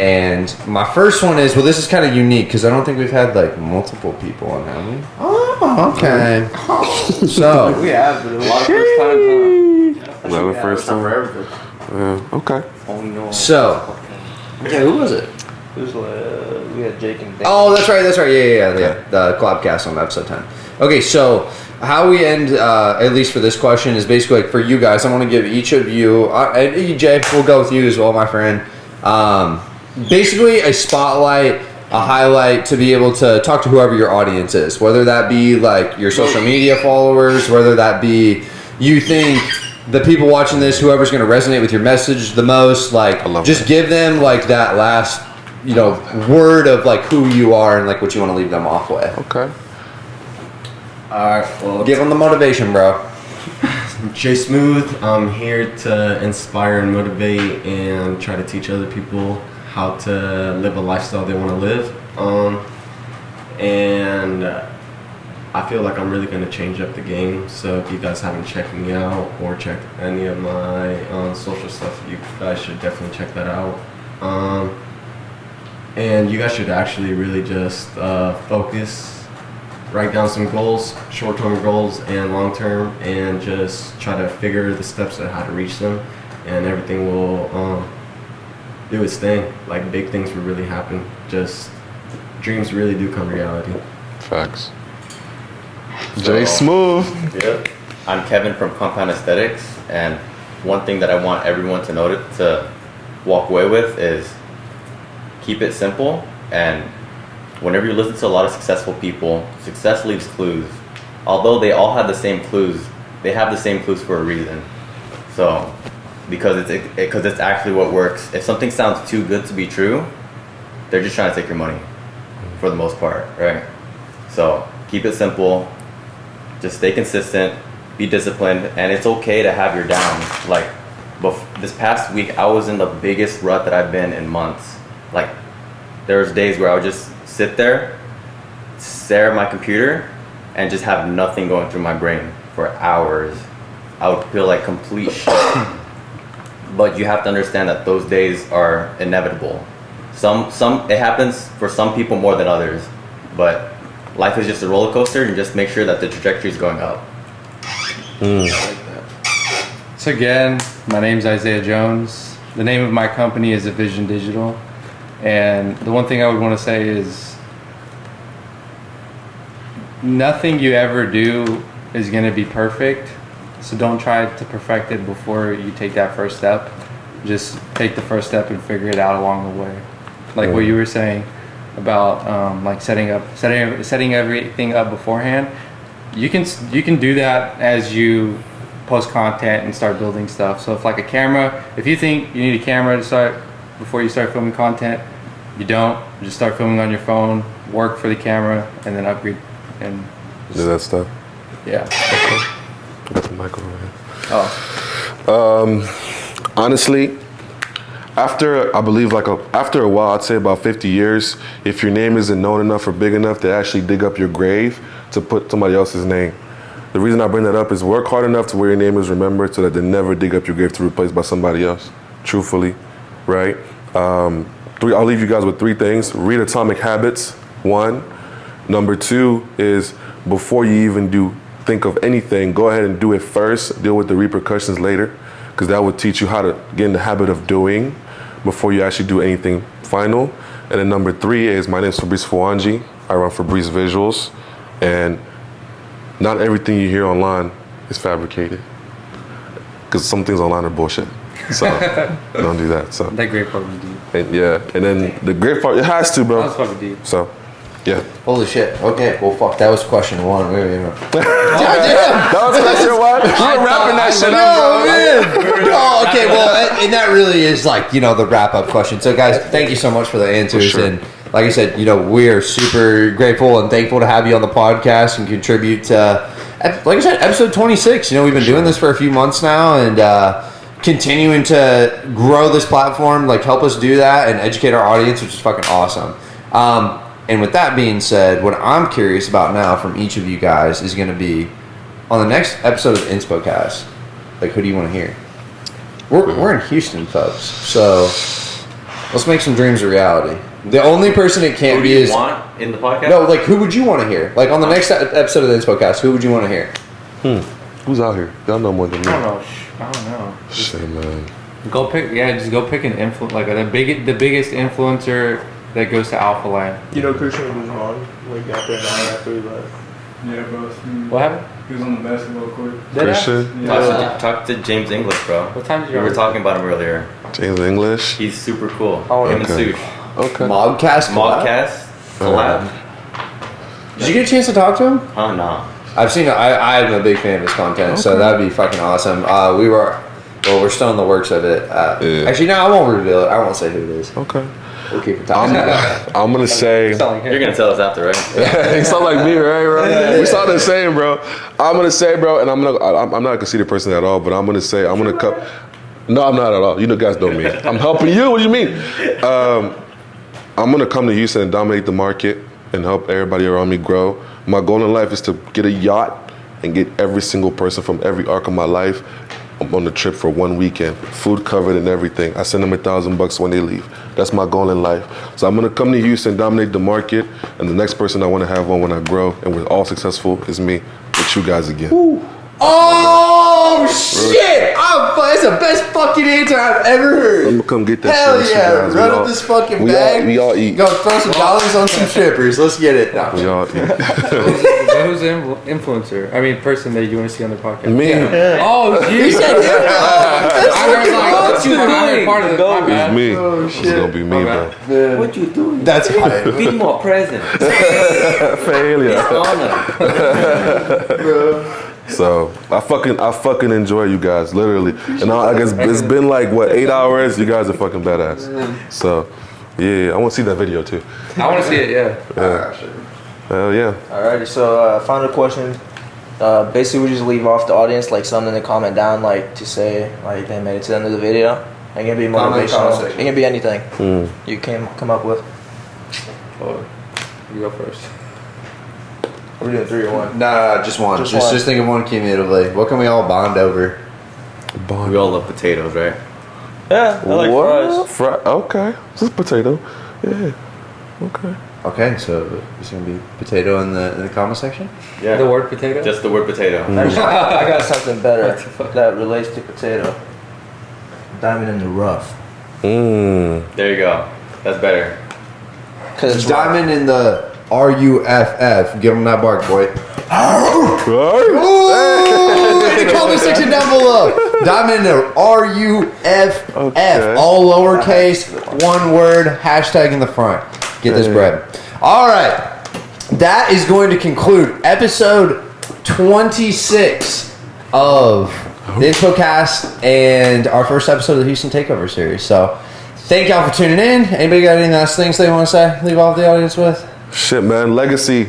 [SPEAKER 2] And my first one is, well, this is kind of unique because I don't think we've had like multiple people on, have we? Oh, okay. So
[SPEAKER 1] We have, but
[SPEAKER 5] A lot of first times, huh?
[SPEAKER 4] Is that the first time? Okay.
[SPEAKER 2] So, yeah, who was it?
[SPEAKER 1] It was we had Jake and Dan.
[SPEAKER 2] Oh, that's right. Yeah. The Clubcast on episode 10. Okay, so how we end, at least for this question, is basically like for you guys. I want to give each of you, and EJ, we'll go with you as well, my friend. Basically, a spotlight, a highlight to be able to talk to whoever your audience is, whether that be like your social media followers, whether that be you think the people watching this, whoever's going to resonate with your message the most, like just give them like that last, you know, word of like who you are and like what you want to leave them off with.
[SPEAKER 4] Okay.
[SPEAKER 7] Alright, well,
[SPEAKER 2] Give them the motivation, bro.
[SPEAKER 7] Jay Smooth. I'm here to inspire and motivate and try to teach other people how to live a lifestyle they want to live. And I feel like I'm really going to change up the game. So if you guys haven't checked me out or checked any of my social stuff, you guys should definitely check that out. And you guys should actually really just focus, write down some goals, short-term goals and long-term, and just try to figure the steps of how to reach them, and everything will do its thing. Like, big things will really happen. Just dreams really do come reality.
[SPEAKER 4] Facts. Jay Smooth.
[SPEAKER 6] Yep. I'm Kevin from Compound Aesthetics, and one thing that I want everyone to notice, to walk away with, is keep it simple. And whenever you listen to a lot of successful people, success leaves clues. Although they all have the same clues, they have the same clues for a reason. So, because it's actually what works. If something sounds too good to be true, they're just trying to take your money, for the most part, right? So keep it simple. Just stay consistent, be disciplined, and it's okay to have your downs. Like, this past week, I was in the biggest rut that I've been in months. Like, there was days where I would just sit there, stare at my computer, and just have nothing going through my brain for hours. I would feel like complete shit. But you have to understand that those days are inevitable. It happens for some people more than others, but life is just a roller coaster, and just make sure that the trajectory is going up.
[SPEAKER 5] So again, my name's Isaiah Jones. The name of my company is Vision Digital. And the one thing I would want to say is nothing you ever do is going to be perfect. So don't try to perfect it before you take that first step. Just take the first step and figure it out along the way. Like what you were saying about like setting everything up beforehand. You can do that as you post content and start building stuff. So if like a camera, if you think you need a camera to start before you start filming content, you don't. Just start filming on your phone, work for the camera, and then upgrade and
[SPEAKER 4] Do that stuff.
[SPEAKER 5] Yeah.
[SPEAKER 4] I got the mic over here. Honestly, after after a while, I'd say about 50 years, if your name isn't known enough or big enough to actually dig up your grave to put somebody else's name. The reason I bring that up is work hard enough to where your name is remembered so that they never dig up your grave to replace by somebody else. Truthfully, right? I'll leave you guys with 3 things. Read Atomic Habits, 1. Number 2 is before you even think of anything, go ahead and do it first. Deal with the repercussions later, because that will teach you how to get in the habit of doing before you actually do anything final. And then number 3 is, my name is Fabrice Fuanji. I run fabricevisuals, and not everything you hear online is fabricated, because some things online are bullshit. So don't do that. So
[SPEAKER 5] that Grape part was deep.
[SPEAKER 4] And then the Grape part, it has to, bro.
[SPEAKER 5] That was fucking deep.
[SPEAKER 4] So, yeah.
[SPEAKER 2] Holy shit. Okay, well, fuck. That was question 1. Wait.
[SPEAKER 4] That was question 1. You were wrapping that shit up, bro.
[SPEAKER 2] Oh, okay. Well, and that really is like, the wrap up question. So, guys, thank you so much for the answers.
[SPEAKER 4] For sure.
[SPEAKER 2] And like I said, we are super grateful and thankful to have you on the podcast and contribute to, like I said, episode 26. We've been doing this for a few months now, and continuing to grow this platform, like help us do that and educate our audience, which is fucking awesome. And with that being said, what I'm curious about now from each of you guys is going to be on the next episode of InspoCast. Like, who do you want to hear? We're in Houston, folks. So let's make some dreams a reality. The only person it can't be is.
[SPEAKER 6] Who do you want in the podcast?
[SPEAKER 2] No, like, who would you want to hear? Like, on the next episode of the InspoCast, who would you want to hear?
[SPEAKER 4] Who's out here? Y'all know more than me.
[SPEAKER 5] I don't know.
[SPEAKER 4] Shit, man.
[SPEAKER 5] Just go pick an influencer, like the biggest influencer that goes to AlphaLand.
[SPEAKER 1] Christian was wrong. Like after an hour after we left.
[SPEAKER 8] Yeah, bro.
[SPEAKER 5] What happened?
[SPEAKER 8] He was on the basketball court.
[SPEAKER 4] Christian?
[SPEAKER 8] Yeah.
[SPEAKER 6] Talk to James English, bro.
[SPEAKER 5] What time did you
[SPEAKER 6] We were talking about him earlier.
[SPEAKER 4] James English?
[SPEAKER 6] He's super cool.
[SPEAKER 1] Oh,
[SPEAKER 6] Him
[SPEAKER 4] okay.
[SPEAKER 6] and Sush.
[SPEAKER 4] Okay.
[SPEAKER 2] Mobcast?
[SPEAKER 6] Modcast collab.
[SPEAKER 2] Did you get a chance to talk to him?
[SPEAKER 6] Oh, no.
[SPEAKER 2] I've seen it. I'm a big fan of his content, so that'd be fucking awesome. We're still in the works of it. Actually, no, I won't reveal it. I won't say who it is.
[SPEAKER 4] Okay.
[SPEAKER 2] We'll keep it top.
[SPEAKER 4] I'm going to say...
[SPEAKER 6] You're going to tell us after, right?
[SPEAKER 4] You sound like me, right, bro? Yeah. We sound the same, bro. I'm going to say, bro, and I'm not a conceited person at all, but I'm going to say, I'm going to cut... No, I'm not at all. You guys know me. I'm helping you. What do you mean? I'm going to come to Houston and dominate the market and help everybody around me grow. My goal in life is to get a yacht and get every single person from every arc of my life on the trip for 1 weekend, food covered and everything. I send them $1,000 when they leave. That's my goal in life. So I'm gonna come to Houston, dominate the market, and the next person I want to have on when I grow and we're all successful is me, with you guys again.
[SPEAKER 2] Ooh. Oh shit! That's the best fucking answer I've ever heard.
[SPEAKER 4] I'm gonna come get that
[SPEAKER 2] Hell
[SPEAKER 4] shit.
[SPEAKER 2] yeah!
[SPEAKER 4] Guys.
[SPEAKER 2] Run up this fucking bag.
[SPEAKER 4] We all eat.
[SPEAKER 2] Go throw some dollars on some strippers. Let's get it. No.
[SPEAKER 4] We all eat.
[SPEAKER 5] Who's the influencer? I mean, person that you want to see on the podcast?
[SPEAKER 4] Me.
[SPEAKER 1] Yeah.
[SPEAKER 5] Oh, you said I heard part of the
[SPEAKER 4] It's
[SPEAKER 5] podcast.
[SPEAKER 4] me.
[SPEAKER 2] Oh,
[SPEAKER 4] It's
[SPEAKER 2] shit.
[SPEAKER 4] gonna be me, bro.
[SPEAKER 2] Man.
[SPEAKER 6] What you doing?
[SPEAKER 2] That's hype.
[SPEAKER 6] Be more present.
[SPEAKER 4] Failure.
[SPEAKER 6] Honor.
[SPEAKER 4] So I fucking enjoy you guys, literally. And I guess it's been like 8 hours. You guys are fucking badass. So yeah, I want to see that video too.
[SPEAKER 5] I want to see it. Yeah.
[SPEAKER 4] Hell yeah.
[SPEAKER 1] Alrighty, so final question. Basically, we just leave off the audience like something to comment down, like to say like they made it to the end of the video. It can be motivational. It can be anything you can come up with.
[SPEAKER 5] You go first.
[SPEAKER 1] We're doing 3 or 1.
[SPEAKER 2] Nah, just one. Just think of one cumulatively. What can we all bond over?
[SPEAKER 6] We all love potatoes, right?
[SPEAKER 1] Yeah, I like fries.
[SPEAKER 4] Okay. Just potato. Yeah. Okay.
[SPEAKER 2] Okay, so it's gonna be potato in the comment section.
[SPEAKER 6] Yeah.
[SPEAKER 5] The word potato.
[SPEAKER 6] Just the word potato.
[SPEAKER 1] Actually, I got something better that relates to potato. Diamond in the rough.
[SPEAKER 6] There you go. That's better.
[SPEAKER 1] Cause it's
[SPEAKER 2] Diamond in the RUFF. Give them that bark, boy.
[SPEAKER 4] Right?
[SPEAKER 2] Ooh, in the comment section down below. Dive into RUFF.
[SPEAKER 4] Okay.
[SPEAKER 2] All lowercase, one word, hashtag in the front. Get this bread. All right. That is going to conclude episode 26 of the InspoCast and our first episode of the Houston Takeover series. So, thank y'all for tuning in. Anybody got any last things they want to say? Leave all the audience with?
[SPEAKER 4] Shit, man. Legacy.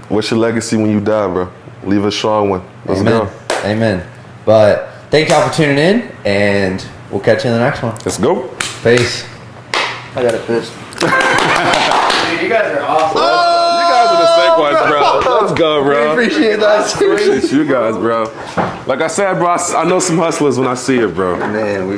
[SPEAKER 4] What's your legacy when you die, bro? Leave a strong one. Let's
[SPEAKER 2] Amen.
[SPEAKER 4] go.
[SPEAKER 2] Amen. But thank y'all for tuning in, and we'll catch you in the next one.
[SPEAKER 4] Let's go.
[SPEAKER 2] Peace.
[SPEAKER 1] I got a piss.
[SPEAKER 5] Dude, you guys are awesome.
[SPEAKER 4] You guys are the sick ones, bro. Let's go, bro.
[SPEAKER 2] Appreciate that.
[SPEAKER 4] Appreciate you guys, bro. Like I said, bro, I know some hustlers when I see it, bro.
[SPEAKER 2] Man, we